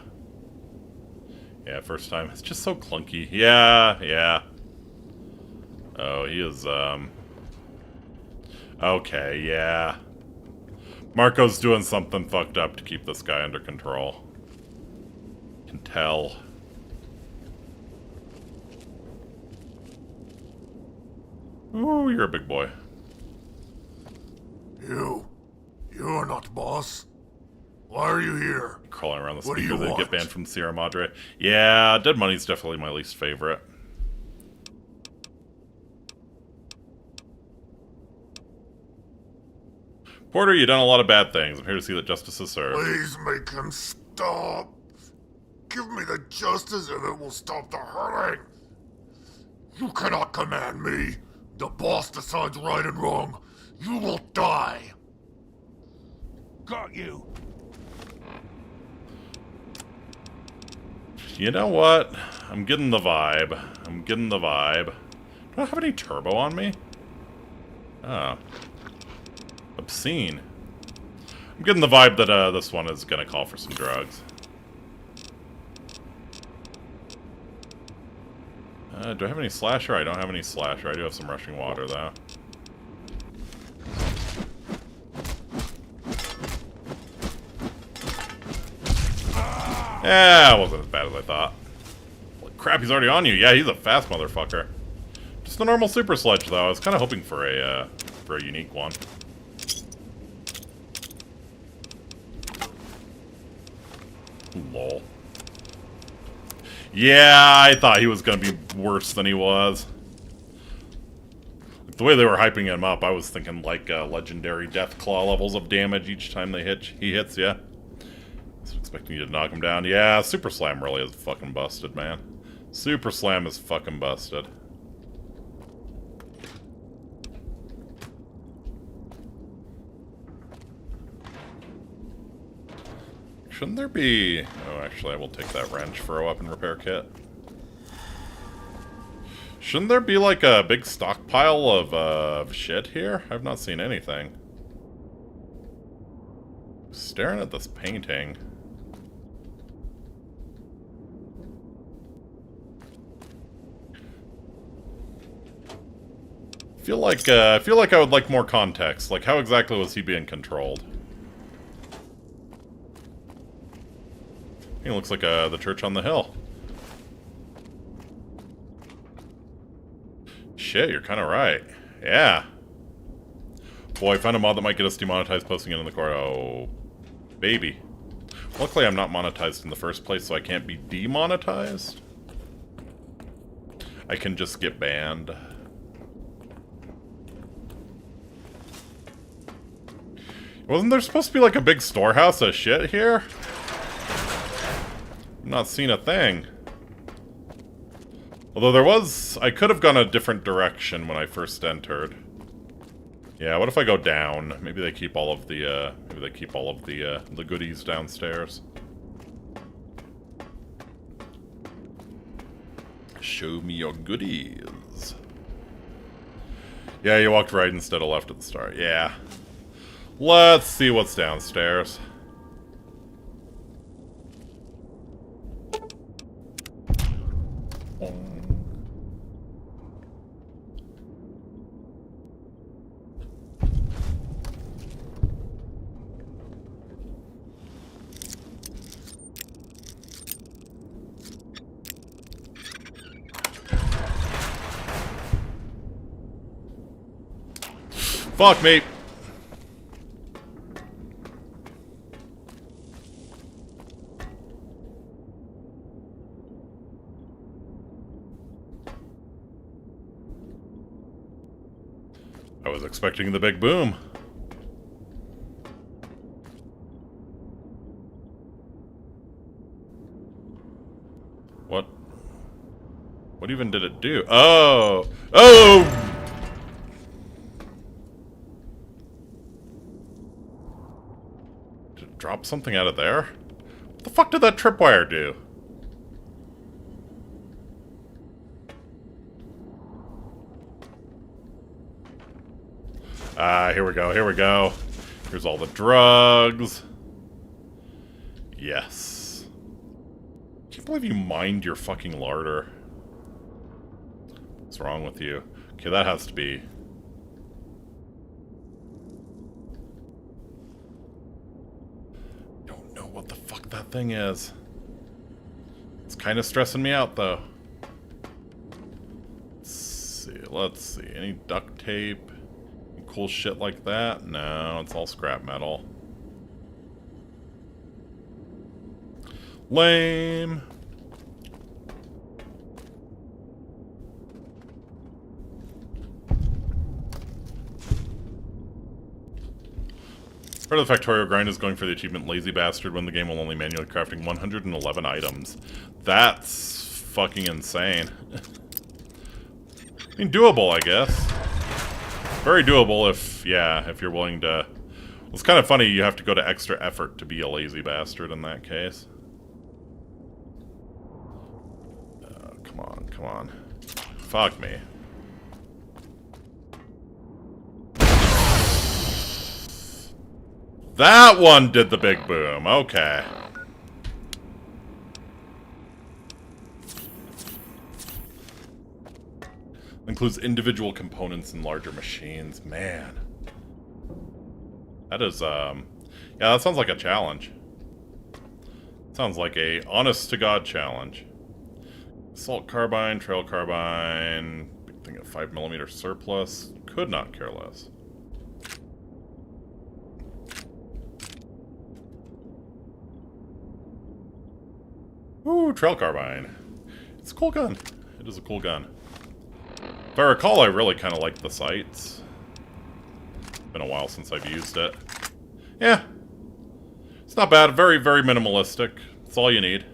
first time. It's just so clunky. Yeah, yeah. Oh, he is, okay, yeah. Marco's doing something fucked up to keep this guy under control. Can tell. Ooh, you're a big boy. You are not boss. Why are you here? Crawling around the What do speaker, you they want? get banned from Sierra Madre. Yeah, Dead Money's definitely my least favorite. Porter, you've done a lot of bad things. I'm here to see that justice is served. Please make him stop. Give me the justice and it will stop the hurting. You cannot command me. The boss decides right and wrong. You will die. Got you. You know what? I'm getting the vibe. I'm getting the vibe. Do I have any turbo on me? Oh. Obscene. I'm getting the vibe that this one is gonna call for some drugs. Do I have any slasher? I don't have any slasher. I do have some rushing water, though. Yeah, it wasn't as bad as I thought. Holy crap, he's already on you. Yeah, he's a fast motherfucker. Just a normal super sledge, though. I was kind of hoping for a unique one. Lol. Yeah, I thought he was going to be worse than he was. The way they were hyping him up, I was thinking like legendary Deathclaw levels of damage each time he hits, yeah. I was expecting you to knock him down. Yeah, Super Slam really is fucking busted, man. Super Slam is fucking busted. Shouldn't there be... Oh, actually, I will take that wrench for a weapon repair kit. Shouldn't there be, like, a big stockpile of shit here? I've not seen anything. Staring at this painting. I feel like I would like more context. Like, how exactly was he being controlled? It looks like the church on the hill. Shit, you're kind of right. Yeah. Boy, I found a mod that might get us demonetized posting it in the court. Oh, baby. Luckily, I'm not monetized in the first place, so I can't be demonetized. I can just get banned. Wasn't there supposed to be like a big storehouse of shit here? I'm not seeing a thing. Although there was... I could have gone a different direction when I first entered. Yeah, what if I go down? Maybe they keep all of the, the goodies downstairs. Show me your goodies. Yeah, you walked right instead of left at the start. Yeah. Let's see what's downstairs. Fuck me. I was expecting the big boom. What? What even did it do? Oh! Oh! Did it drop something out of there? What the fuck did that tripwire do? Ah, here we go, here we go. Here's all the drugs. Yes. I can't believe you mined your fucking larder. What's wrong with you? Okay, that has to be... Don't know what the fuck that thing is. It's kind of stressing me out, though. Let's see. Any duct tape? Cool shit like that? No, it's all scrap metal. Lame. Part of the Factorio grind is going for the achievement Lazy Bastard when the game will only manually crafting 111 items. That's fucking insane. I mean, doable, I guess. Very doable if, yeah, if you're willing to... Well, it's kind of funny you have to go to extra effort to be a lazy bastard in that case. Come on, come on. Fuck me. That one did the big boom. Okay. Includes individual components in larger machines. Man. That is, yeah, that sounds like a challenge. Sounds like a honest-to-God challenge. Assault carbine, trail carbine, big thing at 5mm surplus. Could not care less. Ooh, trail carbine. It's a cool gun. It is a cool gun. If I recall, I really kind of like the sights. Been a while since I've used it. Yeah. It's not bad. Very, very minimalistic. That's all you need.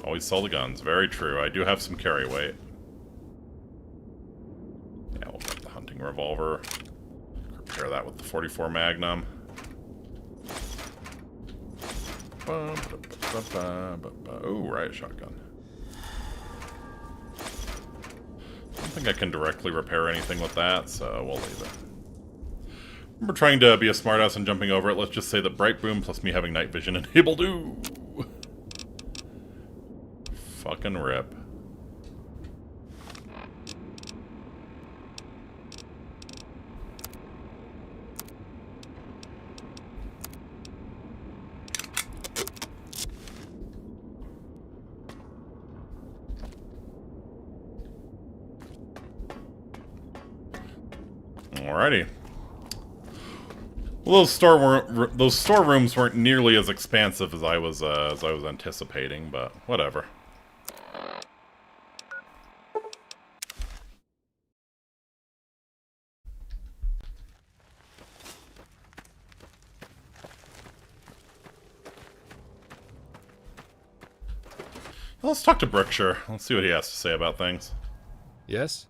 Always sell the guns. Very true. I do have some carry weight. Yeah, we'll get the hunting revolver. Compare that with the 44 Magnum. Oh, right, shotgun. I don't think I can directly repair anything with that, so we'll leave it. Remember trying to be a smartass and jumping over it. Let's just say that Bright Boom plus me having night vision enabled. Ooh. Fucking rip. Alrighty. Well, those storerooms weren't nearly as expansive as I was anticipating, but whatever. Let's talk to Brookshire. Let's see what he has to say about things. Yes?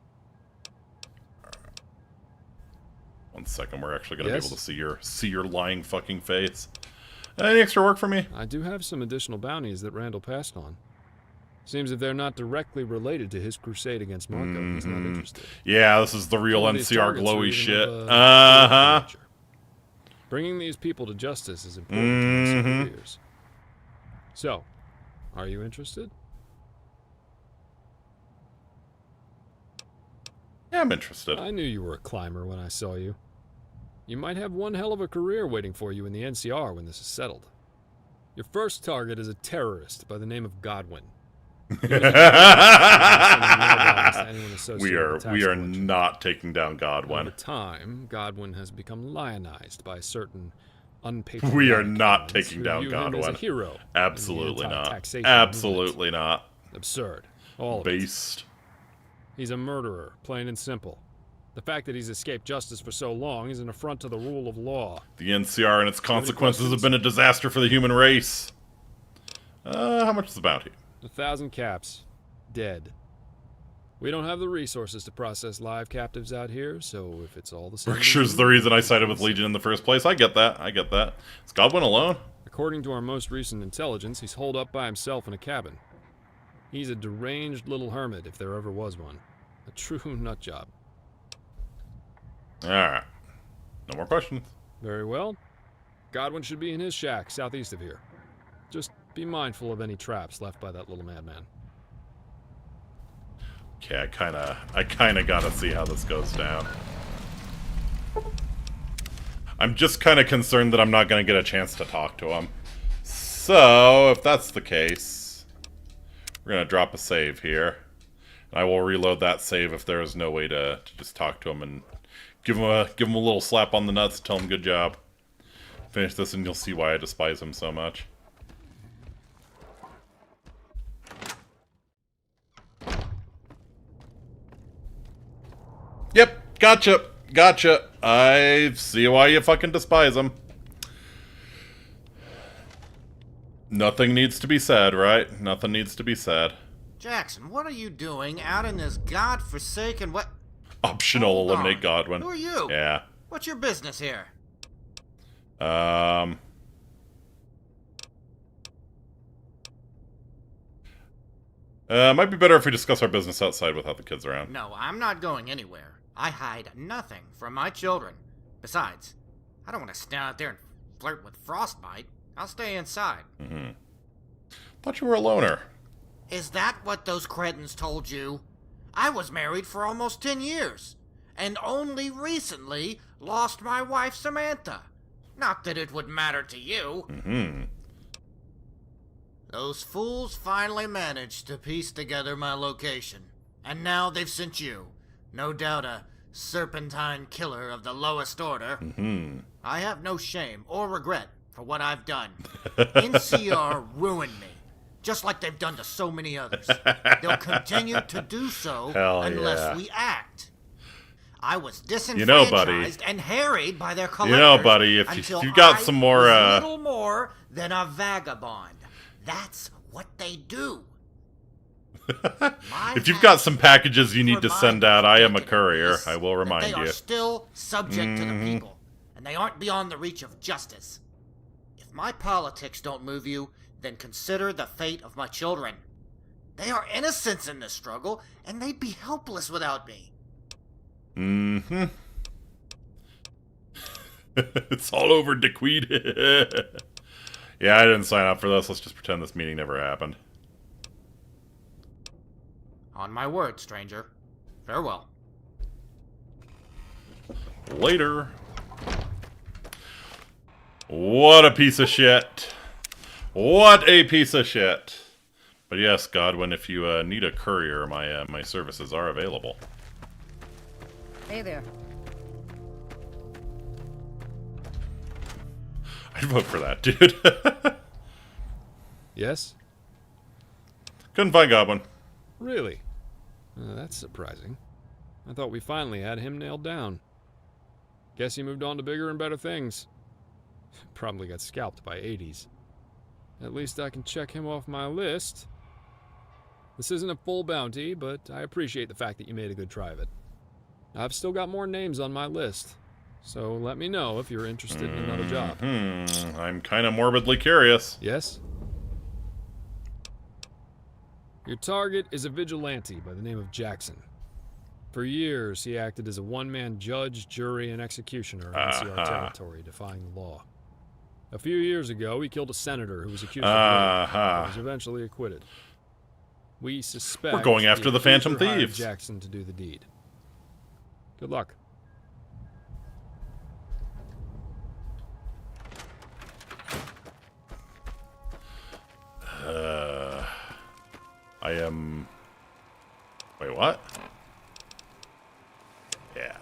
1 second, we're actually going to be able to see your lying fucking face. Any extra work for me? I do have some additional bounties that Randall passed on. Seems if they're not directly related to his crusade against Marco, he's not interested. Yeah, this is the real NCR glowy shit. Bringing these people to justice is important to their careers. So, are you interested? Yeah, I'm interested. I knew you were a climber when I saw you. You might have one hell of a career waiting for you in the NCR when this is settled. Your first target is a terrorist by the name of Godwin. We are not taking down Godwin. Over time, Godwin has become lionized by certain unpatriotic. We are not taking down Godwin. As a hero. Absolutely not. Absolutely not. Absurd. All based. He's a murderer, plain and simple. The fact that he's escaped justice for so long is an affront to the rule of law. The NCR and its consequences have been a disaster for the human race. How much is the bounty? 1,000 caps. Dead. We don't have the resources to process live captives out here, so if it's all the same... Brookshire's the reason I sided with Legion in the first place. I get that. Is Godwin alone? According to our most recent intelligence, he's holed up by himself in a cabin. He's a deranged little hermit, if there ever was one. A true nut job. Alright. No more questions. Very well. Godwin should be in his shack, southeast of here. Just be mindful of any traps left by that little madman. Okay, I kinda gotta see how this goes down. I'm just kinda concerned that I'm not gonna get a chance to talk to him. So, if that's the case... We're going to drop a save here. And I will reload that save if there is no way to just talk to him and give him a little slap on the nuts and tell him good job. Finish this and you'll see why I despise him so much. Yep, gotcha. I see why you fucking despise him. Nothing needs to be said, right? Nothing needs to be said. Jackson, what are you doing out in this godforsaken what? Optional eliminate Godwin. Who are you? Yeah. What's your business here? Might be better if we discuss our business outside without the kids around. No, I'm not going anywhere. I hide nothing from my children. Besides, I don't want to stand out there and flirt with Frostbite. I'll stay inside. Thought you were a loner. Is that what those cretins told you? I was married for almost 10 years, and only recently lost my wife Samantha. Not that it would matter to you. Those fools finally managed to piece together my location, and now they've sent you. No doubt a serpentine killer of the lowest order. I have no shame or regret for what I've done. NCR ruined me, just like they've done to so many others. They'll continue to do so unless we act. I was disenfranchised and harried by their collectors buddy, if you've got some more, was little more than a vagabond. That's what they do. If you've got some packages you need to send out, I am a courier. I will remind you. They are still subject to the people, and they aren't beyond the reach of justice. If my politics don't move you, then consider the fate of my children. They are innocents in this struggle, and they'd be helpless without me. It's all over, Dickweed. Yeah, I didn't sign up for this. Let's just pretend this meeting never happened. On my word, stranger. Farewell. Later. What a piece of shit. What a piece of shit. But yes, Godwin, if you need a courier, my services are available. Hey there. I'd vote for that, dude. Yes? Couldn't find Goblin. Really? That's surprising. I thought we finally had him nailed down. Guess he moved on to bigger and better things. Probably got scalped by 80s. At least I can check him off my list. This isn't a full bounty, but I appreciate the fact that you made a good try of it. I've still got more names on my list, so let me know if you're interested in another job. I'm kind of morbidly curious. Yes? Your target is a vigilante by the name of Jackson. For years, he acted as a one-man judge, jury, and executioner in NCR territory, defying the law. A few years ago, he killed a senator who was accused of murder, but was eventually acquitted. We suspect we're going after the Phantom accuser hired Thieves. Jackson to do the deed. Good luck. I am... Wait, what? Yeah.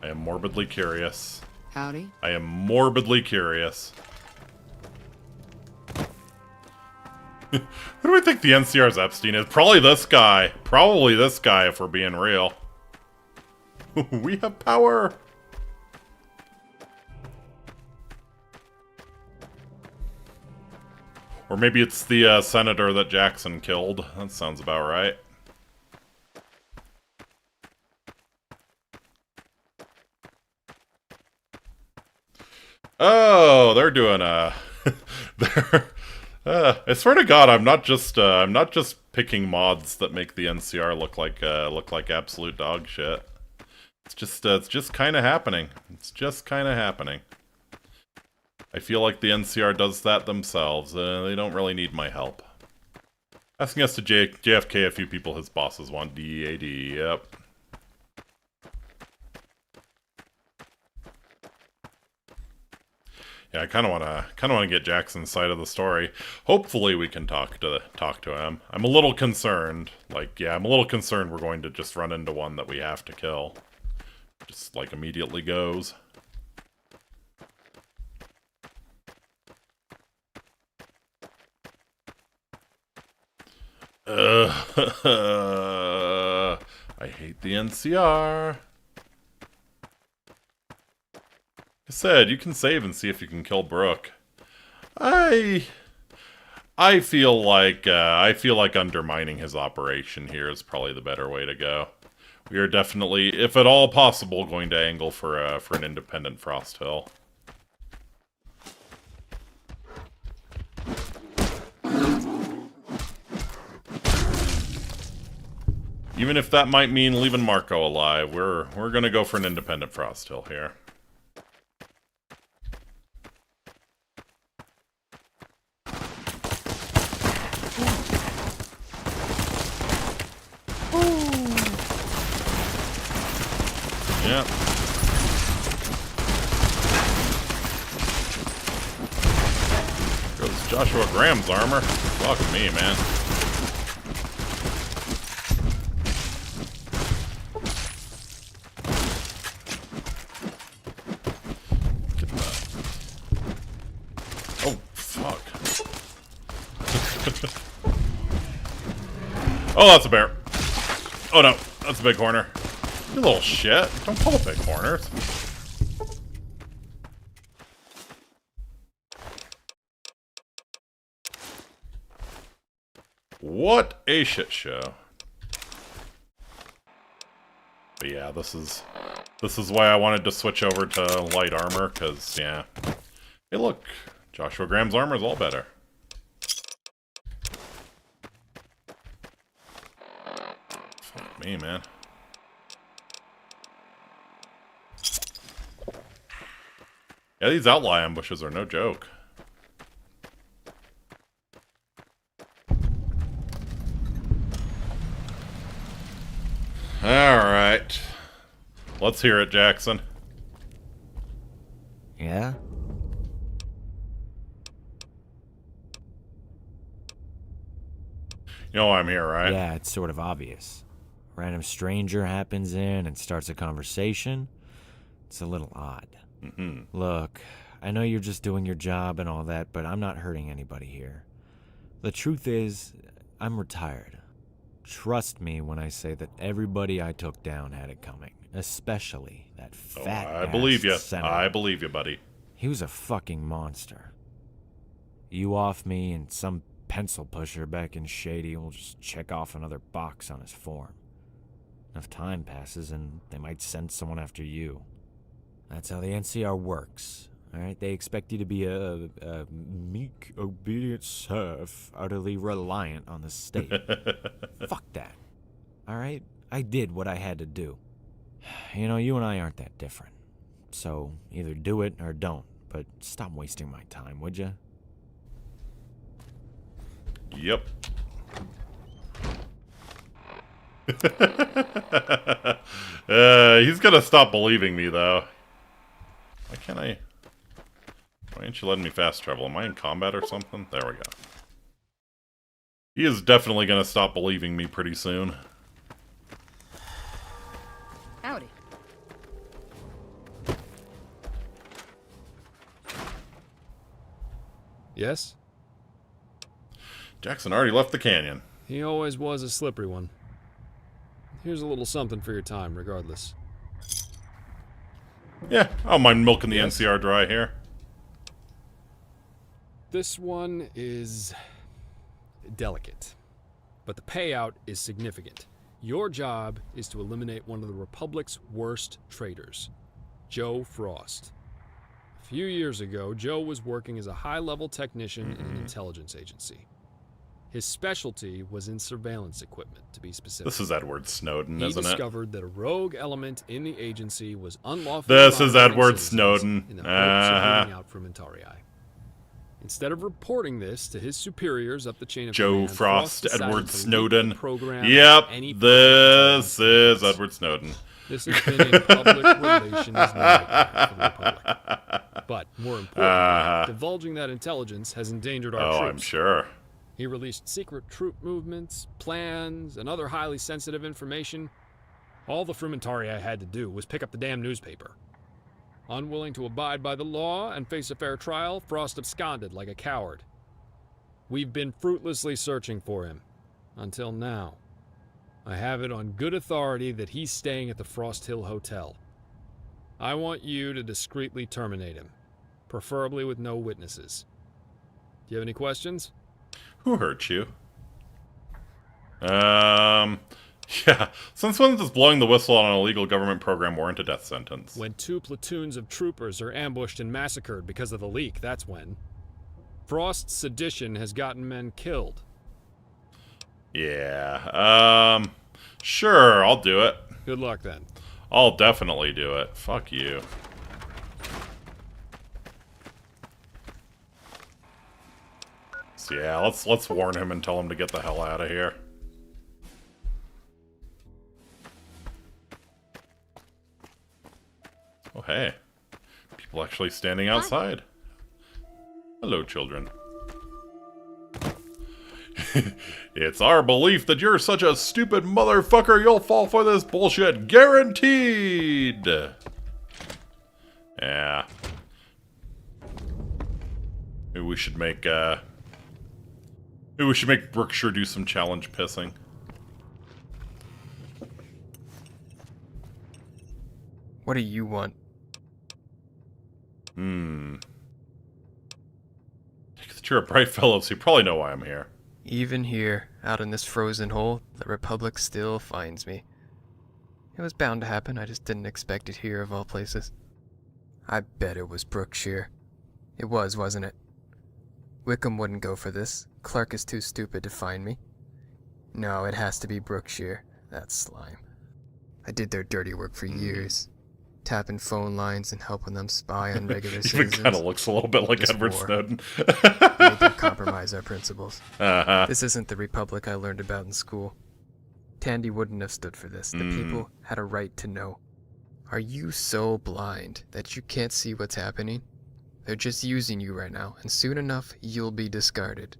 I am morbidly curious. Howdy. I am morbidly curious. Who do I think the NCR's Epstein is? Probably this guy. Probably this guy, if we're being real. We have power! Or maybe it's the senator that Jackson killed. That sounds about right. Oh, they're doing a... I swear to God, I'm not just picking mods that make the NCR look like absolute dog shit. It's just kind of happening. It's just kind of happening. I feel like the NCR does that themselves. They don't really need my help. Asking us to JFK a few people his bosses want DEAD. Yep. Yeah, I kind of want to get Jackson's side of the story. Hopefully, we can talk to him. I'm a little concerned. Like, yeah, I'm a little concerned we're going to just run into one that we have to kill. Just like immediately goes. I hate the NCR. I said, you can save and see if you can kill Brooke. I feel like undermining his operation here is probably the better way to go. We are definitely, if at all possible, going to angle for an independent Frost Hill. Even if that might mean leaving Marco alive, we're gonna go for an independent Frost Hill here. Yep. Goes Joshua Graham's armor. Fuck me, man. Get that. Oh, fuck. Oh, that's a bear. Oh no, that's a big corner. You little shit. Don't pull big corners. What a shit show. But yeah, this is why I wanted to switch over to light armor, because, yeah. Hey look, Joshua Graham's armor is all better. Fuck me, man. Yeah, these outlaw ambushes are no joke. Alright. Let's hear it, Jackson. Yeah? You know why I'm here, right? Yeah, it's sort of obvious. Random stranger happens in and starts a conversation. It's a little odd. Mm-hmm. Look, I know you're just doing your job and all that, but I'm not hurting anybody here. The truth is, I'm retired. Trust me when I say that everybody I took down had it coming, especially that fat I believe you. senator. I believe you, buddy. He was a fucking monster. You off me and some pencil pusher back in Shady will just check off another box on his form. Enough time passes and they might send someone after you. That's how the NCR works. Alright, they expect you to be a meek, obedient serf, utterly reliant on the state. Fuck that. Alright? I did what I had to do. You know, you and I aren't that different. So, either do it or don't, but stop wasting my time, would ya? Yep. He's gonna stop believing me, though. Why can't I... Why ain't you letting me fast travel? Am I in combat or something? There we go. He is definitely gonna stop believing me pretty soon. Howdy. Yes? Jackson already left the canyon. He always was a slippery one. Here's a little something for your time, regardless. Yeah, I don't mind milking the NCR dry here. This one is delicate, but the payout is significant. Your job is to eliminate one of the Republic's worst traitors, Joe Frost. A few years ago, Joe was working as a high-level technician in an intelligence agency. His specialty was in surveillance equipment, to be specific. This is Edward Snowden, isn't it? He discovered that a rogue element in the agency was unlawful. This is Edward Snowden. In the hopes of getting out from Intarii. Instead of reporting this to his superiors up the chain of Joe command, Frost, Edward decided to leak Snowden. the program Yep, to any this is Edward Snowden. This has been a public relations nightmare for the Republic. But more importantly, divulging that intelligence has endangered our troops. Oh, I'm sure. He released secret troop movements, plans, and other highly sensitive information. All the Frumentari had to do was pick up the damn newspaper. Unwilling to abide by the law and face a fair trial, Frost absconded like a coward. We've been fruitlessly searching for him. Until now. I have it on good authority that he's staying at the Frost Hill Hotel. I want you to discreetly terminate him. Preferably with no witnesses. Do you have any questions? Who hurt you? Yeah. Since when does blowing the whistle on an illegal government program warrant a death sentence? When 2 platoons of troopers are ambushed and massacred because of the leak, that's when. Frost's sedition has gotten men killed. Yeah. Sure, I'll do it. Good luck, then. I'll definitely do it. Fuck you. So yeah, let's warn him and tell him to get the hell out of here. Oh, hey. People actually standing outside. Hello, children. It's our belief that you're such a stupid motherfucker you'll fall for this bullshit. Guaranteed! Yeah. Maybe we should make, maybe we should make Brookshire do some challenge pissing. What do you want? Take that you're a bright fellow, so you probably know why I'm here. Even here, out in this frozen hole, the Republic still finds me. It was bound to happen, I just didn't expect it here of all places. I bet it was Brookshire. It was, wasn't it? Wickham wouldn't go for this. Clark is too stupid to find me. No, it has to be Brookshire. That slime. I did their dirty work for years. Tapping phone lines and helping them spy on regular citizens. Even kind of looks a little bit like Edward Snowden. Made them compromise our principles. This isn't the Republic I learned about in school. Tandy wouldn't have stood for this. The people had a right to know. Are you so blind that you can't see what's happening? They're just using you right now, and soon enough, you'll be discarded.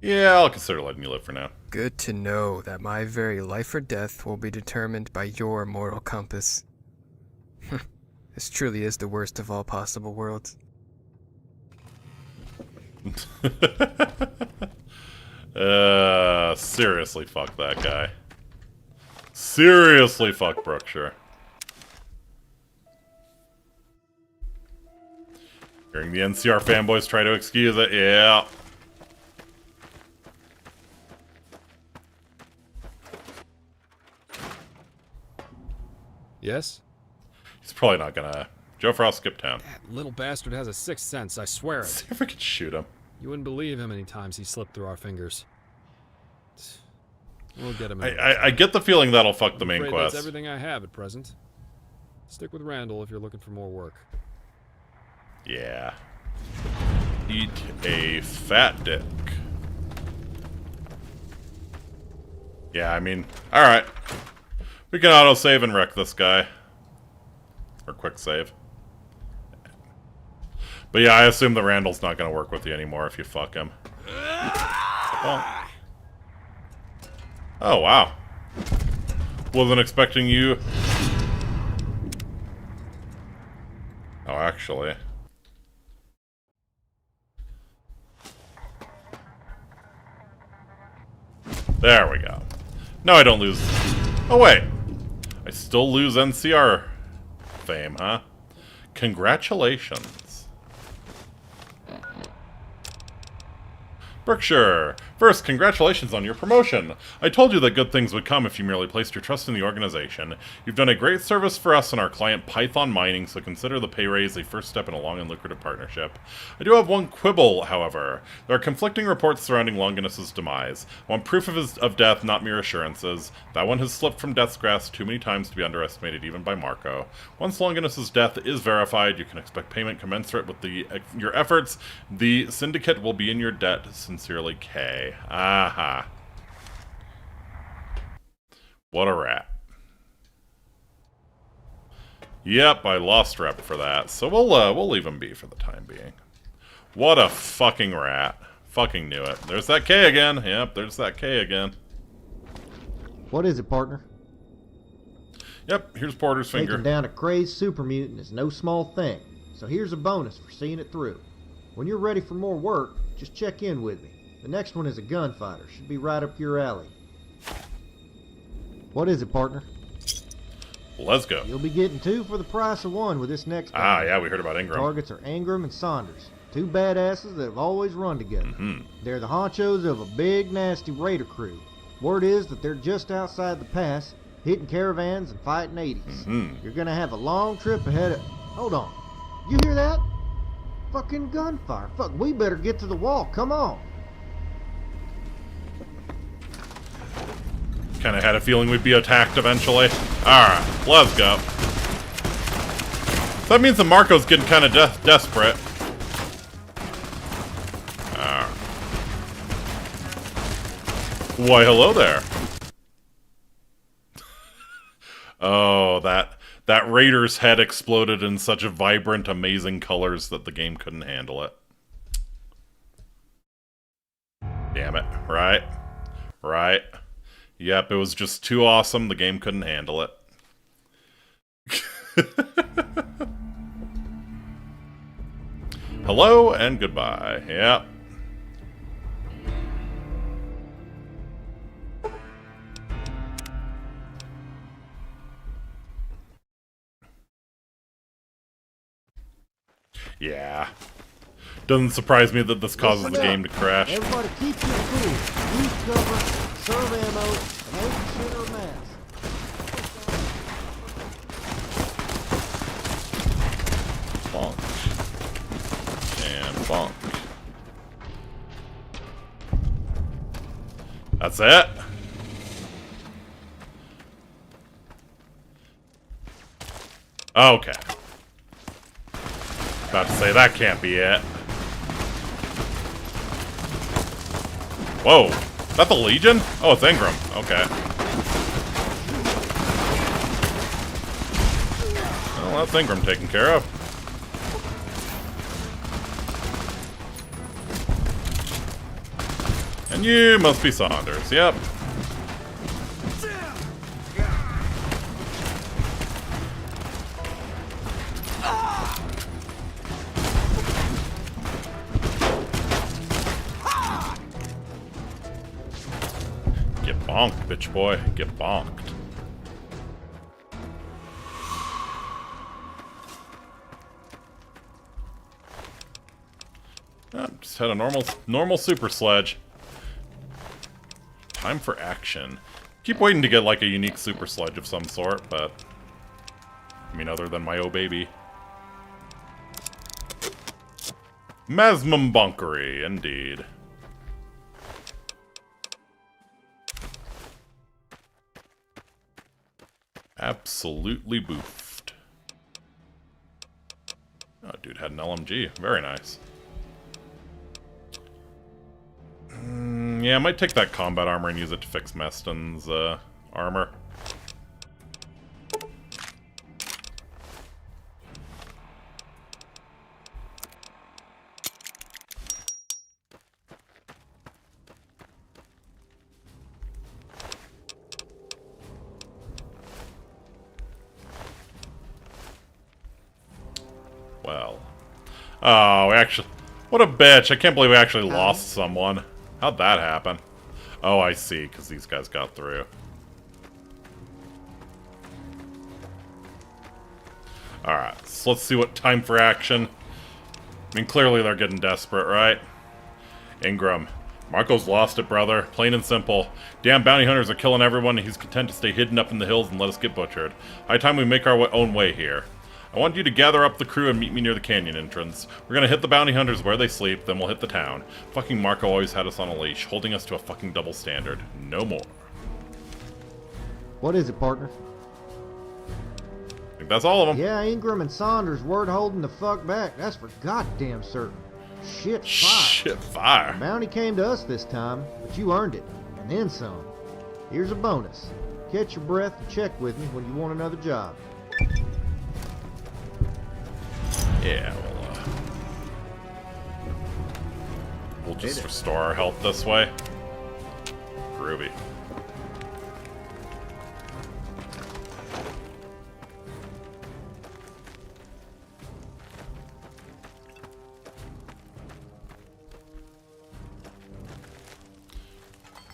Yeah, I'll consider letting you live for now. Good to know that my very life or death will be determined by your moral compass. This truly is the worst of all possible worlds. Seriously, fuck that guy. Seriously, fuck Brookshire. Hearing the NCR fanboys try to excuse it, yeah. Yes? He's probably not gonna. Joe Frost skip town. That little bastard has a sixth sense, I swear it. See if we can shoot him. You wouldn't believe how many times he slipped through our fingers. We'll get him. I get the feeling that'll fuck the main I'm afraid quest. That's everything I have at present. Stick with Randall if you're looking for more work. Yeah. Eat a fat dick. Yeah, I mean, alright. We can autosave and wreck this guy. Or quick save. But yeah, I assume that Randall's not going to work with you anymore if you fuck him. Oh. Oh, wow. Wasn't expecting you... Oh, actually... There we go. No, I don't lose... Oh, wait. I still lose NCR fame, huh? Congratulations. Brookshire, first, congratulations on your promotion. I told you that good things would come if you merely placed your trust in the organization. You've done a great service for us and our client Python Mining, so consider the pay raise a first step in a long and lucrative partnership. I do have one quibble, however. There are conflicting reports surrounding Longinus's demise. I want proof of death, not mere assurances. That one has slipped from death's grasp too many times to be underestimated even by Marco. Once Longinus's death is verified, you can expect payment commensurate with your efforts. The syndicate will be in your debt. Sincerely, K. Aha. What a rat. Yep, I lost rep for that, so we'll leave him be for the time being. What a fucking rat. Fucking knew it. There's that K again. Yep, there's that K again. What is it, partner? Yep, here's Porter's finger. Taking down a crazed super mutant is no small thing, so here's a bonus for seeing it through. When you're ready for more work, just check in with me. The next one is a gunfighter. Should be right up your alley. What is it, partner? Let's go. You'll be getting 2 for the price of 1 with this next Ah, yeah, we heard about Ingram. Targets are Ingram and Saunders. 2 badasses that have always run together. They're the honchos of a big, nasty raider crew. Word is that they're just outside the pass, hitting caravans and fighting 80s. You're gonna have a long trip ahead of... Hold on. You hear that? Fucking gunfire. Fuck, we better get to the wall. Come on. Kinda had a feeling we'd be attacked eventually. Alright, let's go. So that means that Marco's getting kinda desperate. Alright. Why, hello there. Oh, that Raider's head exploded in such vibrant, amazing colors that the game couldn't handle it. Damn it. Right. Right. Yep, it was just too awesome, the game couldn't handle it. Hello and goodbye. Yep. Yeah. Doesn't surprise me that this causes the game to crash. Everybody keep your cool. Use cover. Serve ammo, and aim center of mass. Bonk. And bonk. That's it? Okay. About to say, that can't be it. Whoa. Is that the Legion? Oh, it's Ingram. Okay. Well, that's Ingram taken care of. And you must be Saunders. Yep. bonked, bitch boy. Get bonked. Just had a normal super sledge. Time for action. Keep waiting to get like a unique super sledge of some sort, but I mean other than my oh baby. Mesmum Bunkery, indeed. Absolutely boofed. Oh, dude had an LMG. Very nice. Yeah, I might take that combat armor and use it to fix Meston's armor. Well. Oh, we actually... What a bitch. I can't believe we actually lost someone. How'd that happen? Oh, I see, because these guys got through. Alright, so let's see what time for action. I mean, clearly they're getting desperate, right? Ingram. Marco's lost it, brother. Plain and simple. Damn bounty hunters are killing everyone, and he's content to stay hidden up in the hills and let us get butchered. High time we make our own way here. I want you to gather up the crew and meet me near the canyon entrance. We're gonna hit the bounty hunters where they sleep, then we'll hit the town. Fucking Marco always had us on a leash, holding us to a fucking double standard. No more. What is it, partner? I think that's all of them. Yeah, Ingram and Saunders word holding the fuck back. That's for goddamn certain. Shit fire. Shit fire. The bounty came to us this time, but you earned it, and then some. Here's a bonus. Catch your breath and check with me when you want another job. Yeah, we'll just restore our health this way. Groovy.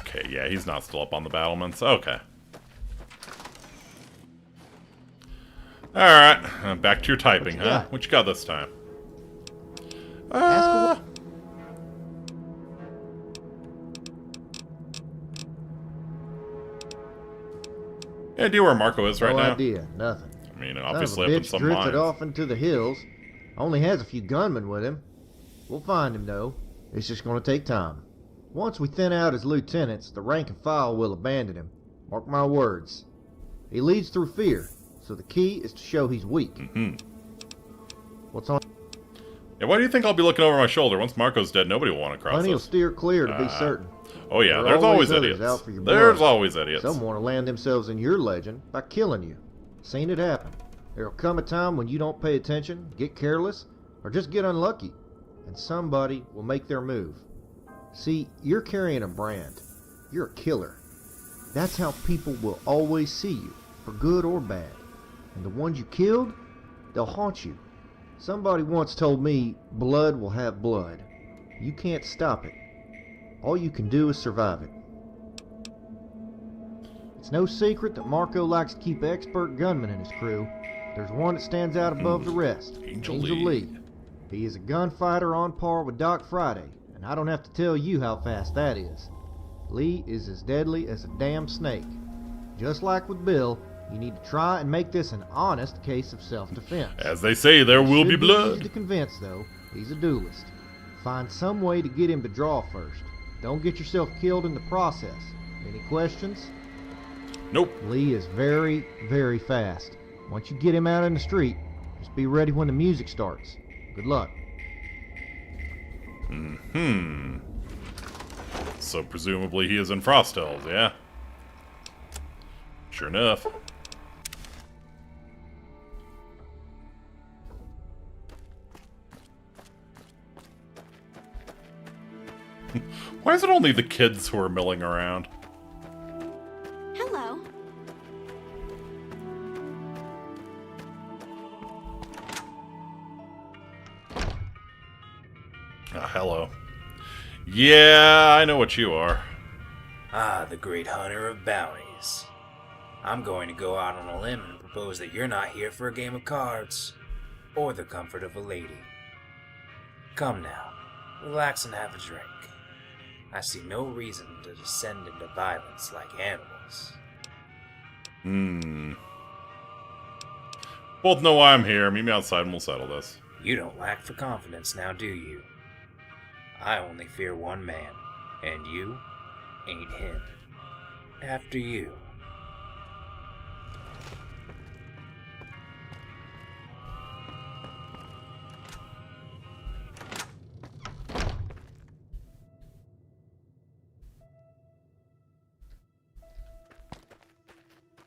Okay, yeah, he's not still up on the battlements. Okay. Alright, back to your typing, huh? What you got this time? Any idea where Marco is right now? No idea, nothing. I mean, obviously up in some drifted mines. off into the hills. Only has a few gunmen with him. We'll find him, though. It's just gonna take time. Once we thin out his lieutenants, the rank and file will abandon him. Mark my words. He leads through fear. So the key is to show he's weak. What's on? Yeah, why do you think I'll be looking over my shoulder? Once Marco's dead, nobody will want to cross Plenty will us. steer clear to be certain. Oh yeah, There are there's always others idiots. out for your There's blood. always idiots. Some want to land themselves in your legend by killing you. Seen it happen. There'll come a time when you don't pay attention, get careless, or just get unlucky, and somebody will make their move. See, you're carrying a brand. You're a killer. That's how people will always see you, for good or bad. And the ones you killed, they'll haunt you. Somebody once told me, blood will have blood. You can't stop it. All you can do is survive it. It's no secret that Marco likes to keep expert gunmen in his crew. There's one that stands out above the rest. Angel Lee. He is a gunfighter on par with Doc Friday, and I don't have to tell you how fast that is. Lee is as deadly as a damn snake. Just like with Bill, you need to try and make this an honest case of self-defense. As they say, there will be blood. Easy to convince, though. He's a duelist. Find some way to get him to draw first. Don't get yourself killed in the process. Any questions? Nope. Lee is very, very fast. Once you get him out in the street, just be ready when the music starts. Good luck. So presumably he is in Frost Hills, yeah? Sure enough. Why is it only the kids who are milling around? Hello. Ah, hello. Yeah, I know what you are. Ah, the great hunter of bounties. I'm going to go out on a limb and propose that you're not here for a game of cards, or the comfort of a lady. Come now, relax and have a drink. I see no reason to descend into violence like animals. Both know why I'm here. Meet me outside and we'll settle this. You don't lack for confidence now, do you? I only fear one man, and you ain't him. After you.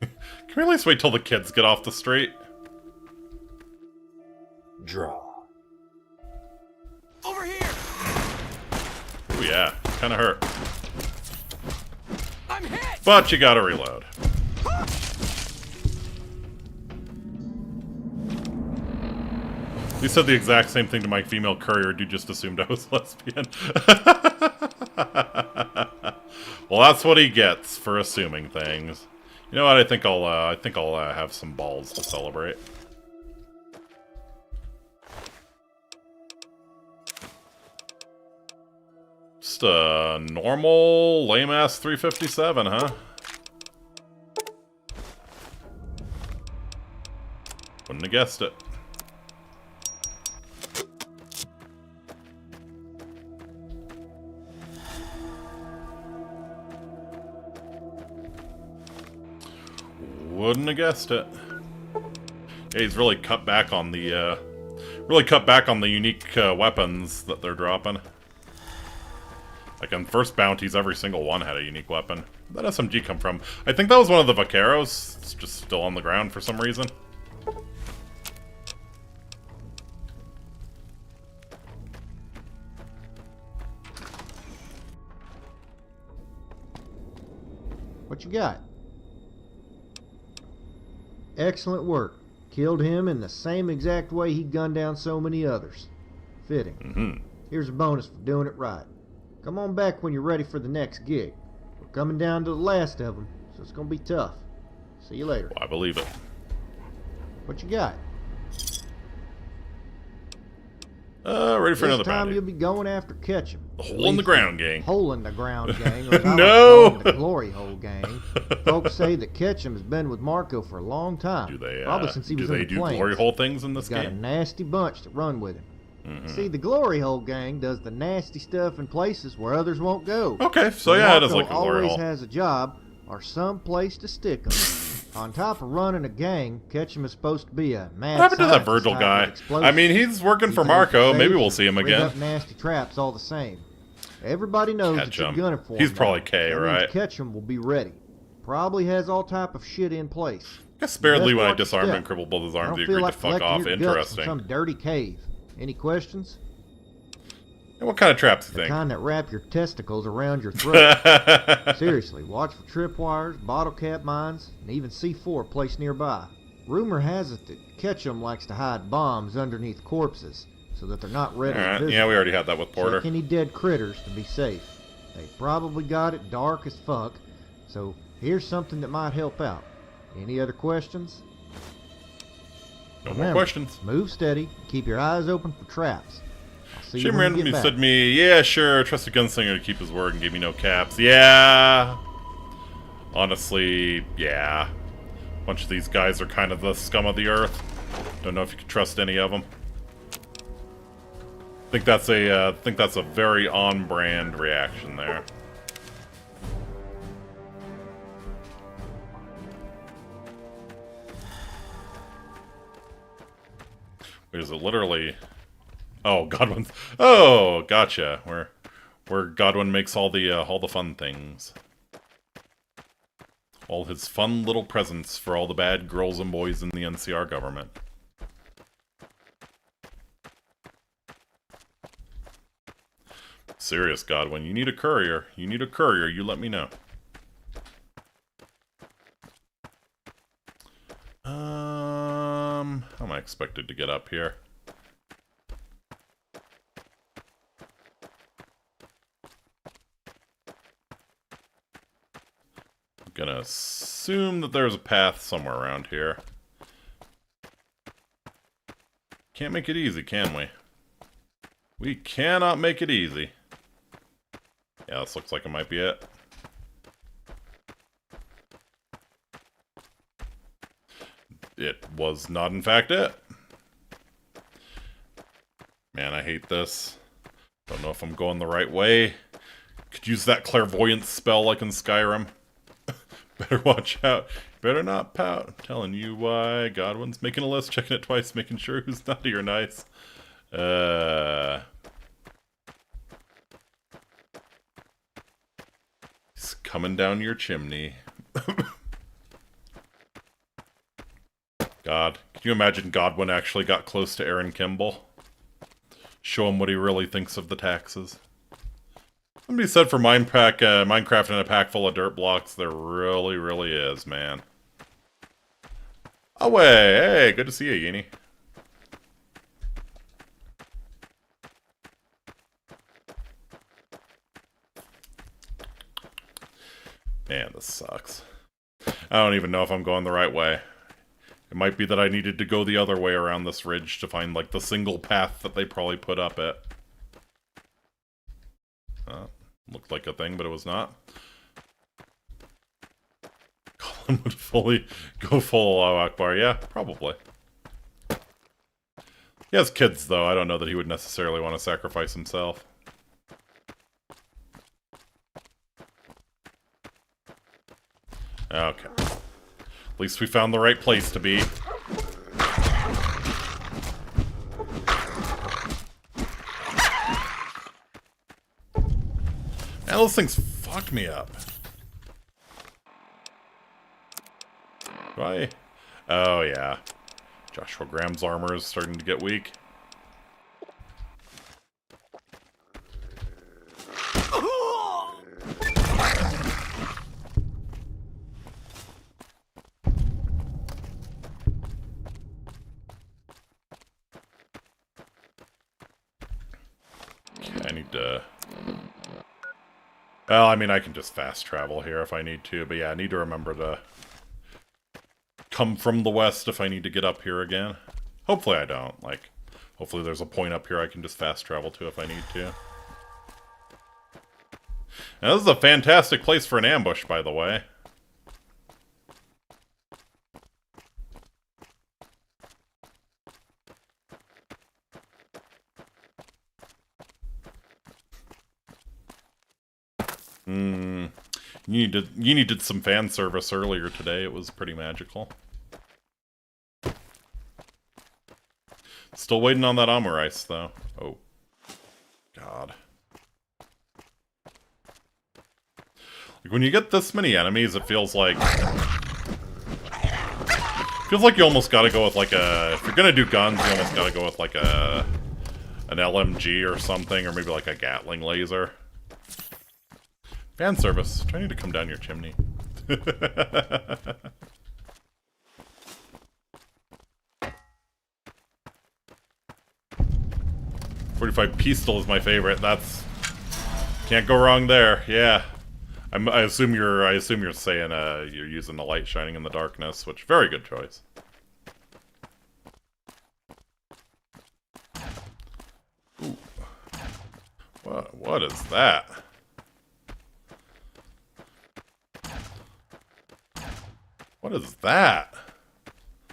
Can we at least wait till the kids get off the street? Draw. Over here! Oh yeah, kinda hurt. I'm hit! But you gotta reload. You said the exact same thing to my female courier, dude just assumed I was lesbian. Well, that's what he gets for assuming things. You know what? I think I'll have some balls to celebrate. Just a normal lame-ass 357, huh? Wouldn't have guessed it. Wouldn't have guessed it. Yeah, he's really cut back on the unique weapons that they're dropping. Like in first Bounties, every single one had a unique weapon. Where'd that SMG come from? I think that was one of the Vaqueros. It's just still on the ground for some reason. What you got? Excellent work. Killed him in the same exact way he gunned down so many others. Fitting. Here's a bonus for doing it right. Come on back when you're ready for the next gig. We're coming down to the last of them, so it's gonna be tough. See you later. Well, I believe it. What you got? Ready for another This time bounty. you'll be going after Ketchum. The Hole in the Ground Gang. Hole in the Ground Gang, or as I No! like to call them, the Glory Hole Gang. Folks say that Ketchum has been with Marco for a long time. Do they? Probably since he was in the do planes. glory hole things in this He's got a game? nasty bunch that run with him. See, the Glory Hole Gang does the nasty stuff in places where others won't go. Okay, so yeah, it is like a Marco glory always hole. has a job or some place to stick 'em. On top of running a gang, Ketchum is supposed to be a mad What happened to that scientist Virgil hiding guy? explosives. I mean, he's working for He Marco. knows Maybe safe we'll see him and again. rig up nasty traps all the same. Everybody knows that you're Ketchum. gunning for him. He's probably now. K, That means right? Ketchum will be ready. Probably has all type of shit in place. I sparedly Best when I watch your disarmed step. and crippled both his I arms. don't He feel agreed like to fuck collecting off. your guts in Interesting. some dirty cave. Any questions? And what kind of traps do you The think? kind that wrap your testicles around your throat. Seriously, watch for tripwires, bottle cap mines, and even C4 placed nearby. Rumor has it that Ketchum likes to hide bombs underneath corpses so that they're not readily Alright, visible. yeah, we already had that with Porter. Check any dead critters to be safe. They probably got it dark as fuck, so here's something that might help out. Any other questions? No more Remember, questions. Move steady, keep your eyes open for traps. I'll see you She when you randomly get back. said to me, yeah, sure, trust a gunslinger to keep his word and give me no caps. Yeah. Honestly, yeah. A bunch of these guys are kind of the scum of the earth. Don't know if you can trust any of them. Think that's a very on-brand reaction there. Wait, is it literally? Oh, Godwin's. Oh, gotcha. Where Godwin makes all the fun things. All his fun little presents for all the bad girls and boys in the NCR government. Serious, Godwin. You need a courier. You need a courier. You let me know. How am I expected to get up here? gonna assume that there's a path somewhere around here. Can't make it easy, can we? We cannot make it easy. Yeah, this looks like it might be it. It was not, in fact, it. Man, I hate this. Don't know if I'm going the right way. Could use that clairvoyance spell like in Skyrim. Better watch out. Better not pout. I'm telling you why. Godwin's making a list, checking it twice, making sure who's naughty or nice. He's coming down your chimney. God. Can you imagine Godwin actually got close to Aaron Kimball? Show him what he really thinks of the taxes. Somebody said for Minecraft in a pack full of dirt blocks, there really, really is, man. Away! Hey, good to see you, Yini. Man, this sucks. I don't even know if I'm going the right way. It might be that I needed to go the other way around this ridge to find, like, the single path that they probably put up it. Looked like a thing, but it was not. Colin would fully go full Allahu Akbar. Yeah, probably. He has kids, though. I don't know that he would necessarily want to sacrifice himself. Okay. At least we found the right place to be. Now those things fuck me up. Do I? Oh, yeah. Joshua Graham's armor is starting to get weak. Okay, I need to... Well, I mean, I can just fast travel here if I need to, but yeah, I need to remember to come from the west if I need to get up here again. Hopefully I don't. Like, hopefully there's a point up here I can just fast travel to if I need to. Now, this is a fantastic place for an ambush, by the way. You needed some fan service earlier today. It was pretty magical. Still waiting on that armor ice, though. Oh. God. Like, when you get this many enemies, it feels like... feels like you almost gotta go with, like, a... If you're gonna do guns, you almost gotta go with, like, a... an LMG or something, or maybe, like, a Gatling laser. Fan service. Trying to come down your chimney. 45 pistol is my favorite. That's... Can't go wrong there. Yeah. I assume you're saying you're using the light shining in the darkness, which very good choice. Ooh. What is that? What is that?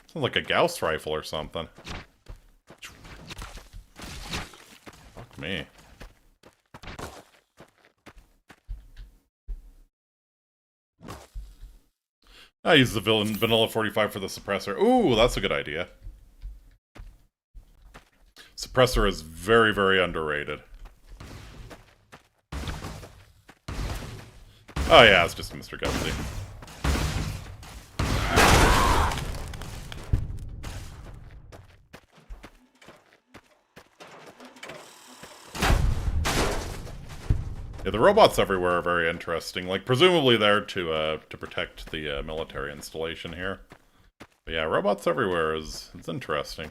Sounds like a Gauss rifle or something. Fuck me. I use the vanilla 45 for the suppressor. Ooh, that's a good idea. Suppressor is very, very underrated. Oh yeah, it's just Mr. Gutsy. Yeah, the robots everywhere are very interesting. Like, presumably there to protect the military installation here. But yeah, robots everywhere is interesting.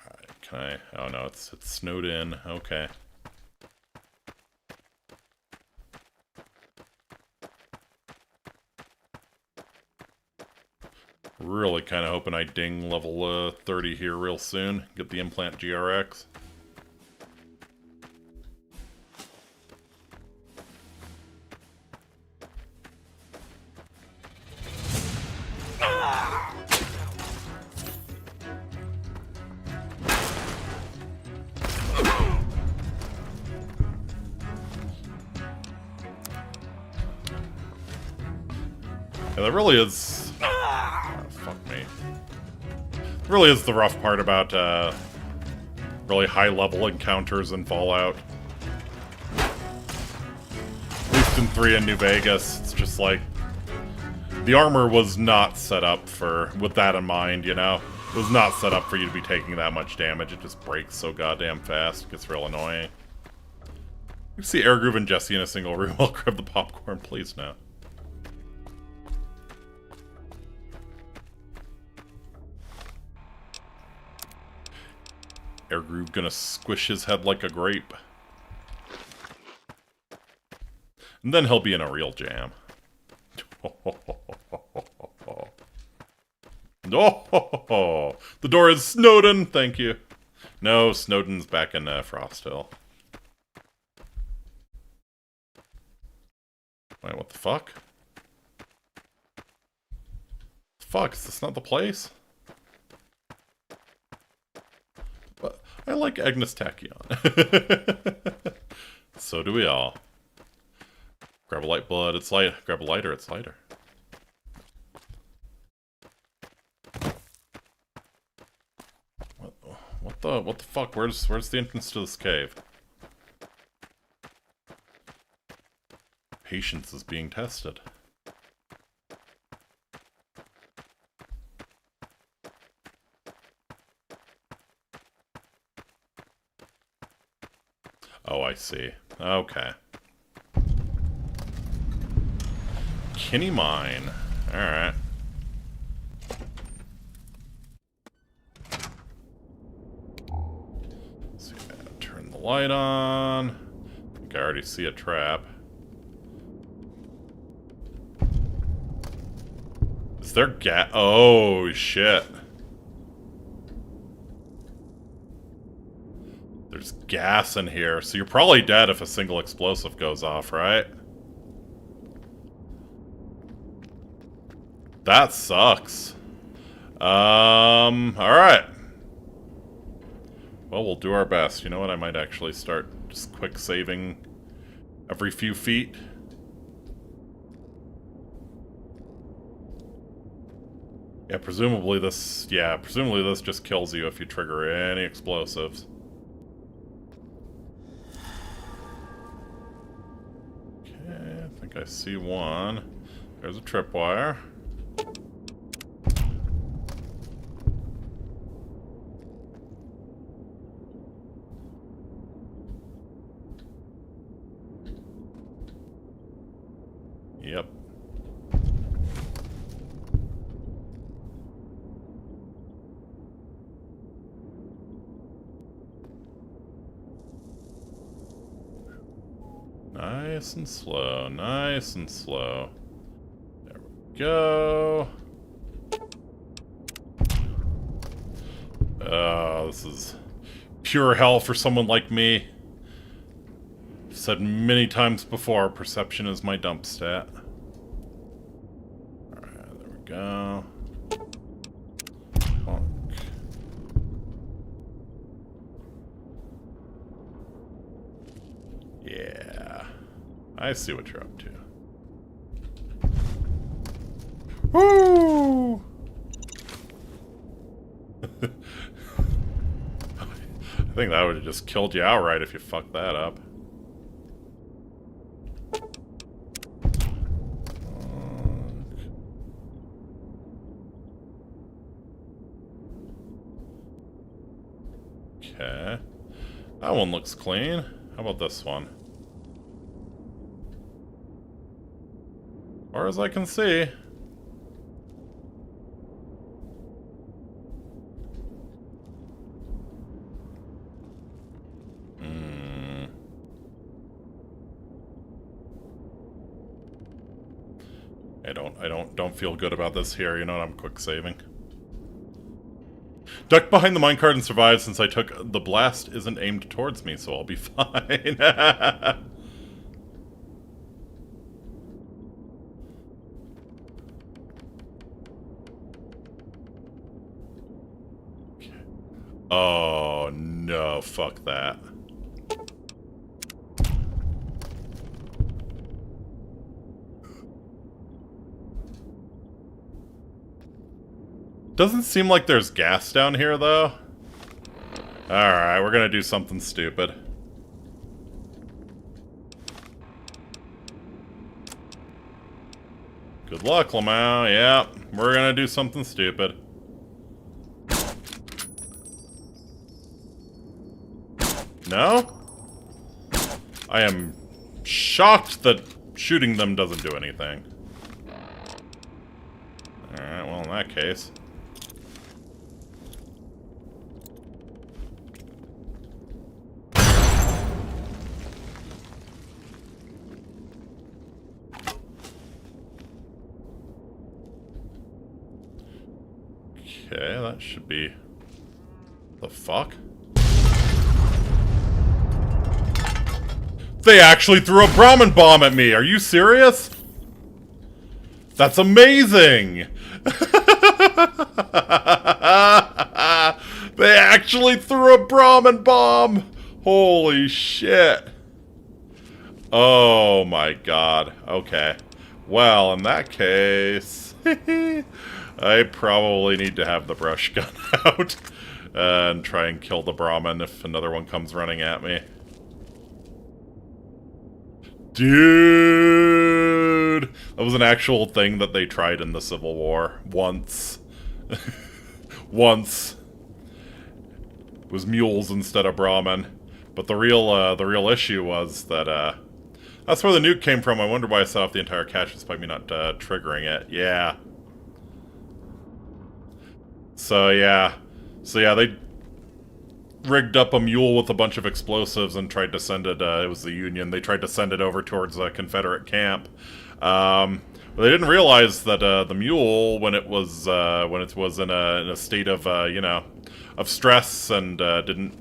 Alright, can I... Oh no, it's snowed in. Okay. really kind of hoping I ding level 30 here real soon. Get the implant GRX. Yeah, that really is... fuck me. It really is the rough part about really high-level encounters in Fallout. At least in 3 in New Vegas, it's just like... the armor was not set up for... with that in mind, you know? It was not set up for you to be taking that much damage. It just breaks so goddamn fast. It gets real annoying. You see Airgroove and Jesse in a single room. I'll grab the popcorn, please, now. Airgroove gonna squish his head like a grape. And then he'll be in a real jam. Oh, the door is Snowden, thank you. No, Snowden's back in Frost Hill. Wait, what the fuck? Fuck, is this not the place? But I like Agnes Tachyon. So do we all. Grab a light blood, it's light. Grab a lighter, it's lighter. What the fuck? Where's the entrance to this cave? Patience is being tested. Oh, I see. Okay. Kinney Mine. Alright. So turn the light on. I think I already see a trap. Is there gas? Oh, shit. There's gas in here, so you're probably dead if a single explosive goes off, right? That sucks. Alright. Well, we'll do our best. You know what? I might actually start just quick saving every few feet. Yeah, presumably this just kills you if you trigger any explosives. Okay, I think I see one. There's a tripwire. Yep. Nice and slow, nice and slow. There we go. Oh, this is pure hell for someone like me. I've said many times before, perception is my dump stat. Alright, there we go. Honk. Yeah. I see what you're up to. Woo! I think that would have just killed you outright if you fucked that up. Okay. That one looks clean. How about this one? As far as I can see. I don't feel good about this here. You know what? I'm quick saving. Duck behind the minecart and survive since I took the blast isn't aimed towards me, so I'll be fine. Oh no, fuck that. Doesn't seem like there's gas down here, though. Alright, we're gonna do something stupid. Good luck, Lamau. Yeah, we're gonna do something stupid. No? I am shocked that shooting them doesn't do anything. Alright, well, in that case. Okay, that should be... The fuck? They actually threw a Brahmin bomb at me! Are you serious? That's amazing! They actually threw a Brahmin bomb! Holy shit. Oh my god. Okay. Well, in that case... I probably need to have the brush gun out and try and kill the Brahmin if another one comes running at me. Dude! That was an actual thing that they tried in the Civil War. Once. Once. It was mules instead of Brahmin. But the real issue was that, that's where the nuke came from. I wonder why I set off the entire cache despite me not triggering it. Yeah. So yeah, they rigged up a mule with a bunch of explosives and tried to send it, it was the Union, they tried to send it over towards a Confederate camp. But they didn't realize that the mule, when it was in a state of, you know, of stress and didn't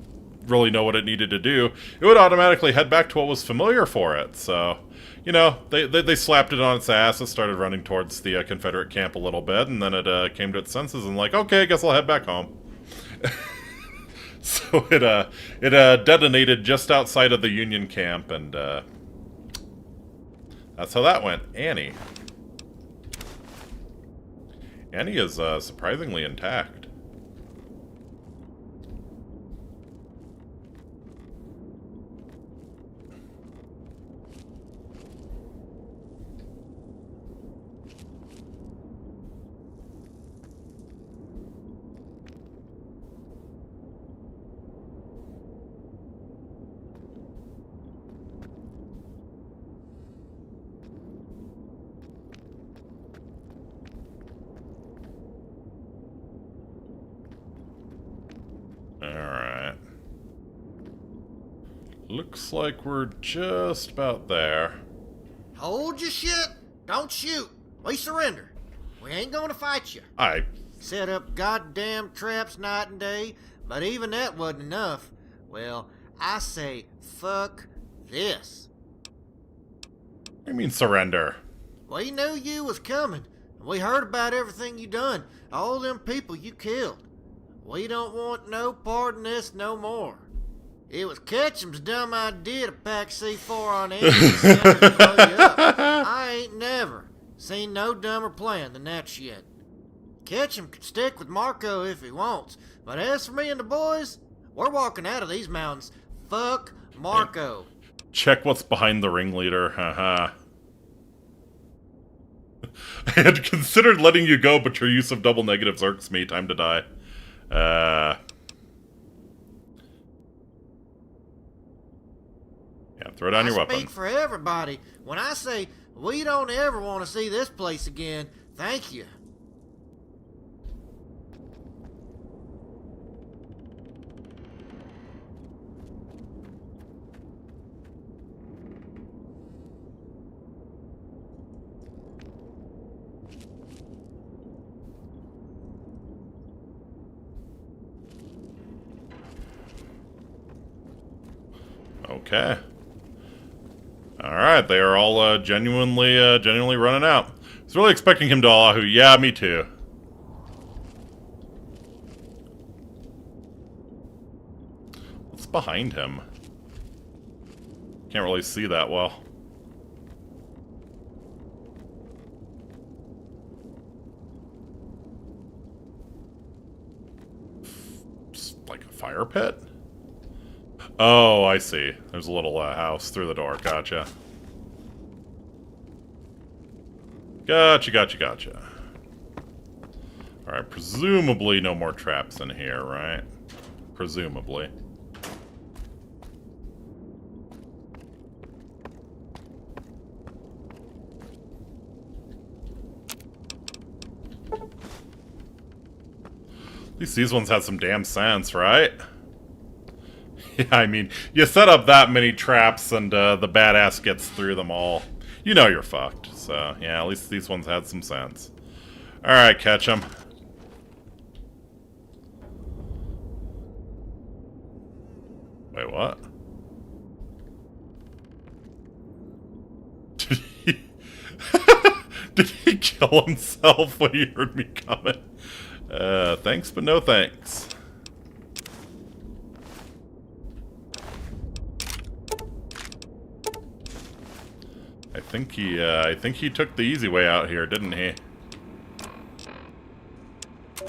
really know what it needed to do, it would automatically head back to what was familiar for it. So, you know, they slapped it on its ass. It started running towards the Confederate camp a little bit, and then it came to its senses and like, okay, I guess I'll head back home. So it detonated just outside of the Union camp, and that's how that went. Annie is surprisingly intact. Alright. Looks like we're just about there. Hold your shit. Don't shoot. We surrender. We ain't gonna fight you. Set up goddamn traps night and day, but even that wasn't enough. Well, I say fuck this. What do you mean surrender? We knew you was coming. We heard about everything you done. All them people you killed. We don't want no part in this no more. It was Ketchum's dumb idea to pack C4 on Andy and blow you up. I ain't never seen no dumber plan than that shit. Ketchum can stick with Marco if he wants, but as for me and the boys, we're walking out of these mountains. Fuck Marco. Check what's behind the ringleader, haha. I had considered letting you go, but your use of double negatives irks me. Time to die. Yeah, throw down your weapon. I speak for everybody when I say we don't ever want to see this place again. Thank you. Okay. Alright, they are all genuinely running out. I was really expecting him to Allahu. Yeah, me too. What's behind him? Can't really see that well. Like a fire pit? Oh, I see. There's a little house through the door. Gotcha. Gotcha. Alright, presumably no more traps in here, right? Presumably. At least these ones have some damn sense, right? Yeah, I mean, you set up that many traps and the badass gets through them all. You know you're fucked. So, yeah, at least these ones had some sense. Alright, catch them. Wait, what? Did he kill himself when he heard me coming? Thanks, but no thanks. I think he took the easy way out here, didn't he?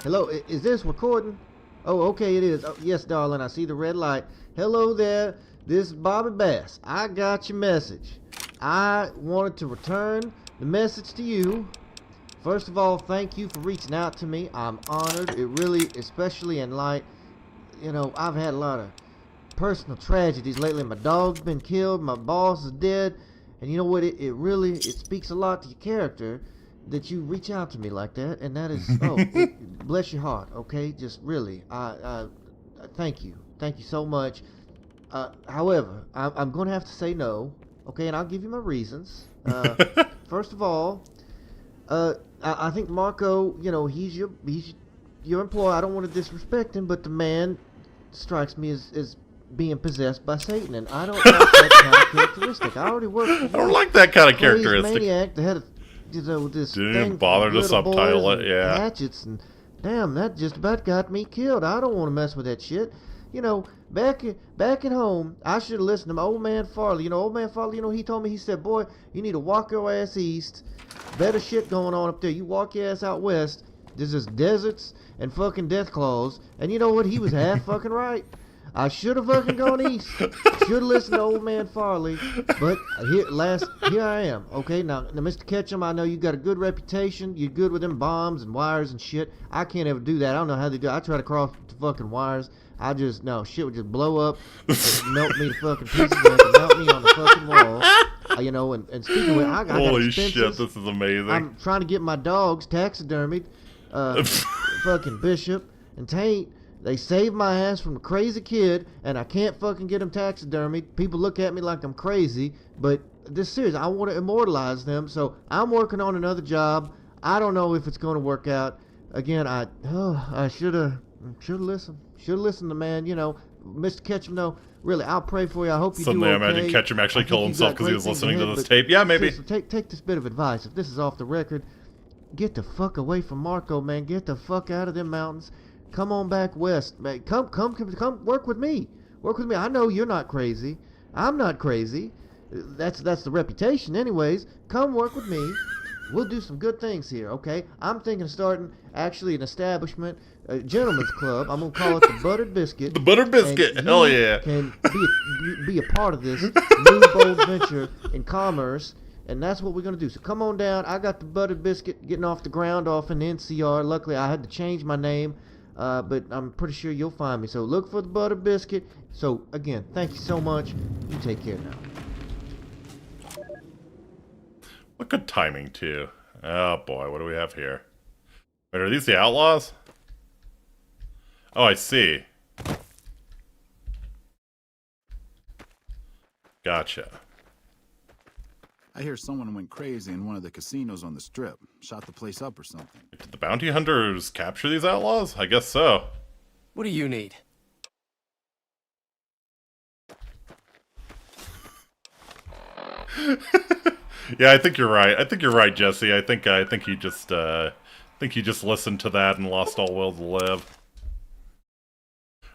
Hello, is this recording? Oh, okay, it is. Oh, yes, darling, I see the red light. Hello there, this is Bobby Bass. I got your message. I wanted to return the message to you. First of all, thank you for reaching out to me. I'm honored. It really, especially in light, you know, I've had a lot of personal tragedies lately. My dog's been killed, my boss is dead, and you know what? It really speaks a lot to your character that you reach out to me like that, and that is, bless your heart, okay? Just really, I thank you so much. However, I'm going to have to say no, okay? And I'll give you my reasons. First of all, I think Marco, you know, he's your employee. I don't want to disrespect him, but the man strikes me as being possessed by Satan, and I don't like that kind of characteristic. I already work for I don't like that kind of characteristic. Maniac that had this didn't thing even bother to subtitle it, yeah. Hatchets, and damn, that just about got me killed. I don't want to mess with that shit. You know, back at home, I should have listened to my old man Farley. You know, old man Farley, you know, he told me, he said, boy, you need to walk your ass east. Better shit going on up there. You walk your ass out west, there's just deserts and fucking death claws. And you know what? He was half fucking right. I should have fucking gone east. Should have listened to old man Farley. But here I am. Okay, now Mr. Ketchum, I know you got a good reputation. You're good with them bombs and wires and shit. I can't ever do that. I don't know how they do it. I try to cross the fucking wires. Shit would just blow up, melt me to fucking pieces, and melt me on the fucking wall. You know, and speaking of, I got holy expenses. Shit, this is amazing. I'm trying to get my dogs taxidermied. Fucking Bishop and Taint, they saved my ass from a crazy kid, and I can't fucking get them taxidermied. People look at me like I'm crazy, but this serious. I want to immortalize them, so I'm working on another job. I don't know if it's going to work out. Again, I should have listened. Should have listened to man, you know, Mr. Ketchum. No, really, I'll pray for you. I hope you do okay. Suddenly I imagine Ketchum actually killed himself because he was listening to this tape. Yeah, maybe. So take this bit of advice. If this is off the record, get the fuck away from Marco, man. Get the fuck out of them mountains. Come on back west, man. Come work with me. Work with me. I know you're not crazy. I'm not crazy. That's the reputation, anyways. Come work with me. We'll do some good things here, okay? I'm thinking of starting actually an establishment, a gentleman's club. I'm gonna call it the Buttered Biscuit. The Buttered Biscuit, hell yeah! Can be a part of this new bold venture in commerce, and that's what we're gonna do. So come on down. I got the Buttered Biscuit getting off the ground off in the NCR. Luckily, I had to change my name, but I'm pretty sure you'll find me. So look for the Buttered Biscuit. So again, thank you so much. You take care now. What good timing, too. Oh, boy, what do we have here? Wait, are these the outlaws? Oh, I see. Gotcha. I hear someone went crazy in one of the casinos on the strip. Shot the place up or something. Did the bounty hunters capture these outlaws? I guess so. What do you need? Yeah, I think you're right. I think you're right, Jesse. I think he just listened to that and lost all will to live.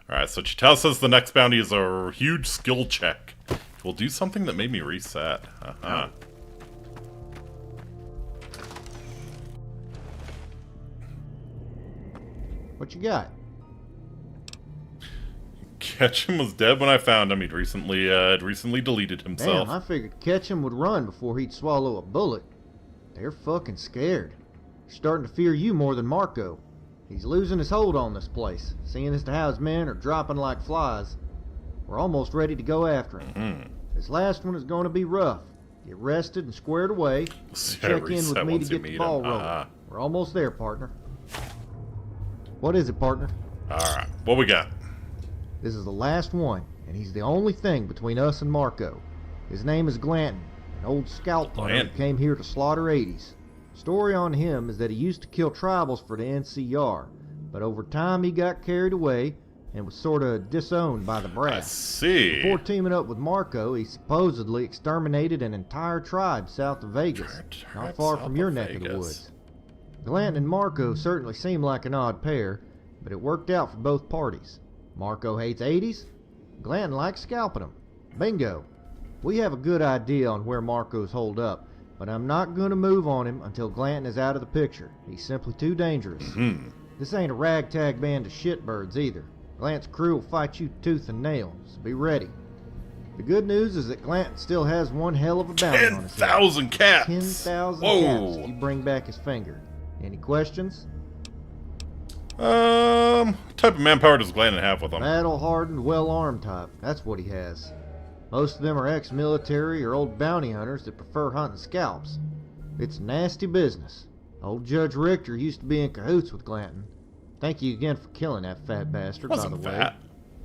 Alright, so Chitao says the next bounty is a huge skill check. We'll do something that made me reset. Uh-huh. What you got? Ketchum was dead when I found him. He'd recently deleted himself. Damn, I figured Ketchum would run before he'd swallow a bullet. They're fucking scared. They're starting to fear you more than Marco. He's losing his hold on this place, seeing as to how his men are dropping like flies. We're almost ready to go after him. This last one is going to be rough. Get rested and squared away. Check in with me to get the ball rolling. We're almost there, partner. What is it, partner? Alright, what we got? This is the last one, and he's the only thing between us and Marco. His name is Glanton, an old scout hunter who came here to slaughter 80s. Story on him is that he used to kill tribals for the NCR, but over time he got carried away and was sort of disowned by the brass. I see. Before teaming up with Marco, he supposedly exterminated an entire tribe south of Vegas, not far from your neck of the woods. Glanton and Marco certainly seem like an odd pair, but it worked out for both parties. Marco hates 80s, Glanton likes scalping them. Bingo. We have a good idea on where Marco's holed up, but I'm not going to move on him until Glanton is out of the picture. He's simply too dangerous. This ain't a ragtag band of shitbirds either. Glanton's crew will fight you tooth and nail, so be ready. The good news is that Glanton still has one hell of a bounty on his head. 10,000 cats! 10,000 cats if you bring back his finger. Any questions? What type of manpower does Glanton have with him? Battle-hardened, well-armed type. That's what he has. Most of them are ex-military or old bounty hunters that prefer hunting scalps. It's nasty business. Old Judge Richter used to be in cahoots with Glanton. Thank you again for killing that fat bastard, by the way.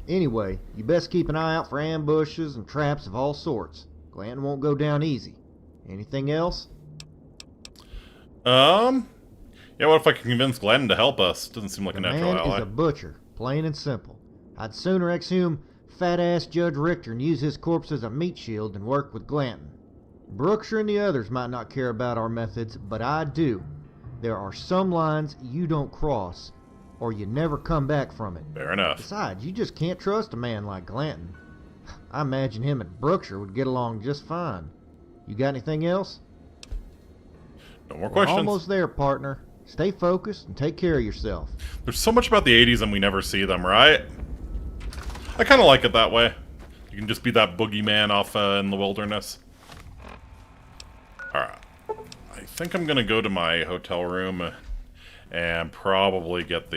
Anyway, you best keep an eye out for ambushes and traps of all sorts. Glanton won't go down easy. Anything else? Yeah, what if I can convince Glanton to help us? Doesn't seem like a natural ally. The man is a butcher, plain and simple. I'd sooner exhume fat-ass Judge Richter and use his corpse as a meat shield than work with Glanton. Brookshire and the others might not care about our methods, but I do. There are some lines you don't cross, or you never come back from it. Fair enough. Besides, you just can't trust a man like Glanton. I imagine him and Brookshire would get along just fine. You got anything else? No more questions. We're almost there, partner. Stay focused and take care of yourself. There's so much about the 80s and we never see them, right? I kind of like it that way. You can just be that boogeyman off in the wilderness. Alright. I think I'm gonna go to my hotel room and probably get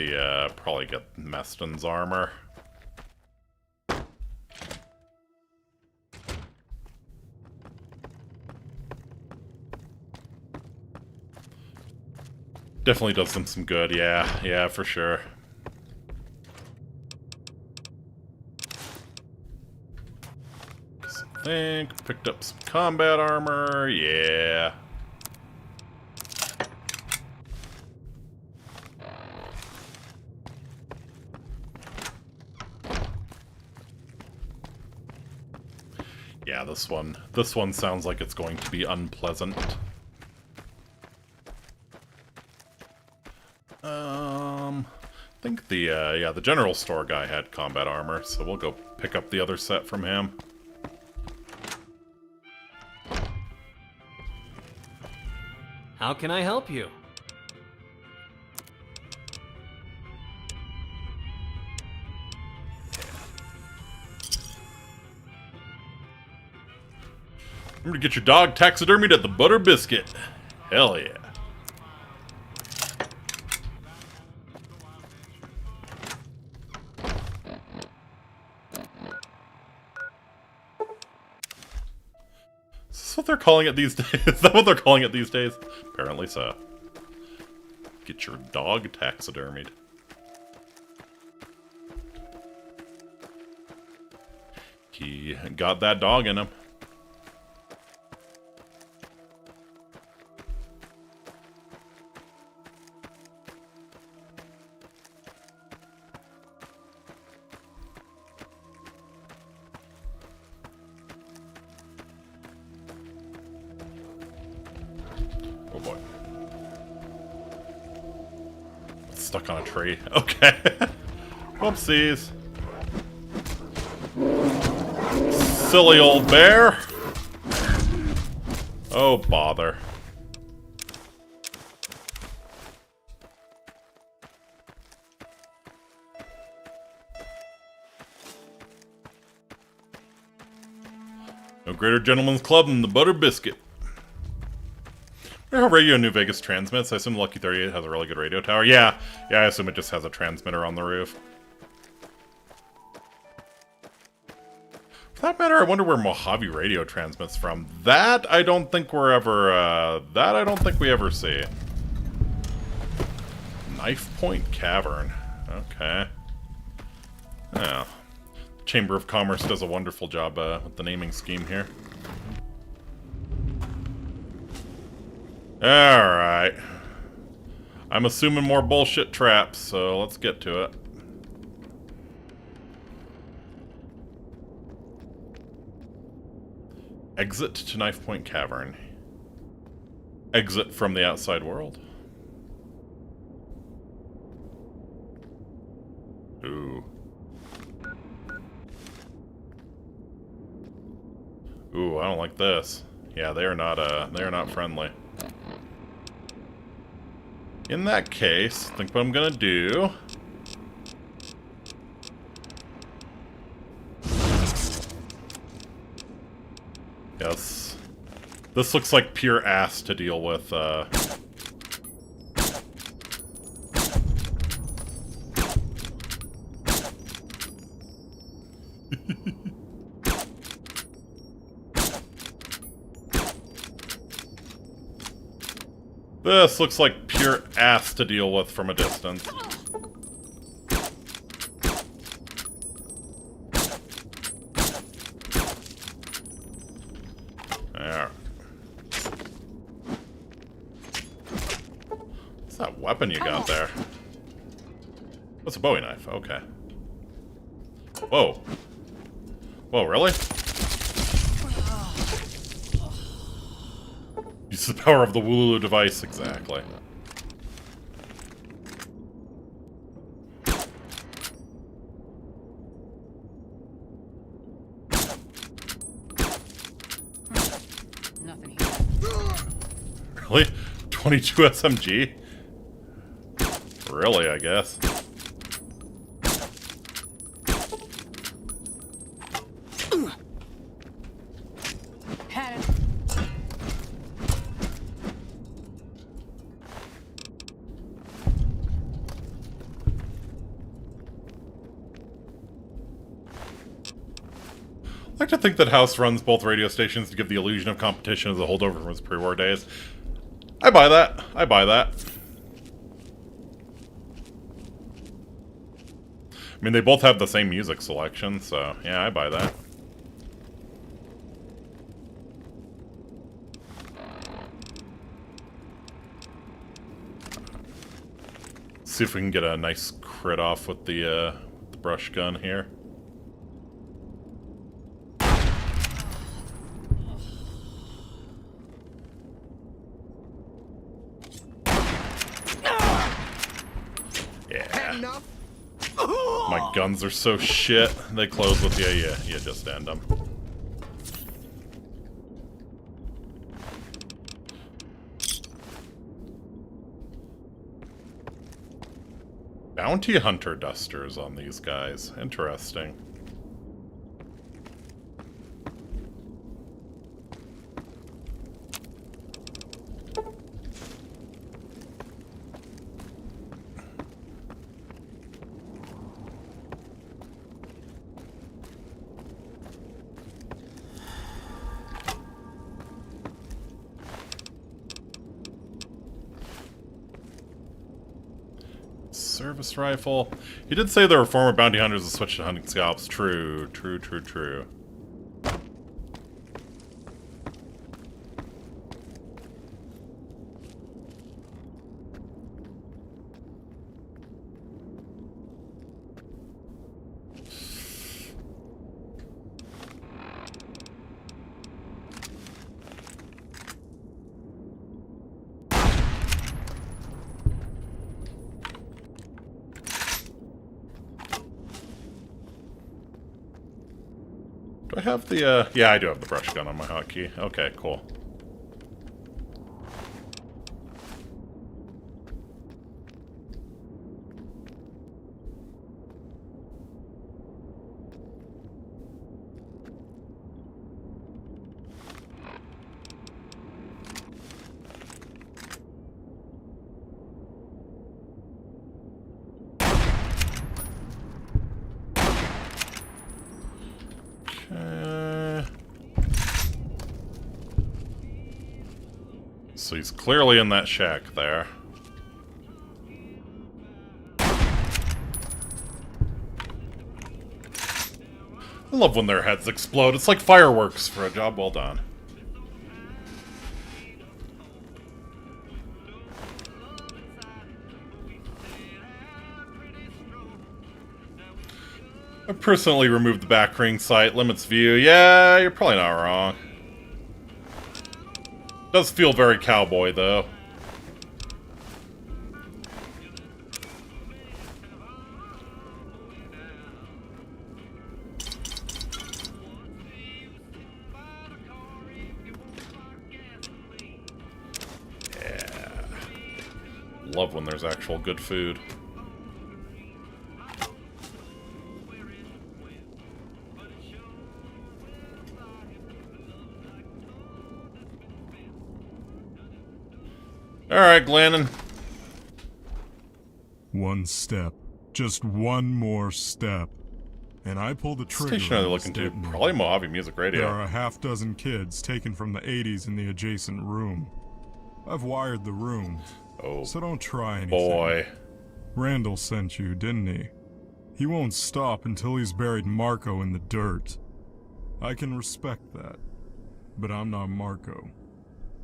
Meston's armor. Definitely does them some good, yeah, for sure. I think picked up some combat armor, yeah. Yeah, this one sounds like it's going to be unpleasant. I think the general store guy had combat armor, so we'll go pick up the other set from him. How can I help you? Remember to get your dog taxidermied at the Butter Biscuit. Hell yeah. Is what they're calling it these days? Is that what they're calling it these days? Apparently so. Get your dog taxidermied. He got that dog in him. stuck on a tree. Okay. Whoopsies. Silly old bear. Oh, bother. No greater gentleman's club than the Butter Biscuit. I wonder how Radio New Vegas transmits. I assume Lucky 38 has a really good radio tower. Yeah, I assume it just has a transmitter on the roof. For that matter, I wonder where Mojave Radio transmits from. That I don't think we're ever, that I don't think we ever see. Knife Point Cavern. Okay. Yeah. Chamber of Commerce does a wonderful job with the naming scheme here. Alright. I'm assuming more bullshit traps, so let's get to it. Exit to Knife Point Cavern. Exit from the outside world. Ooh. Ooh, I don't like this. Yeah, they are not friendly. In that case, I think what I'm gonna do. Yes. This looks like pure ass to deal with, This looks like pure ass to deal with from a distance. There. What's that weapon you got there? What's a Bowie knife? Okay. Whoa. Whoa, really? Use the power of the Wooloo device, exactly. Nothing Really? 22 SMG? Really, I guess. Had it. I like to think that House runs both radio stations to give the illusion of competition as a holdover from his pre-war days. I buy that. I buy that. I mean, they both have the same music selection, so yeah, I buy that. See if we can get a nice crit off with the brush gun here. Yeah. My guns are so shit. They close with you. Yeah, you just end them. Bounty hunter dusters on these guys. Interesting. Service rifle. He did say there were former bounty hunters that switched to hunting scalps. True, true, true, true. have the, yeah, I do have the brush gun on my hotkey. Okay, cool. So he's clearly in that shack there. I love when their heads explode. It's like fireworks for a job well done. I personally removed the back ring sight, limits view. Yeah, you're probably not wrong. Does feel very cowboy, though. Yeah. Love when there's actual good food. Alright, Glennon. One step. Just one more step. And I pull the trigger. Station are they looking to? Probably Mojave Music Radio. There are a half-dozen kids taken from the 80s in the adjacent room. I've wired the room. Oh, so don't try anything. Boy. Randall sent you, didn't he? He won't stop until he's buried Marco in the dirt. I can respect that. But I'm not Marco.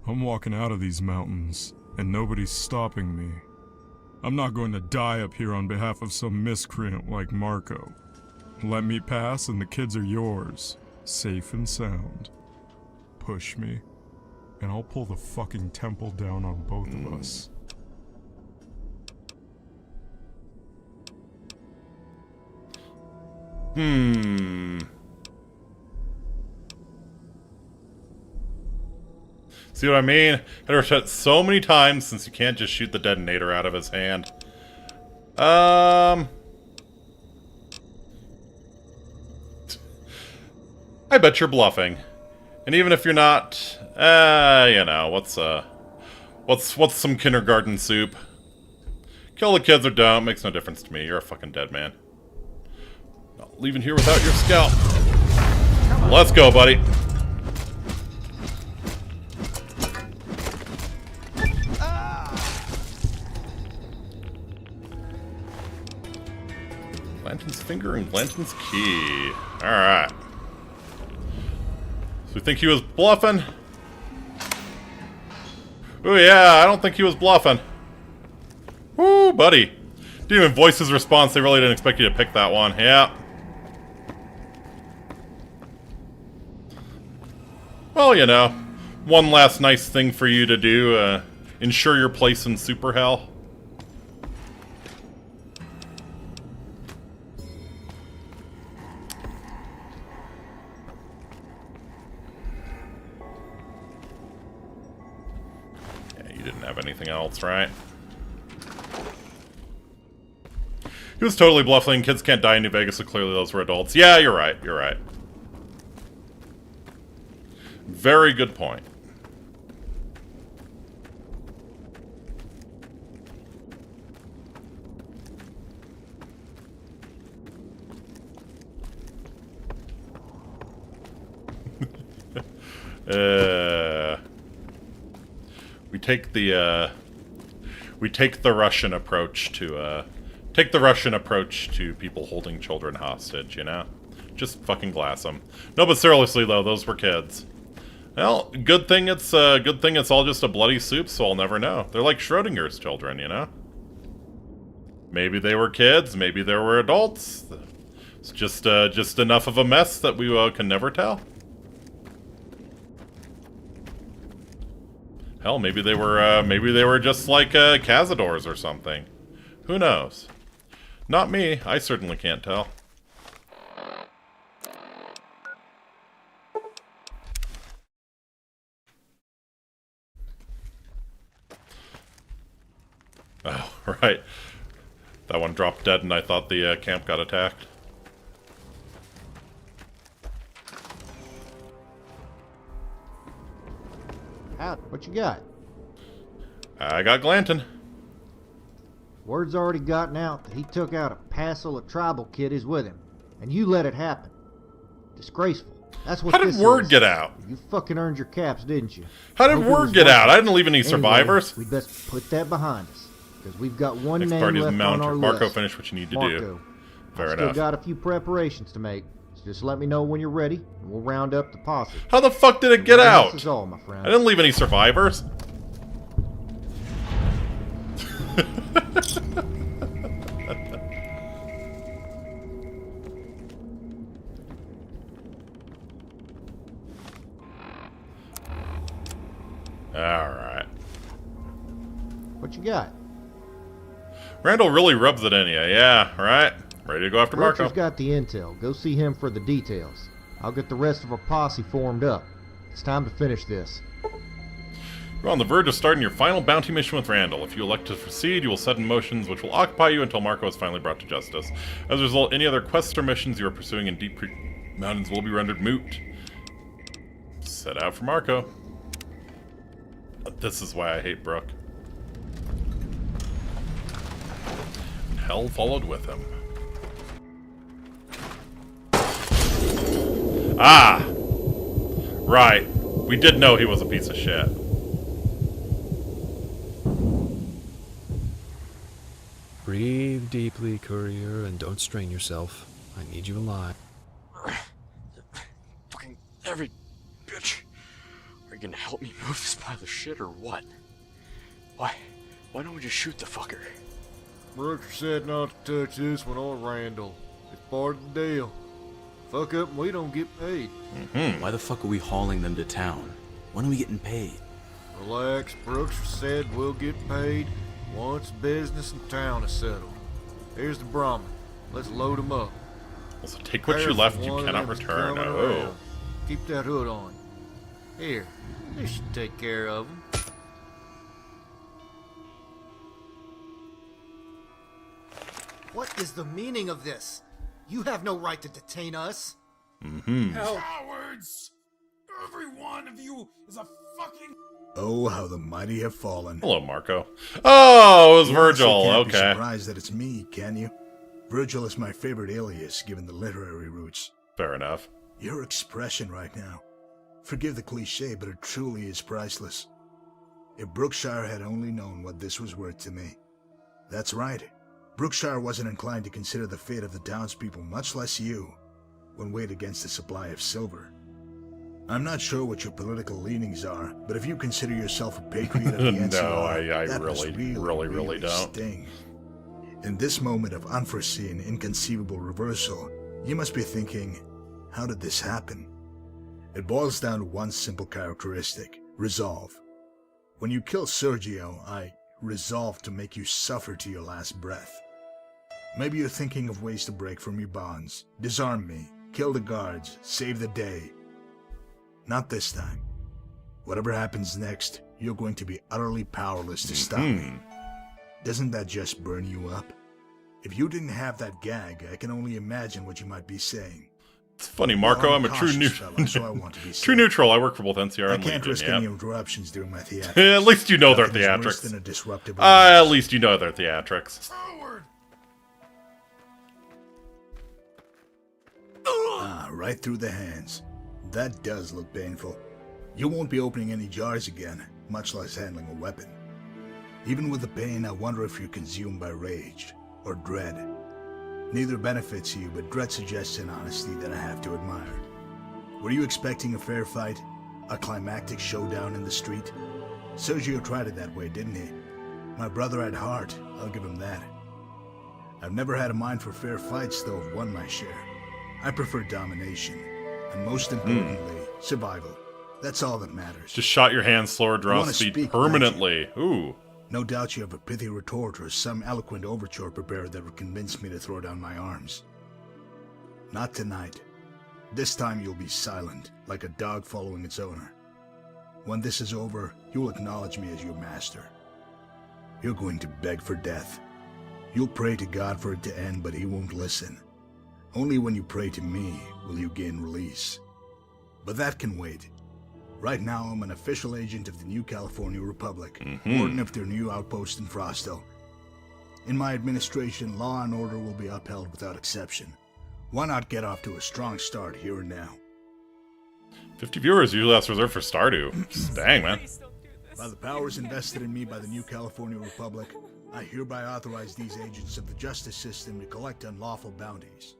I'm walking out of these mountains. And nobody's stopping me. I'm not going to die up here on behalf of some miscreant like Marco. Let me pass and the kids are yours. Safe and sound. Push me, and I'll pull the fucking temple down on both of us. See what I mean? Had her shot so many times since you can't just shoot the detonator out of his hand. I bet you're bluffing. And even if you're not, you know, what's some kindergarten soup? Kill the kids or don't, makes no difference to me. You're a fucking dead man. Not leaving here without your scalp. Let's go, buddy. Blanton's finger and Blanton's key. Alright. So we think he was bluffing? Oh yeah, I don't think he was bluffing. Woo, buddy. Didn't even voice his response. They really didn't expect you to pick that one. Yeah. Well, you know, one last nice thing for you to do. Ensure your place in super hell. Anything else, right? He was totally bluffing. Kids can't die in New Vegas, so clearly those were adults. Yeah, you're right. You're right. Very good point. We take the Russian approach to people holding children hostage, you know? Just fucking glass them. No, but seriously though, those were kids. Well, good thing it's all just a bloody soup, so I'll never know. They're like Schrodinger's children, you know? Maybe they were kids, maybe they were adults. It's just enough of a mess that we can never tell. Hell, maybe they were just like Cazadors or something. Who knows? Not me. I certainly can't tell. Right. That one dropped dead and I thought the camp got attacked. What you got? I got Glanton. Word's already gotten out that he took out a passel of tribal kiddies with him, and you let it happen. Disgraceful. That's what How did word get out? You fucking earned your caps, didn't you? How did word get out? I didn't leave any survivors. We'd best put that behind us, because we've got one Next name party is left on our Marco, list. finish what you need to Marco. do. Fair I've enough. Still got a few preparations to make, so just let me know when you're ready, and we'll round up the posse. How the fuck did it get out? This is all, my friend. I didn't leave any survivors. Alright. What you got? Randall really rubs it in you. Yeah, right? Ready to go after Marco. Richard's got the intel. Go see him for the details. I'll get the rest of our posse formed up. It's time to finish this. You're on the verge of starting your final bounty mission with Randall. If you elect to proceed, you will set in motions which will occupy you until Marco is finally brought to justice. As a result, any other quests or missions you are pursuing in Deep Creek Mountains will be rendered moot. Set out for Marco. This is why I hate Brooke. And hell followed with him. Ah! Right. We did know he was a piece of shit. Breathe deeply, courier, and don't strain yourself. I need you alive. Fucking every bitch. Are you gonna help me move this pile of shit or what? Why don't we just shoot the fucker? Brooker said not to touch this one or Randall. It's part of the deal. Fuck up and we don't get paid. Why the fuck are we hauling them to town? When are we getting paid? Relax, Brooks said we'll get paid once business in town is settled. Here's the Brahmin. Let's load him up. Also, take what you left, you cannot return. Oh. Keep that hood on. Here, this should take care of him. What is the meaning of this? You have no right to detain us. Cowards! Every one of you is a fucking... Oh, how the mighty have fallen. Hello, Marco. Oh, it was You Virgil. also can't be Okay. surprised that it's me, can you? Virgil is my favorite alias, given the literary roots. Fair enough. Your expression right now. Forgive the cliche, but it truly is priceless. If Brookshire had only known what this was worth to me. That's right. Brookshire wasn't inclined to consider the fate of the townspeople, much less you, when weighed against the supply of silver. I'm not sure what your political leanings are, but if you consider yourself a patriot of the NCR, No, I that must really don't. sting. In this moment of unforeseen, inconceivable reversal, you must be thinking, how did this happen? It boils down to one simple characteristic: resolve. When you kill Sergio, I resolved to make you suffer to your last breath. Maybe you're thinking of ways to break from your bonds, disarm me, kill the guards, save the day. Not this time. Whatever happens next, you're going to be utterly powerless to stop me. Doesn't that just burn you up? If you didn't have that gag, I can only imagine what you might be saying. It's funny, Marco. Well, I'm a true cautious fella, so I want to be true safe. neutral. I work for both NCR I and can't Legion. risk Yeah. any interruptions during my theatrics. At least you know they're Nothing is worse theatrics. than a disruptive At least you know they're theatrics. Ah, right through the hands. That does look painful. You won't be opening any jars again, much less handling a weapon. Even with the pain, I wonder if you're consumed by rage or dread. Neither benefits you, but dread suggests an honesty that I have to admire. Were you expecting a fair fight? A climactic showdown in the street? Sergio tried it that way, didn't he? My brother had heart, I'll give him that. I've never had a mind for fair fights, though I've won my share. I prefer domination, and most importantly, survival. That's all that matters. Just shot your hand slower, You draw wanna speed speak, permanently. Ooh. No doubt you have a pithy retort or some eloquent overture prepared that would convince me to throw down my arms. Not tonight. This time you'll be silent, like a dog following its owner. When this is over, you will acknowledge me as your master. you're going to beg for death. You'll pray to God for it to end, but he won't listen. Only when you pray to me will you gain release. But that can wait. Right now, I'm an official agent of the New California Republic, warden of their new outpost in Frostville. In my administration, law and order will be upheld without exception. Why not get off to a strong start here and now? 50 viewers, usually that's reserved for Stardew. Dang, man. By the powers invested in me by the New California Republic, I hereby authorize these agents of the justice system to collect unlawful bounties.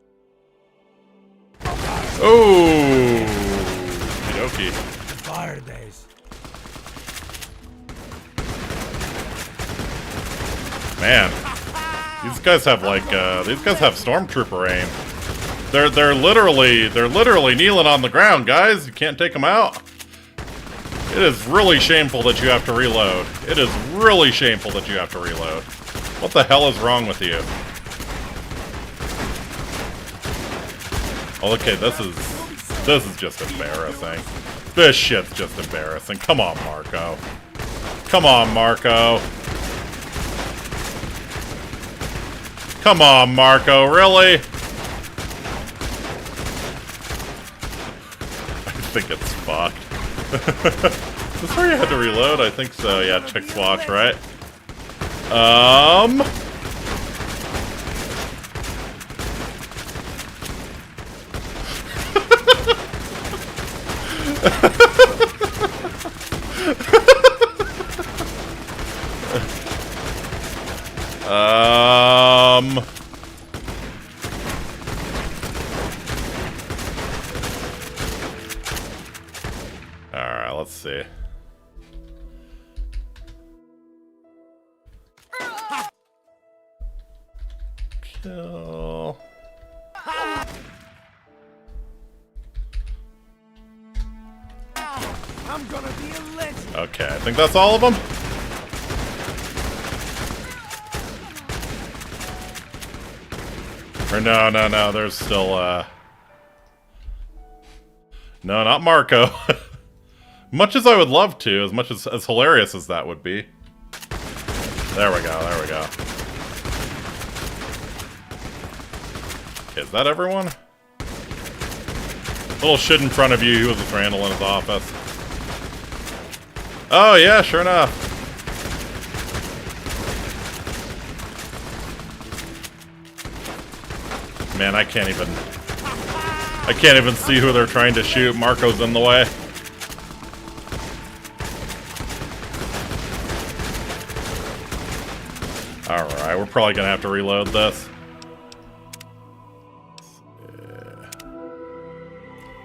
Oh, okey-dokey. The fire days. Man, these guys have like stormtrooper aim. They're literally kneeling on the ground, guys. You can't take them out. It is really shameful that you have to reload. It is really shameful that you have to reload. What the hell is wrong with you? Oh, okay, this is just embarrassing. This shit's just embarrassing. Come on, Marco. Come on, Marco. Come on, Marco, really? I think it's fucked. Is this where you had to reload? I think so. Yeah, check swatch, right? Alright, let's see. Kill. I'm gonna be a legend. Okay, I think that's all of them. Or no, there's still, no, not Marco. Much as I would love to, as much as hilarious as that would be. There we go. Okay, is that everyone? Little shit in front of you, he was with Randall in his office. Oh yeah, sure enough. Man, I can't even see who they're trying to shoot. Marco's in the way. Alright, we're probably gonna have to reload this.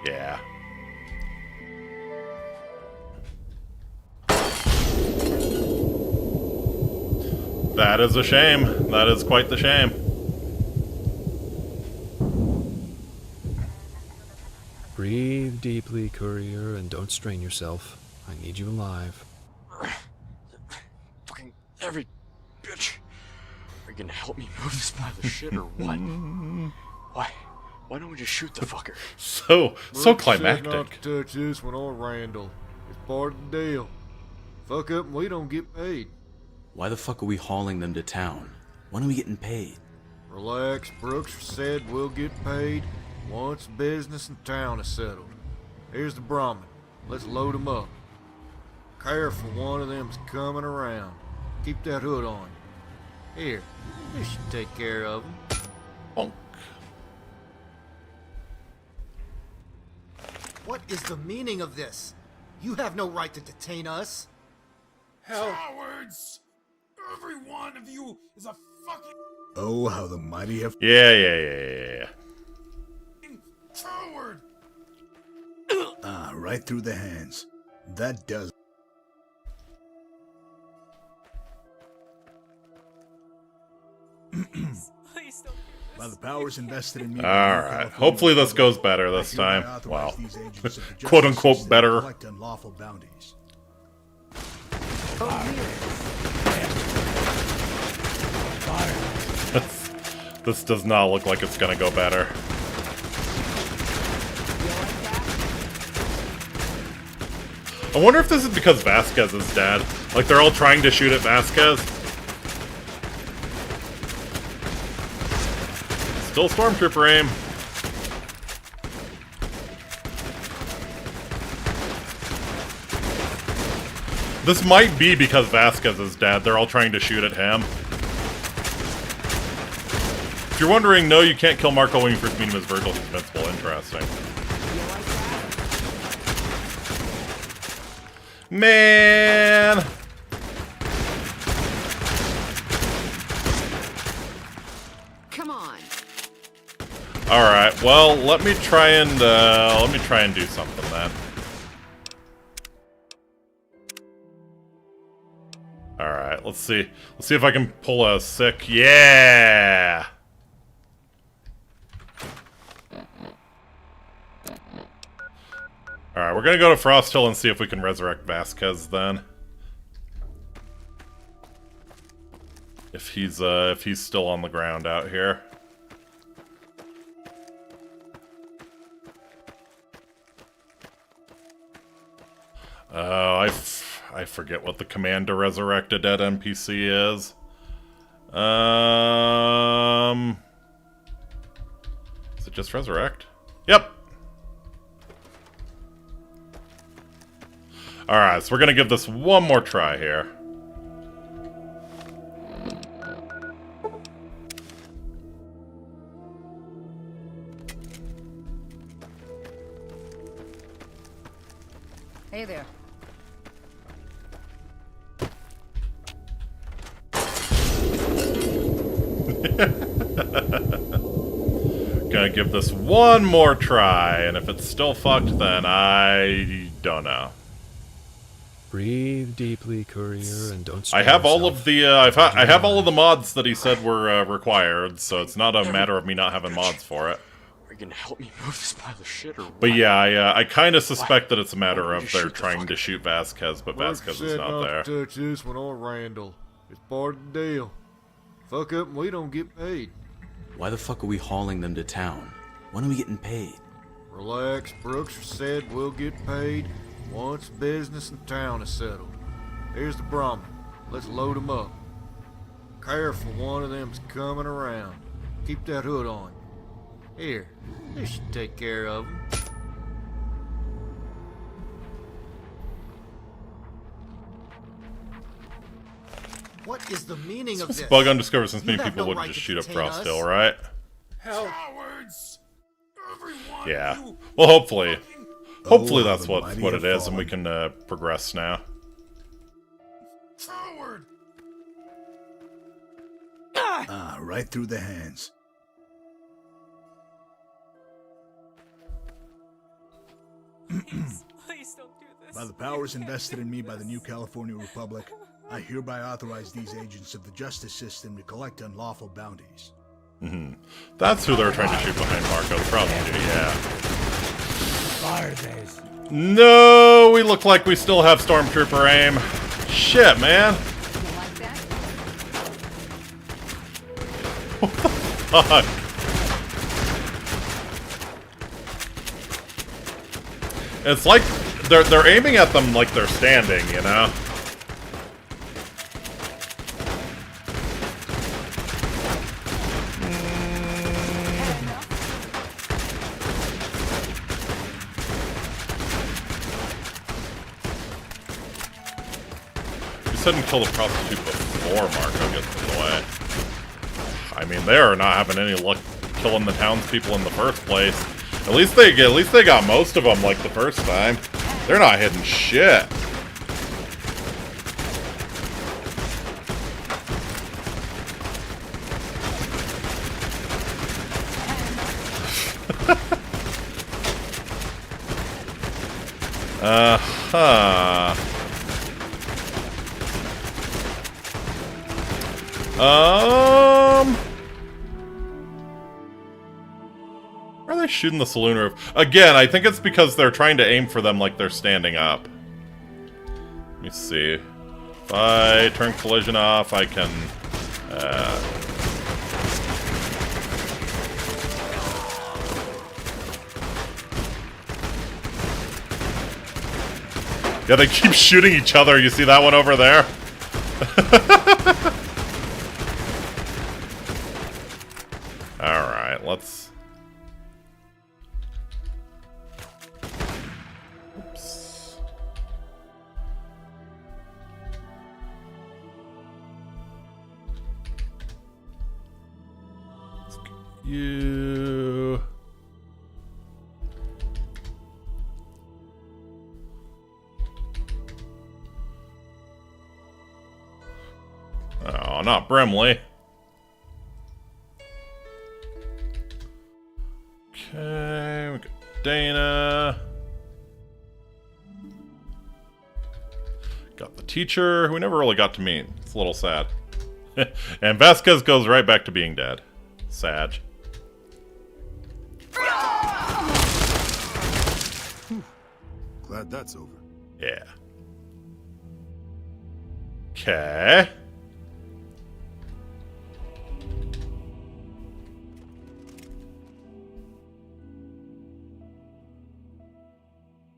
Yeah. That is a shame. That is quite the shame. Breathe deeply, courier, and don't strain yourself. I need you alive. Fucking every bitch. Are you gonna help me move this pile of shit or what? Why don't we just shoot the fucker? So climactic. Not to touch this one or Randall. It's part of the deal. Fuck up and we don't get paid. Why the fuck are we hauling them to town? When are we getting paid? Relax, Brooks said we'll get paid once business in town is settled. Here's the Brahmin. Let's load him up. Careful, one of them's coming around. Keep that hood on. Here, this should take care of him. Bonk. What is the meaning of this? You have no right to detain us. Hell. Cowards! Every one of you is a fucking Oh, how the mighty have... Yeah. coward! Ah, right through the hands. That does... By the powers invested in me... Alright, hopefully this goes better this time. Wow. Quote unquote better. Collect unlawful bounties. This does not look like it's gonna go better. I wonder if this is because Vasquez is dead. Like, they're all trying to shoot at Vasquez. Still Stormtrooper aim. This might be because Vasquez is dead. They're all trying to shoot at him. If you're wondering, no, you can't kill Marco when you first meet him as Virgil. He's invincible. Interesting. Man! Come on. Alright, well, let me try and do something then. Alright, let's see. Let's see if I can pull a sick. Yeah! Alright, we're gonna go to Frost Hill and see if we can resurrect Vasquez then. If he's still on the ground out here. Oh, I forget what the command to resurrect a dead NPC is. Is it just resurrect? Yep. Alright, so we're gonna give this one more try here. Hey there. Gonna give this one more try, and if it's still fucked, then I don't know. Breathe deeply, courier, and don't. I have all of the I have all of the mods that he said were required, so it's not a matter of me not having mods for it. Are you gonna help me move this pile of shit or what? But yeah, I kind of suspect that it's a matter of they're trying to shoot Vasquez, but Vasquez is not there. Touch this one on Randall. It's part of the deal. Fuck up and we don't get paid. Why the fuck are we hauling them to town? When are we getting paid? Relax, Brooks said we'll get paid once business in town is settled. Here's the Brahmin. Let's load him up. Careful, one of them's coming around. Keep that hood on. Here, this should take care of him. What is the meaning of this? Bug undiscovered since many You have people no would right just to shoot up detain Frost us. Hill, right? Cowards! Everyone Yeah. you Well, hopefully that's the what mighty it have is, and we fallen. can progress now. coward! Ah, right through the hands. Please don't do this. By the powers invested in me by the New California Republic, I hereby authorize these agents of the justice system to collect unlawful bounties. That's who they're trying to shoot behind Marco. Probably, yeah. Bardes. No, we look like we still have Stormtrooper aim. Shit, man. What the fuck? It's like they're aiming at them like they're standing, you know? You couldn't kill the prostitute before Marco gets in the way. I mean, they are not having any luck killing the townspeople in the first place. At least they got most of them like the first time. They're not hitting shit. Uh-huh. Why are they shooting the saloon roof? Again, I think it's because they're trying to aim for them like they're standing up. Let me see. If I turn collision off, I can... Yeah, they keep shooting each other. You see that one over there? Alright, let's... Oops. Let's get you... Oh, not Brimley. Okay, we got Dana. Got the teacher, who we never really got to meet. It's a little sad. And Vasquez goes right back to being dead. Sad. Glad that's over. Yeah. Okay.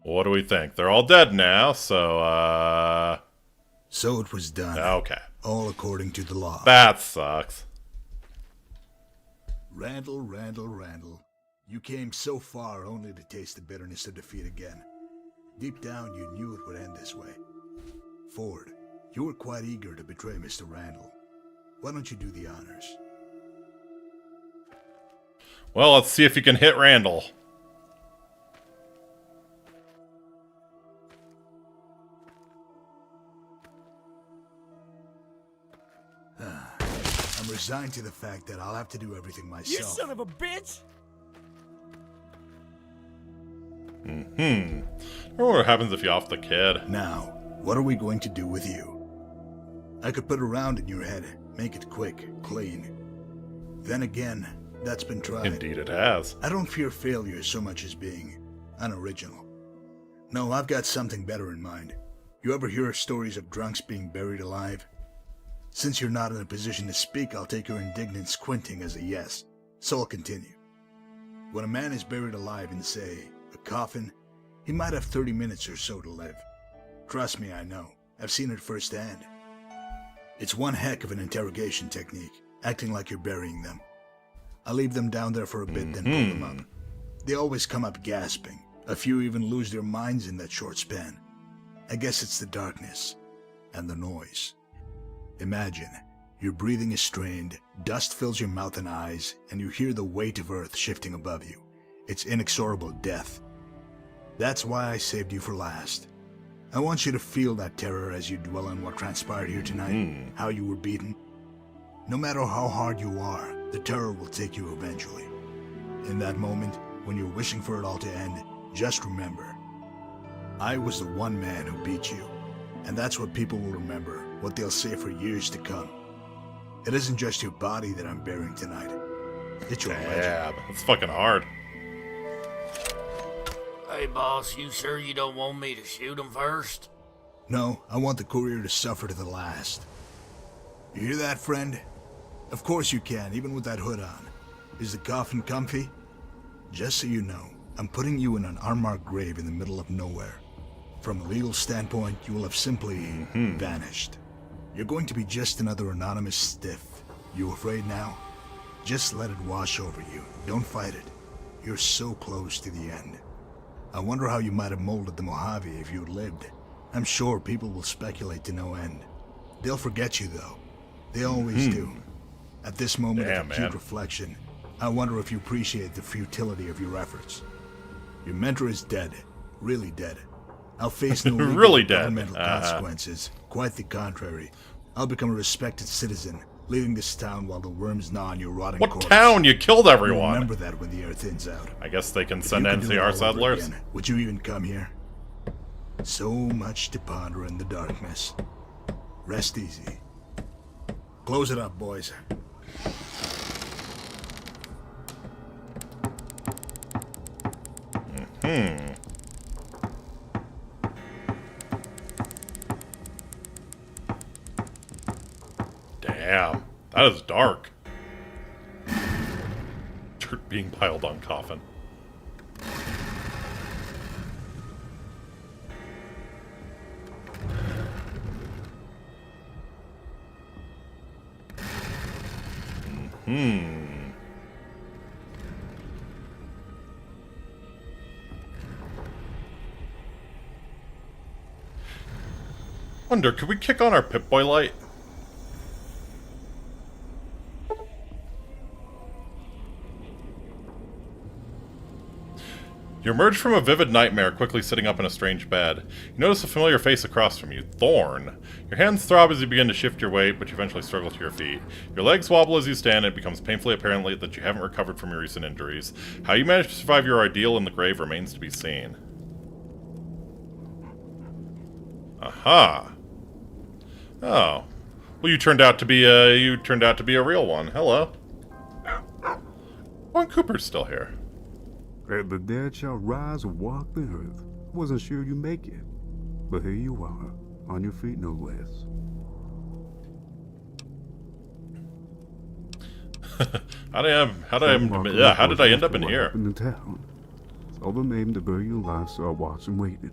What do we think? They're all dead now, so, So it was done. Okay. All according to the law. That sucks. Randall, you came so far only to taste the bitterness of defeat again. Deep down, you knew it would end this way. Ford, you were quite eager to betray Mr. Randall. Why don't you do the honors? Well, let's see if you can hit Randall. I'm resigned to the fact that I'll have to do everything myself. You son of a bitch! I wonder what happens if you off the kid. Now, what are we going to do with you? I could put a round in your head, make it quick, clean. Then again, that's been tried. Indeed it has. I don't fear failure so much as being unoriginal. No, I've got something better in mind. You ever hear stories of drunks being buried alive? Since you're not in a position to speak, I'll take your indignant squinting as a yes. So I'll continue. When a man is buried alive in, say, a coffin, he might have 30 minutes or so to live. Trust me, I know. I've seen it firsthand. It's one heck of an interrogation technique, acting like you're burying them. I leave them down there for a bit, then pull them up. They always come up gasping. A few even lose their minds in that short span. I guess it's the darkness and the noise. Imagine, your breathing is strained, dust fills your mouth and eyes, and you hear the weight of earth shifting above you. It's inexorable death. That's why I saved you for last. I want you to feel that terror as you dwell on what transpired here tonight, how you were beaten. No matter how hard you are, the terror will take you eventually. In that moment, when you're wishing for it all to end, just remember, I was the one man who beat you. And that's what people will remember, what they'll say for years to come. It isn't just your body that I'm burying tonight. It's your legend. Yeah, that's fucking hard. Hey, boss, you sure you don't want me to shoot him first? No, I want the courier to suffer to the last. You hear that, friend? Of course you can, even with that hood on. Is the coffin comfy? Just so you know, I'm putting you in an unmarked grave in the middle of nowhere. From a legal standpoint, you will have simply vanished. You're going to be just another anonymous stiff. You afraid now? Just let it wash over you. Don't fight it. You're so close to the end. I wonder how you might have molded the Mojave if you'd lived. I'm sure people will speculate to no end. They'll forget you, though. They always do. At this moment of acute reflection, I wonder if you appreciate the futility of your efforts. Your mentor is dead. Really dead. I'll face no legal really governmental consequences. Quite the contrary. I'll become a respected citizen, leading this town while the worms gnaw on your rotting corpse. What town? You killed everyone. Remember that when the air thins out. I guess they can If send you could do it NCR all over settlers. again, would you even come here? So much to ponder in the darkness. Rest easy. Close it up, boys. Damn, that is dark. Dirt being piled on coffin. Wonder, could we kick on our Pip-Boy light? You emerge from a vivid nightmare, quickly sitting up in a strange bed. You notice a familiar face across from you, Thorn. Your hands throb as you begin to shift your weight, but you eventually struggle to your feet. Your legs wobble as you stand, and it becomes painfully apparent that you haven't recovered from your recent injuries. How you managed to survive your ordeal in the grave remains to be seen. Aha. Oh. Well, you turned out to be a real one. Hello. One Cooper's still here. And the dead shall rise and walk the earth. Wasn't sure you'd make it, but here you are, on your feet no less. How did I end up in here? In the town. Saw the name to bury your life, so I watched and waited.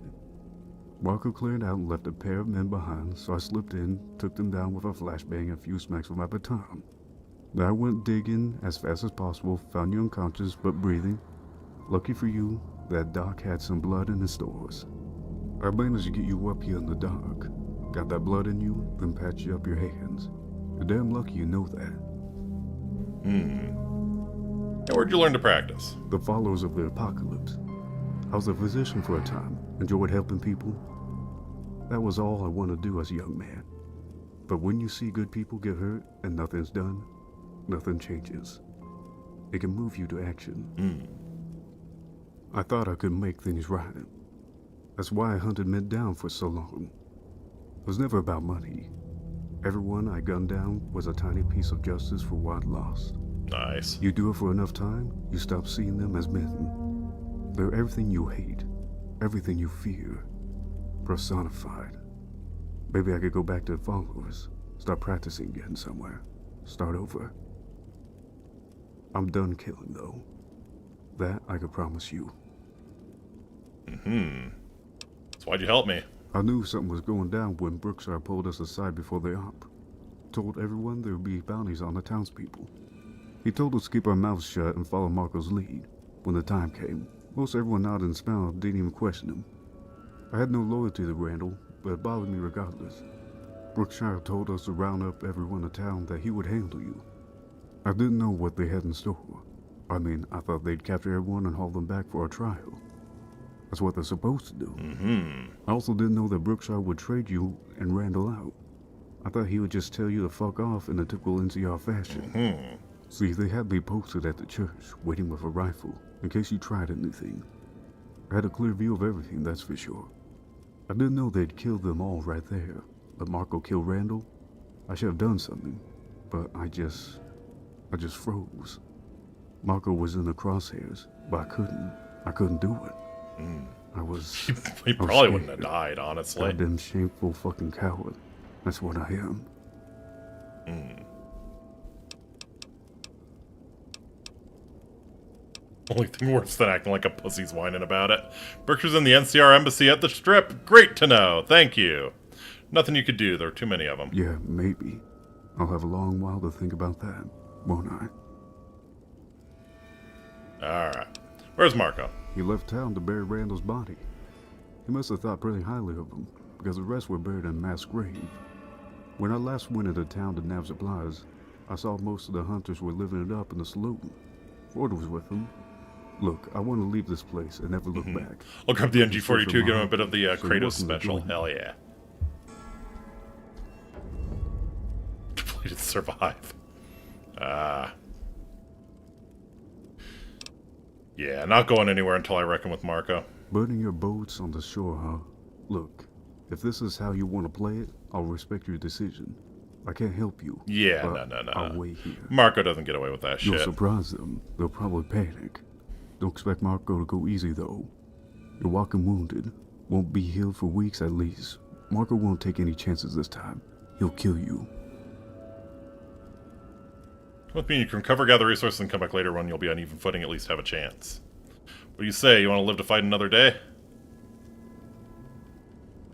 Marco cleared out and left a pair of men behind, so I slipped in, took them down with a flashbang and a few smacks with my baton. Then I went digging as fast as possible, found you unconscious but breathing. Lucky for you, that doc had some blood in his stores. I managed to get you up here in the dark. Got that blood in you, then patched you up your hands. You're damn lucky you know that. And where'd you learn to practice? The followers of the apocalypse. I was a physician for a time, enjoyed helping people. That was all I wanted to do as a young man. But when you see good people get hurt and nothing's done, nothing changes. It can move you to action. I thought I could make things right. That's why I hunted men down for so long. It was never about money. Everyone I gunned down was a tiny piece of justice for what I'd lost. Nice. You do it for enough time, you stop seeing them as men. They're everything you hate, everything you fear, personified. Maybe I could go back to the followers, start practicing again somewhere, start over. I'm done killing, though. That I could promise you. So why'd you help me? I knew something was going down when Brookshire pulled us aside before the op. Told everyone there would be bounties on the townspeople. He told us to keep our mouths shut and follow Marco's lead. When the time came, most everyone nodded and smiled, didn't even question him. I had no loyalty to Randall, but it bothered me regardless. Brookshire told us to round up everyone in town, that he would handle you. I didn't know what they had in store. I mean, I thought they'd capture everyone and haul them back for a trial. That's what they're supposed to do. I also didn't know that Brookshire would trade you and Randall out. I thought he would just tell you to fuck off in a typical NCR fashion. See, they had me posted at the church, waiting with a rifle, in case you tried anything. I had a clear view of everything, that's for sure. I didn't know they'd kill them all right there. But Marco killed Randall? I should have done something, but I just froze. Marco was in the crosshairs, but I couldn't do it. I was... He probably wouldn't have died, honestly. Goddamn shameful fucking coward. That's what I am. Only thing worse than acting like a pussy's whining about it. Berkshire's in the NCR embassy at the Strip. Great to know. Thank you. Nothing you could do. There are too many of them. Yeah, maybe. I'll have a long while to think about that, won't I? Alright. Where's Marco? He left town to bury Randall's body. He must have thought pretty highly of him, because the rest were buried in a mass grave. When I last went into town to nab supplies, I saw most of the hunters were living it up in the saloon. Ford was with them. Look, I want to leave this place and never look back. I'll grab the MG42, give him a bit of the Kratos special. Hell yeah. Completed survive. Yeah, not going anywhere until I reckon with Marco. Burning your boats on the shore, huh? Look, if this is how you want to play it, I'll respect your decision. I can't help you. Yeah, no. I'll wait here. Marco doesn't get away with that shit. You'll surprise them. They'll probably panic. Don't expect Marco to go easy, though. You're walking wounded. Won't be healed for weeks at least. Marco won't take any chances this time. He'll kill you. With me, you can recover, gather resources, and come back later when you'll be on even footing, at least have a chance. What do you say? You want to live to fight another day?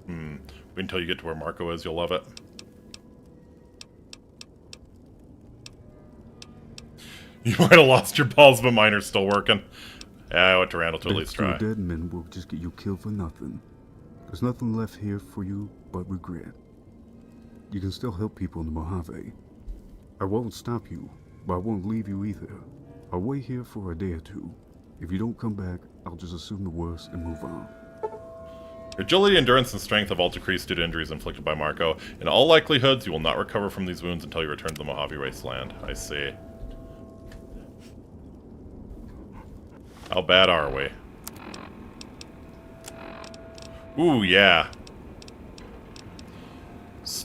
Wait until you get to where Marco is, you'll love it. You might have lost your balls, but mine are still working. Yeah, I went to Randall to at least try. Dead men will just get you killed for nothing. There's nothing left here for you but regret. You can still help people in the Mojave. I won't stop you, but I won't leave you either. I'll wait here for a day or two. If you don't come back, I'll just assume the worst and move on. Your agility, endurance, and strength have all decreased due to injuries inflicted by Marco. In all likelihoods, you will not recover from these wounds until you return to the Mojave Wasteland. I see. How bad are we? Ooh, yeah.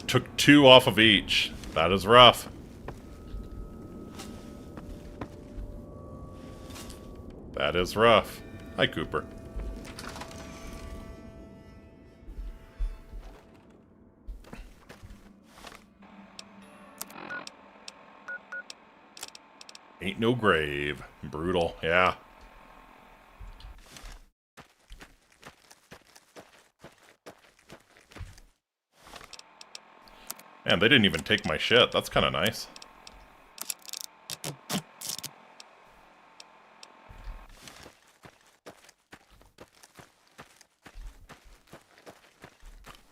Took 2 off of each. That is rough. That is rough. Hi, Cooper. Ain't no grave. Brutal, yeah. Man, they didn't even take my shit. That's kind of nice.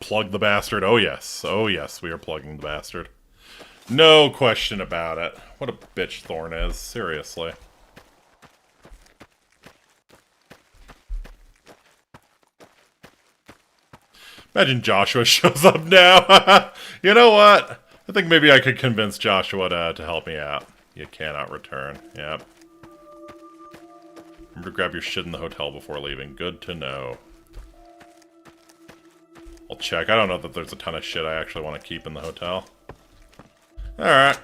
Plug the bastard. Oh yes. Oh yes, we are plugging the bastard. No question about it. What a bitch Thorn is. Seriously. Imagine Joshua shows up now. You know what? I think maybe I could convince Joshua to help me out. You cannot return. Yep. Remember to grab your shit in the hotel before leaving. Good to know. I'll check. I don't know that there's a ton of shit I actually want to keep in the hotel. Alright.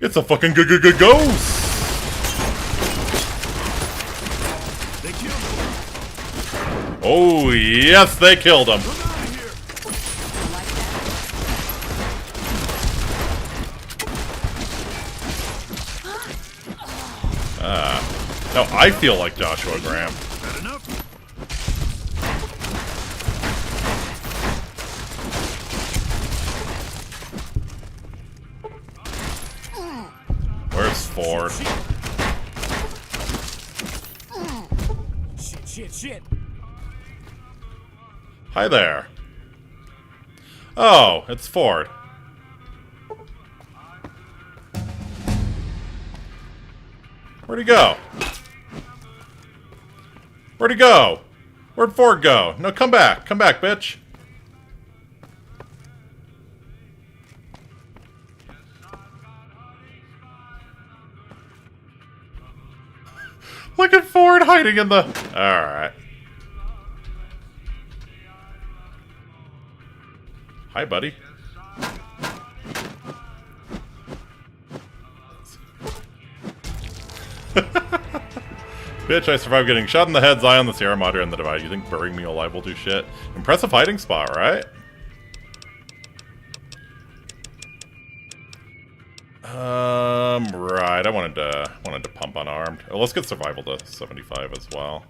It's a fucking ghost! They killed him. Oh, yes, they killed him. No, I feel like Joshua Graham. Where's Ford? Shit. Hi there. Oh, it's Ford. Where'd he go? Where'd he go? Where'd Ford go? No, come back. Come back, bitch. Look at Ford hiding in the... Alright. Hi, buddy. Bitch, I survived getting shot in the head, Zion, the Sierra Madre, and the Divide. You think burying me alive will do shit? Impressive hiding spot, right? Right. I wanted to pump unarmed. Oh, let's get survival to 75 as well.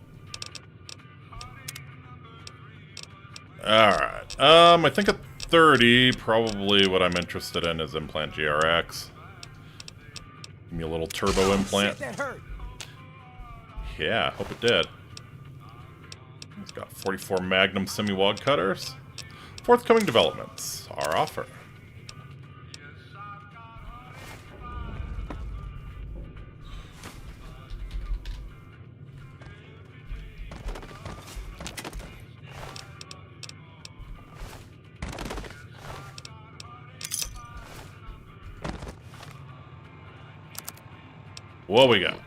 Alright. I think at 30, probably what I'm interested in is implant GRX. Give me a little turbo implant. Shit, that hurt. Yeah, hope it did. It's got 44 Magnum semi-wog cutters. Forthcoming developments. Our offer. What we got?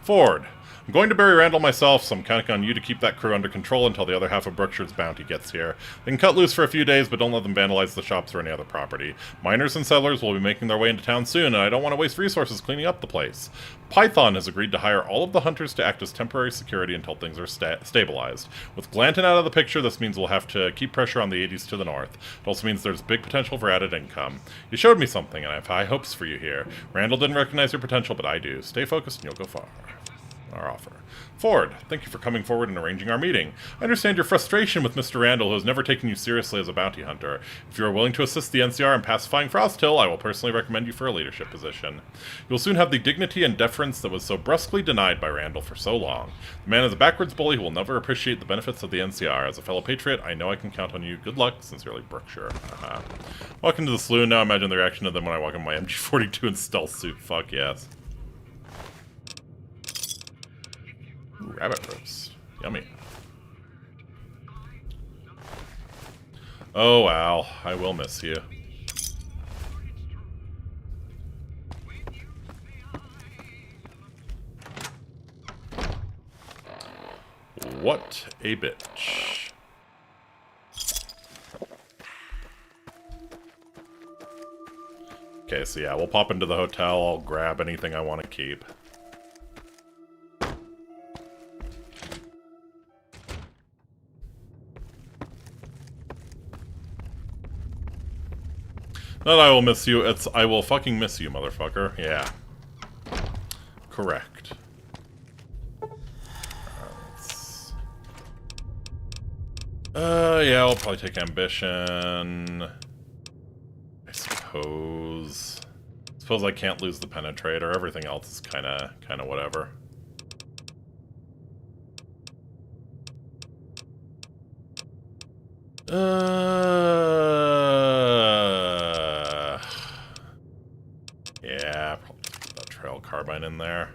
Ford. I'm going to bury Randall myself, so I'm counting on you to keep that crew under control until the other half of Brookshire's bounty gets here. They can cut loose for a few days, but don't let them vandalize the shops or any other property. Miners and settlers will be making their way into town soon, and I don't want to waste resources cleaning up the place. Python has agreed to hire all of the hunters to act as temporary security until things are stabilized. With Glanton out of the picture, this means we'll have to keep pressure on the 80s to the north. It also means there's big potential for added income. You showed me something, and I have high hopes for you here. Randall didn't recognize your potential, but I do. Stay focused and you'll go far. our offer. Ford, thank you for coming forward and arranging our meeting. I understand your frustration with Mr. Randall, who has never taken you seriously as a bounty hunter. If you are willing to assist the NCR in pacifying Frost Hill, I will personally recommend you for a leadership position. You will soon have the dignity and deference that was so brusquely denied by Randall for so long. The man is a backwards bully who will never appreciate the benefits of the NCR. As a fellow patriot, I know I can count on you. Good luck. Sincerely, Brookshire. Walk into the saloon now. Imagine the reaction of them when I walk in my MG42 and stealth suit. Fuck yes. Ooh, rabbit roast. Yummy. Oh, Al. I will miss you. What a bitch. Okay, so yeah, we'll pop into the hotel. I'll grab anything I want to keep. Not I will miss you, it's I will fucking miss you, motherfucker. Yeah. Correct. Yeah, I'll probably take ambition. I suppose. Suppose I can't lose the penetrator. Everything else is kinda whatever. Yeah, probably put that trail carbine in there.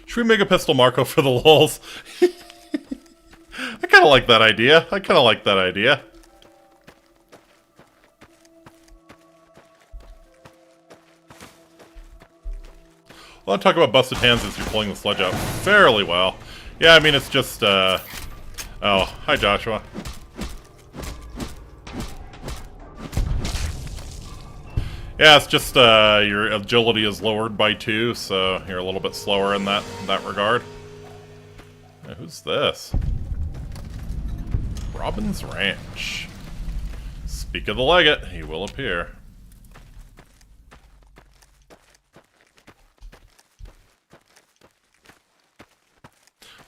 Should we make a pistol Marco for the lulz? I kind of like that idea. Well, I'll talk about busted hands as you're pulling the sledge out fairly well. Yeah, I mean, it's just, Oh, hi, Joshua. Yeah, it's just, your agility is lowered by 2, so you're a little bit slower in that regard. Hey, who's this? Robin's Ranch. Speak of the legate, he will appear.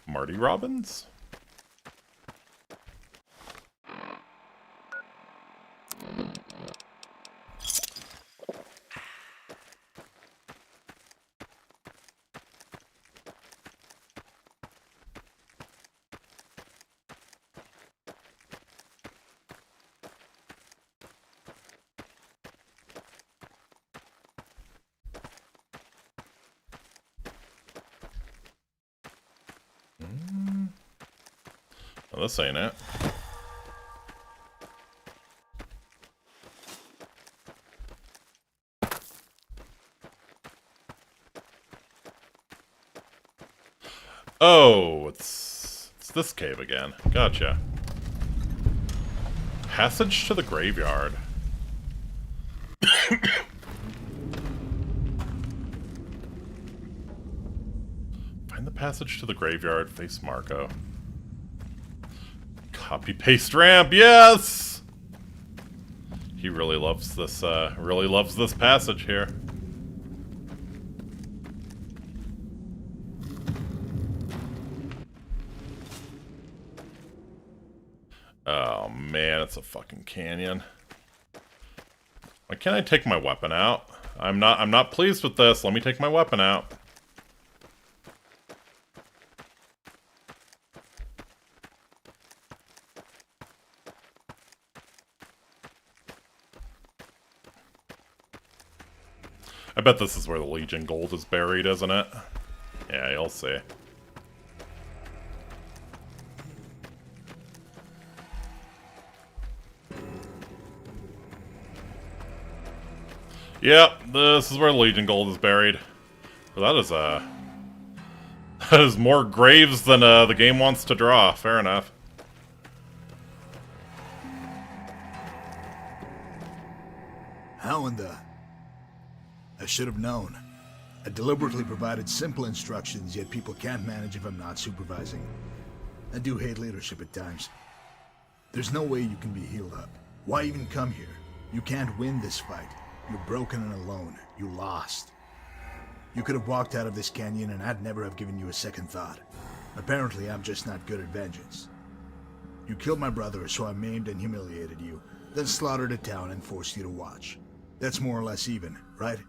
Marty Robbins? Well, this ain't it. Oh, it's this cave again. Gotcha. Passage to the graveyard. Find the passage to the graveyard. Face Marco. Copy paste ramp. Yes. He really loves this. Really loves this passage here. Oh man, it's a fucking canyon. Why can't I take my weapon out? I'm not pleased with this. Let me take my weapon out. I bet this is where the Legion gold is buried, isn't it? Yeah, you'll see. Yep, this is where the Legion Gold is buried. Well, that is more graves than the game wants to draw. Fair enough. How in the... I should have known. I deliberately provided simple instructions, yet people can't manage if I'm not supervising. I do hate leadership at times. There's no way you can be healed up. Why even come here? You can't win this fight. You're broken and alone. You lost. You could have walked out of this canyon and I'd never have given you a second thought. Apparently, I'm just not good at vengeance. You killed my brother, so I maimed and humiliated you, then slaughtered a town and forced you to watch. That's more or less even, right?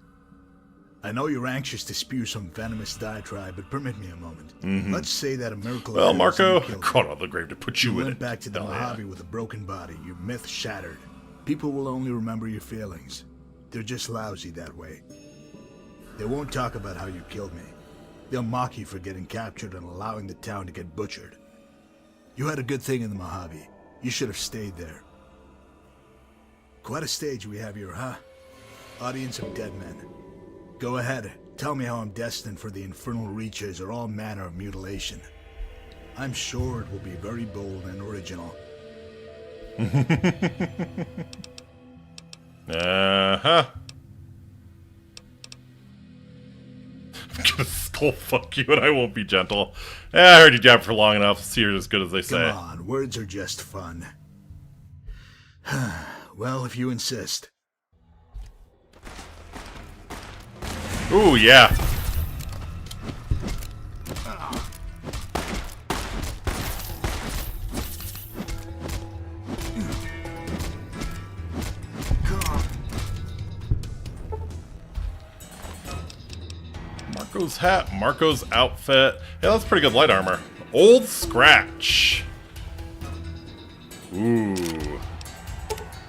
I know you're anxious to spew some venomous diatribe, but permit me a moment. Let's say that a miracle... Well, Marco, crawled out of the grave to put you in it. Went back to the Mojave with a broken body, your myth shattered. People will only remember your failings. They're just lousy that way. They won't talk about how you killed me. They'll mock you for getting captured and allowing the town to get butchered. You had a good thing in the Mojave. You should have stayed there. Quite a stage we have here, huh? Audience of dead men. Go ahead, tell me how I'm destined for the infernal reaches or all manner of mutilation. I'm sure it will be very bold and original. Uh-huh. I'm gonna skull fuck you and I won't be gentle. I heard you jab for long enough. See, you're as good as they say. Come on, words are just fun. Well, if you insist. Ooh, yeah. Marco's hat, Marco's outfit. Yeah, that's pretty good light armor. Old Scratch. Ooh.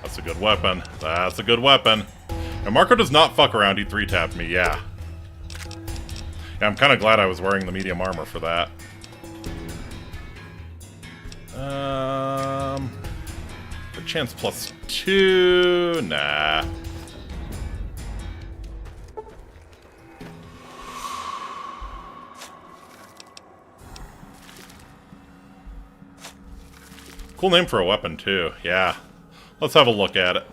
That's a good weapon. That's a good weapon. And Marco does not fuck around. He 3-tapped me, yeah. Yeah, I'm kind of glad I was wearing the medium armor for that. Good chance +2. Nah. Cool name for a weapon, too. Yeah. Let's have a look at it.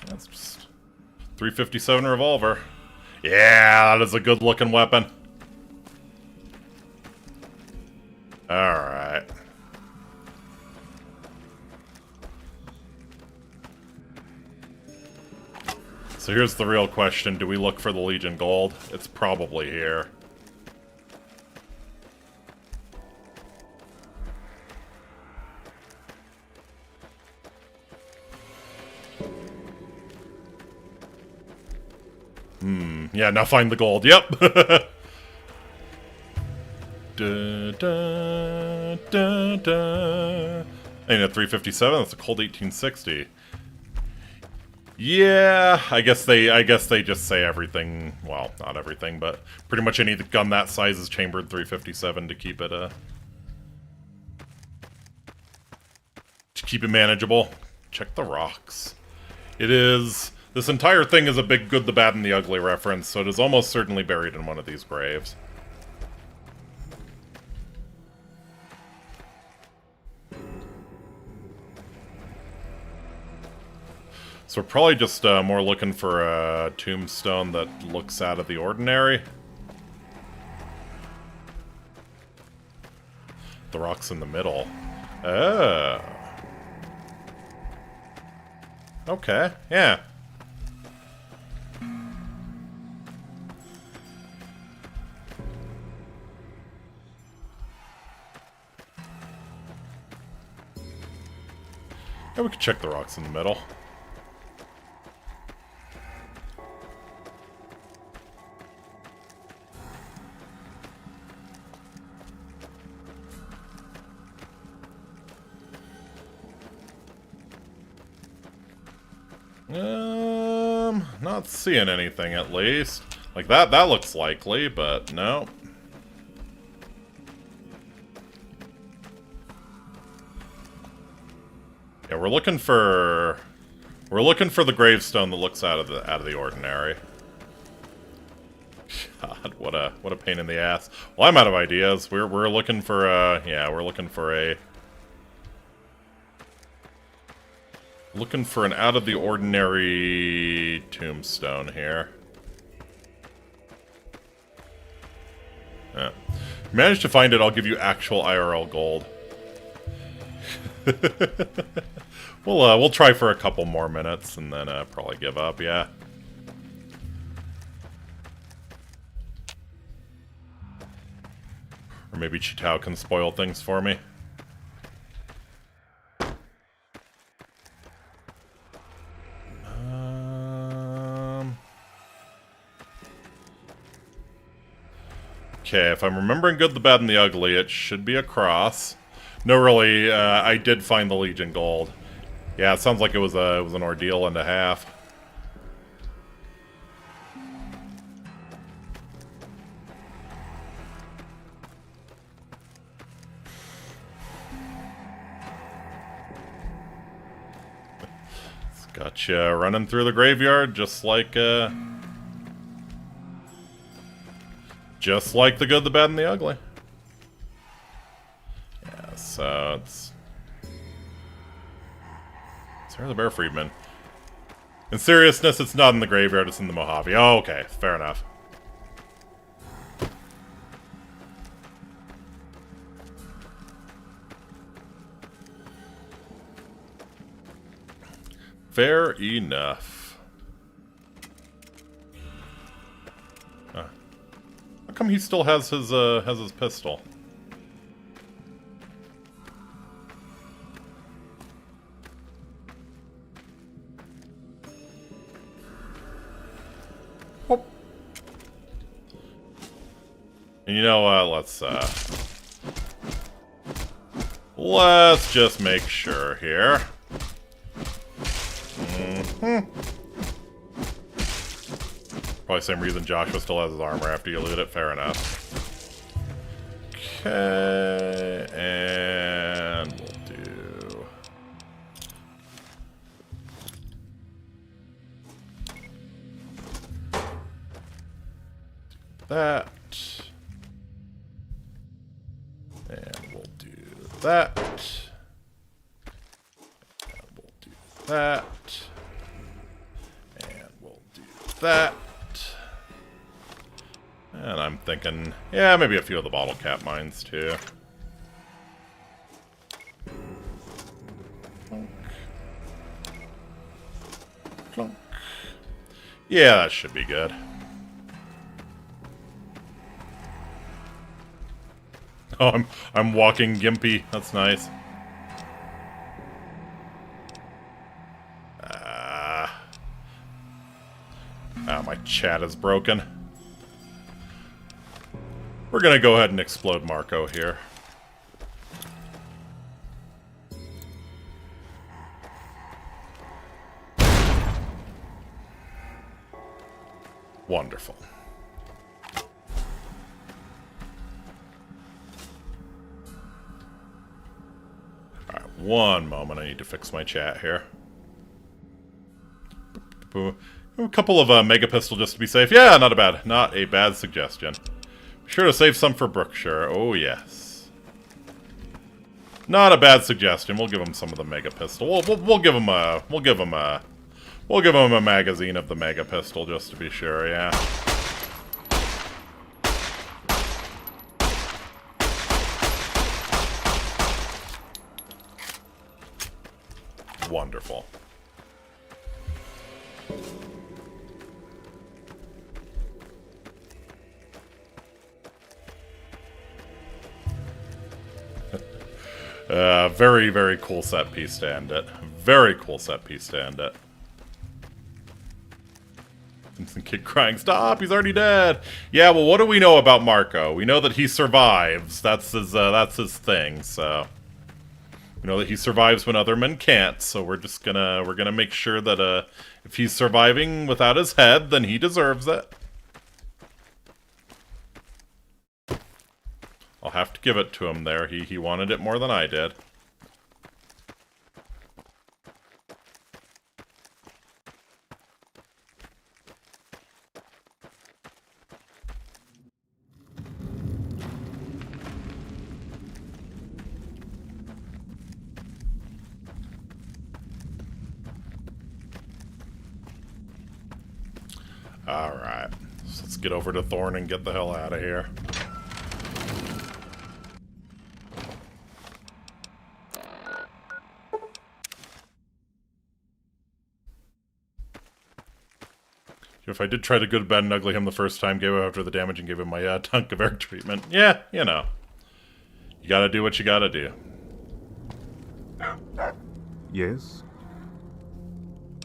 That's just 357 revolver. Yeah, that is a good looking weapon. Alright. So here's the real question. Do we look for the Legion Gold? It's probably here. Yeah, now find the gold. Yep. Da, da, da, da. And at 357, that's a cold 1860. Yeah, I guess they just say everything. Well, not everything, but pretty much any gun that size is chambered 357 to keep it manageable. Check the rocks. It is. This entire thing is a big Good, the Bad, and the Ugly reference, so it is almost certainly buried in one of these graves. So we're probably just more looking for a tombstone that looks out of the ordinary. The rock's in the middle. Oh. Okay, yeah. Yeah, we could check the rocks in the middle. Not seeing anything at least. Like that looks likely, but no. Yeah, we're looking for We're looking for the gravestone that looks out of the ordinary. God, what a pain in the ass. Well, I'm out of ideas. We're looking for we're looking for an out of the ordinary tombstone here. Yeah. If you manage to find it, I'll give you actual IRL gold. We'll try for a couple more minutes and then probably give up, yeah. Or maybe Chitao can spoil things for me. Okay, if I'm remembering good, the bad, and the ugly, it should be across. No, really, I did find the Legion Gold. Yeah, it sounds like it was an ordeal and a half. It's got you running through the graveyard just like the good, the bad, and the ugly. Yeah, so it's Sarah the Bear Freedman. In seriousness, it's not in the graveyard, it's in the Mojave. Oh, okay, fair enough. Fair enough. How come he still has his pistol? Whoop. And you know what? Let's just make sure here. Probably same reason Joshua still has his armor after you loot it. Fair enough. Okay, and we'll do that, and we'll do that, and we'll do that, and we'll do that. And I'm thinking, yeah, maybe a few of the bottle cap mines too. Clunk. Clunk. Yeah, that should be good. Oh, I'm walking gimpy. That's nice. My chat is broken. We're gonna go ahead and explode Marco here. Wonderful. Alright, one moment. I need to fix my chat here. A couple of Mega Pistol just to be safe. Yeah, not a bad suggestion. Be sure to save some for Brookshire. Oh yes. Not a bad suggestion. We'll give him some of the Mega Pistol. We'll give him a magazine of the Mega Pistol just to be sure. Yeah. Wonderful. Very, very cool set piece to end it. Very cool set piece to end it. Some kid crying, stop, he's already dead! Yeah, well, what do we know about Marco? We know that he survives. That's his thing, so... We know that he survives when other men can't, so we're gonna make sure that, if he's surviving without his head, then he deserves it. I'll have to give it to him there. He wanted it more than I did. Alright. So let's get over to Thorn and get the hell out of here. If I did try to good, bad, and ugly him the first time, gave him after the damage, and gave him my tongue of air treatment. Yeah, you know. You gotta do what you gotta do. Yes?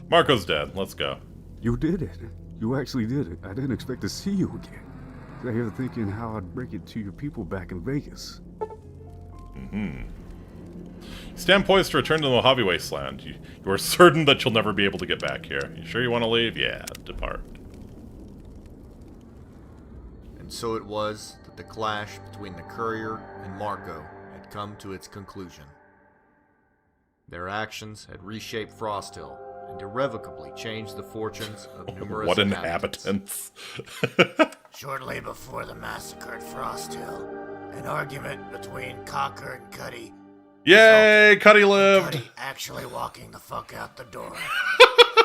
Marco's dead. Let's go. You did it. You actually did it. I didn't expect to see you again. I was here thinking how I'd break it to your people back in Vegas. Stand poised to return to the Mojave Wasteland. You are certain that you'll never be able to get back here. You sure you want to leave? Yeah, depart. And so it was that the clash between the courier and Marco had come to its conclusion. Their actions had reshaped Frost Hill and irrevocably changed the fortunes of numerous What inhabitants. Shortly before the massacre at Frost Hill, an argument between Cocker and Cuddy. Yay, Cuddy lived! Cuddy actually walking the fuck out the door.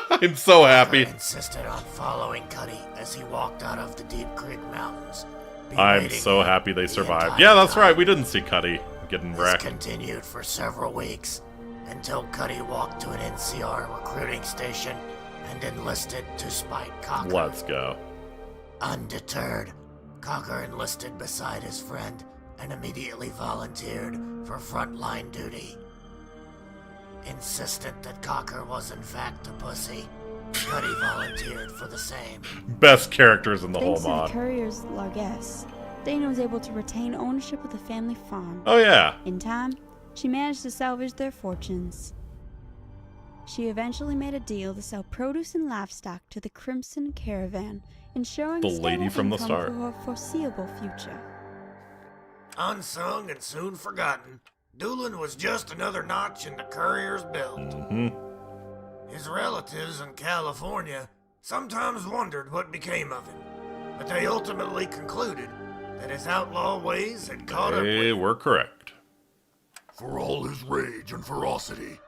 I'm so happy. Cocker insisted on following Cuddy as he walked out of the Deep Creek Mountains. I'm so happy they survived. Yeah, that's right. We didn't see Cuddy getting wrecked. This continued for several weeks until Cuddy walked to an NCR recruiting station and enlisted to spite Cocker. Let's go. Undeterred, Cocker enlisted beside his friend and immediately volunteered for frontline duty. Insistent that Cocker was in fact a pussy, Cuddy volunteered for the same. Best characters in the Thanks whole to mod. the courier's largesse, Dana was able to retain ownership of the family farm. Oh yeah. In time, she managed to salvage their fortunes. She eventually made a deal to sell produce and livestock to the Crimson Caravan, ensuring The lady stable from the income start. for her foreseeable future. Unsung and soon forgotten, Doolin was just another notch in the courier's belt. His relatives in California sometimes wondered what became of him, but they ultimately concluded that his outlaw ways had caught up with Hey, we're correct. For all his rage and ferocity,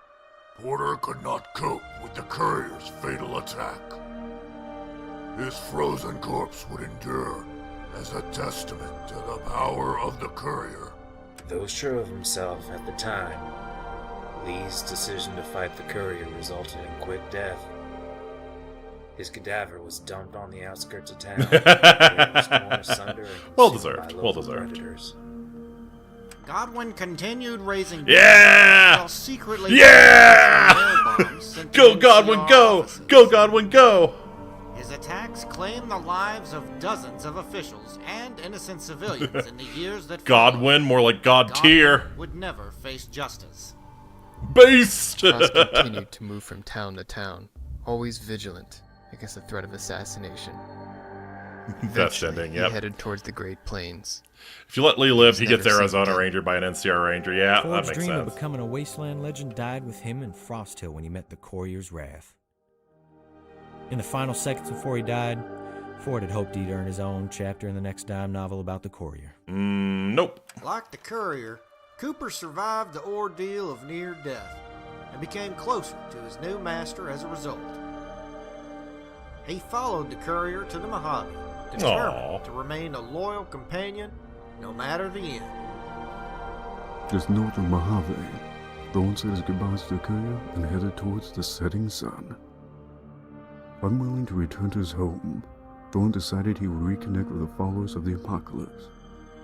Porter could not cope with the courier's fatal attack. His frozen corpse would endure as a testament to the power of the courier. Though sure of himself at the time, Lee's decision to fight the courier resulted in quick death. His cadaver was dumped on the outskirts of town. It was torn asunder and Well consumed deserved. by Well local deserved. predators. Godwin continued raising Yeah! while secretly Yeah! bombs sent to Go Godwin, NCR go! offices. Go Godwin, go! His attacks claimed the lives of dozens of officials and innocent civilians in the years that Godwin, more like God tier. Godwin would never face justice. Beast! Frost continued to move from town to town, always vigilant against the threat of assassination. Best ending, yep. He headed towards the Great Plains. If you let Lee live, he Never gets seen Arizona death. Ranger by an NCR Ranger. Yeah, Ford's that makes dream of sense. becoming a wasteland legend died with him in Frost Hill when he met the courier's wrath. In the final seconds before he died, Ford had hoped he'd earn his own chapter in the next dime novel about the courier. Nope. Like the courier, Cooper survived the ordeal of near death and became closer to his new master as a result. He followed the courier to the Mojave, determined to remain a loyal companion no matter the end. Just north of Mojave, Thorn said his goodbyes to the courier and headed towards the setting sun. Unwilling to return to his home, Thorn decided he would reconnect with the followers of the apocalypse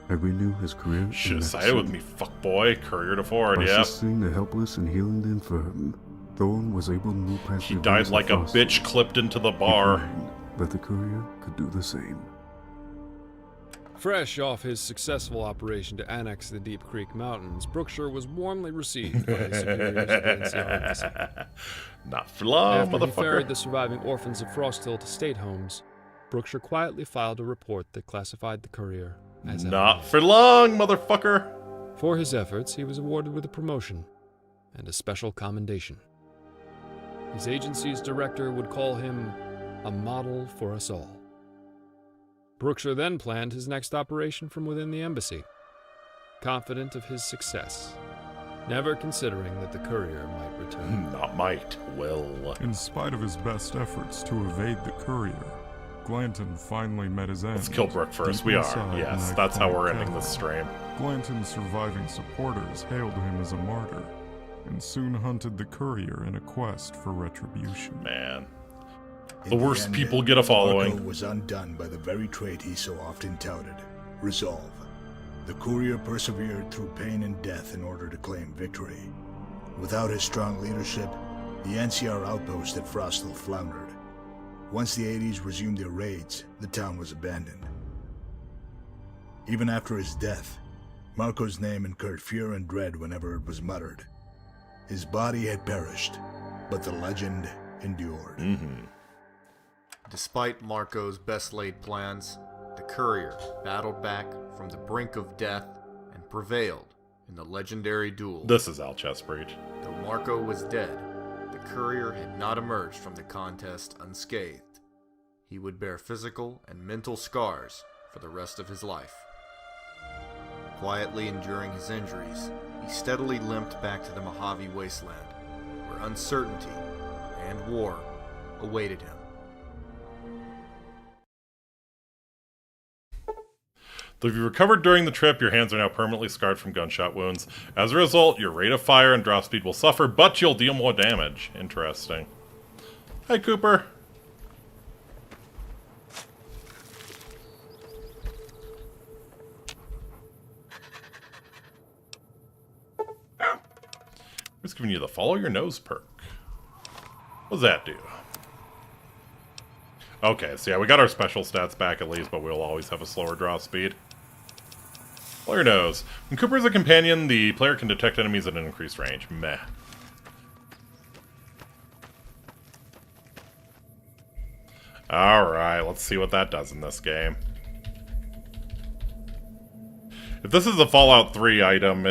and renew his career. Should have sided with me, fuckboy. Courier to Ford, By yeah. assisting the helpless and healing the infirm, Thorn was able to move past He the died events of like a Frost Hill. bitch clipped into the bar. Declaring that the courier could do the same. Fresh off his successful operation to annex the Deep Creek Mountains, Brookshire was warmly received by his superiors at the NCR embassy. Not for long, After he motherfucker. ferried the surviving orphans of Frost Hill to state homes, Brookshire quietly filed a report that classified the courier as Not for long, motherfucker. For his efforts, he was awarded with a promotion and a special commendation. His agency's director would call him a model for us all. Brookshire then planned his next operation from within the embassy, confident of his success, never considering that the courier might return. Not might, will. In spite of his best efforts to evade the courier, Glanton finally met his end. Let's kill Brooke first. Deep We are. inside Yes, Knife that's how Point we're ending Cabin. this stream. Glanton's surviving supporters hailed him as a martyr, and soon hunted the courier in a quest for retribution. Man. In The worst end, people get a following. Marco was undone by the very trait he so often touted, resolve. The courier persevered through pain and death in order to claim victory. Without his strong leadership, the NCR outpost at Frostville floundered. Once the 80s resumed their raids, the town was abandoned. Even after his death, Marco's name incurred fear and dread whenever it was muttered. His body had perished, but the legend endured. Despite Marco's best-laid plans, the courier battled back from the brink of death and prevailed in the legendary duel. This is Alchest Breach. Though Marco was dead, the courier had not emerged from the contest unscathed. He would bear physical and mental scars for the rest of his life. Quietly enduring his injuries, he steadily limped back to the Mojave wasteland, where uncertainty and war awaited him. Though if you recovered during the trip, your hands are now permanently scarred from gunshot wounds. As a result, your rate of fire and drop speed will suffer, but you'll deal more damage. Interesting. Hi, Cooper. Just giving you the follow your nose perk. What does that do? Okay, so yeah, we got our special stats back at least, but we'll always have a slower draw speed. Follow your nose. When Cooper is a companion, the player can detect enemies at an increased range. Meh. Alright, let's see what that does in this game. If this is a Fallout 3 item,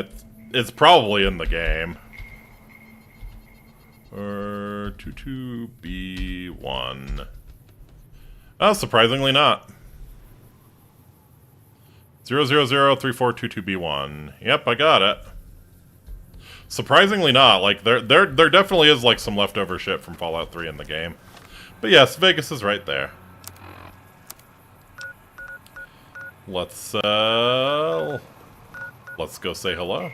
it's probably in the game. Or 22B1. Oh, surprisingly not. 0003422B1. Yep, I got it. Surprisingly not. Like, there definitely is, like, some leftover shit from Fallout 3 in the game. But yes, Vegas is right there. Let's go say hello.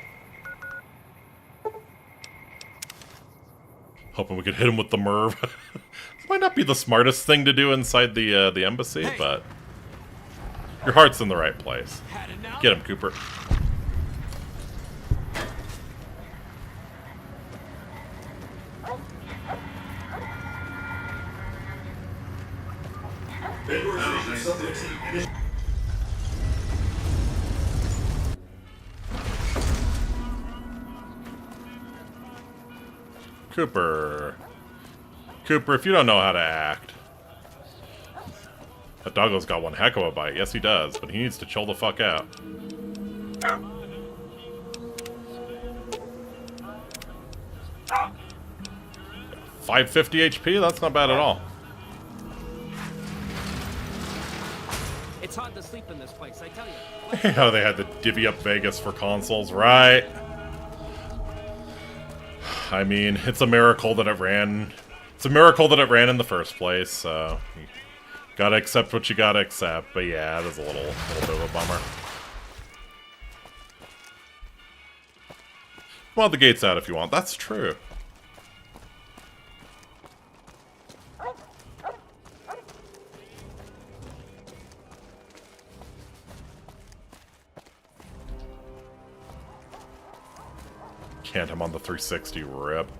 Hoping we could hit him with the Merv. This might not be the smartest thing to do inside the embassy, but your heart's in the right place. Get him, Cooper. Cooper. Cooper, if you don't know how to act. That doggo's got one heck of a bite. Yes, he does, but he needs to chill the fuck out. 550 HP? That's not bad at all. It's hard to sleep in this place, I tell you. How they had to divvy up Vegas for consoles, right? I mean, it's a miracle that it ran. It's a miracle that it ran in the first place, so you gotta accept what you gotta accept. But yeah, it is a little bit of a bummer. Well, the gate's out if you want. That's true. Can't him on the 360 rip.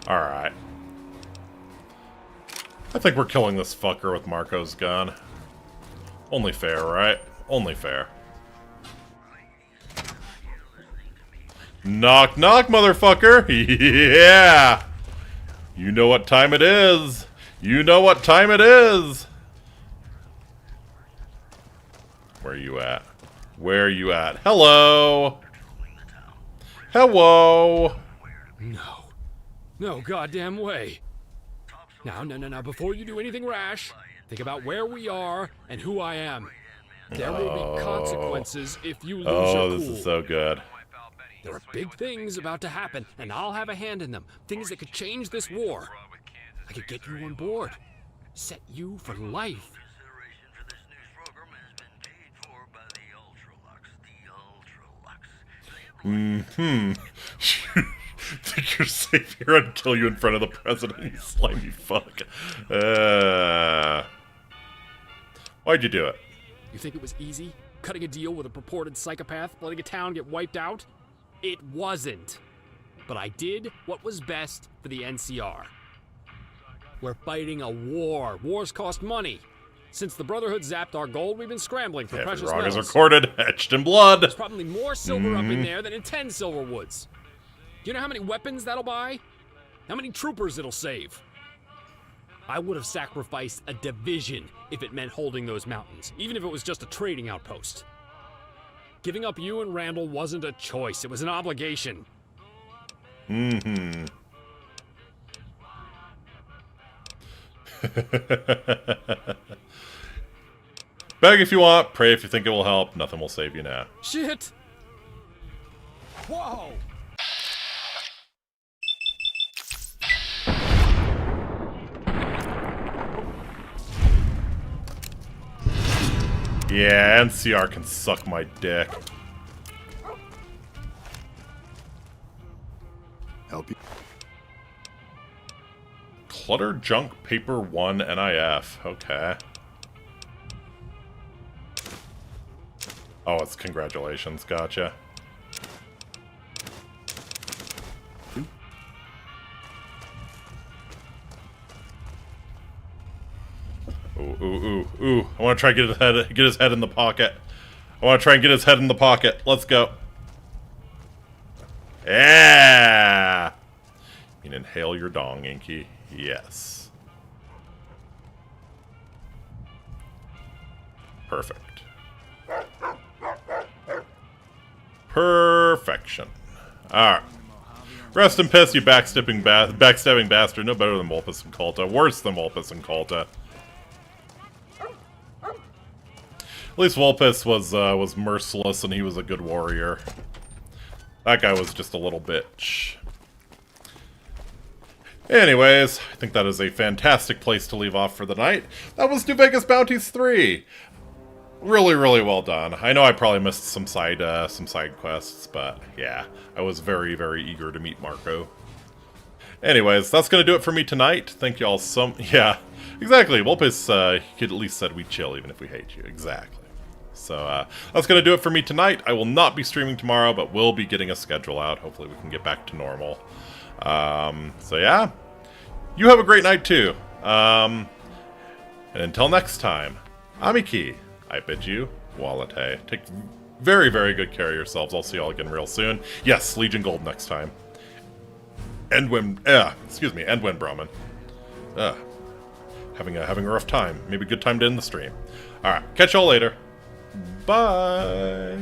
Alright. I think we're killing this fucker with Marco's gun. Only fair, right? Only fair. Knock knock, motherfucker! Yeah! You know what time it is! You know what time it is! Where are you at? Where are you at? Hello! Hello! No. No goddamn way. Now, before you do anything rash, think about where we are and who I am. There will be consequences if you lose your cool. Oh, this is so good. There are big things about to happen, and I'll have a hand in them. Things that could change this war. I could get you on board. Set you for life. Think you're safe here? I'd kill you in front of the president, you slimy fuck. Why'd you do it? You think it was easy? Cutting a deal with a purported psychopath, letting a town get wiped out? It wasn't. But I did what was best for the NCR. We're fighting a war. Wars cost money. Since the Brotherhood zapped our gold, we've been scrambling for precious Every rock metals. is recorded, etched in blood. There's probably more silver up in there than in 10 Silverwoods. Do you know how many weapons that'll buy? How many troopers it'll save? I would have sacrificed a division if it meant holding those mountains, even if it was just a trading outpost. Giving up you and Randall wasn't a choice, it was an obligation. Mm-hmm. Beg if you want, pray if you think it will help. Nothing will save you now. Shit! Whoa! Yeah, NCR can suck my dick. Help you. Clutter Junk Paper 1 NIF. Okay. Oh, it's congratulations. Gotcha. Ooh. I want to try and get his head in the pocket. I want to try and get his head in the pocket. Let's go. Yeah! You can inhale your dong, Inky. Yes. Perfect. Perfection. Alright. Rest in piss, you backstabbing bastard. No better than Vulpus and Kulta. Worse than Vulpus and Kulta. At least Vulpus was merciless and he was a good warrior. That guy was just a little bitch. Anyways, I think that is a fantastic place to leave off for the night. That was New Vegas Bounties 3. Really, really well done. I know I probably missed some side quests, but yeah, I was very, very eager to meet Marco. Anyways, that's gonna do it for me tonight. Thank you all yeah, exactly. Vulpus, he could at least said we'd chill even if we hate you. Exactly. So, that's gonna do it for me tonight. I will not be streaming tomorrow, but we'll be getting a schedule out. Hopefully we can get back to normal. So yeah. You have a great night too. And until next time, Amiki, I bid you, Walate. Take very, very good care of yourselves. I'll see you all again real soon. Yes, Legion Gold next time. Endwin, Endwin Brahmin. Having a rough time. Maybe a good time to end the stream. Alright, catch y'all later. Bye.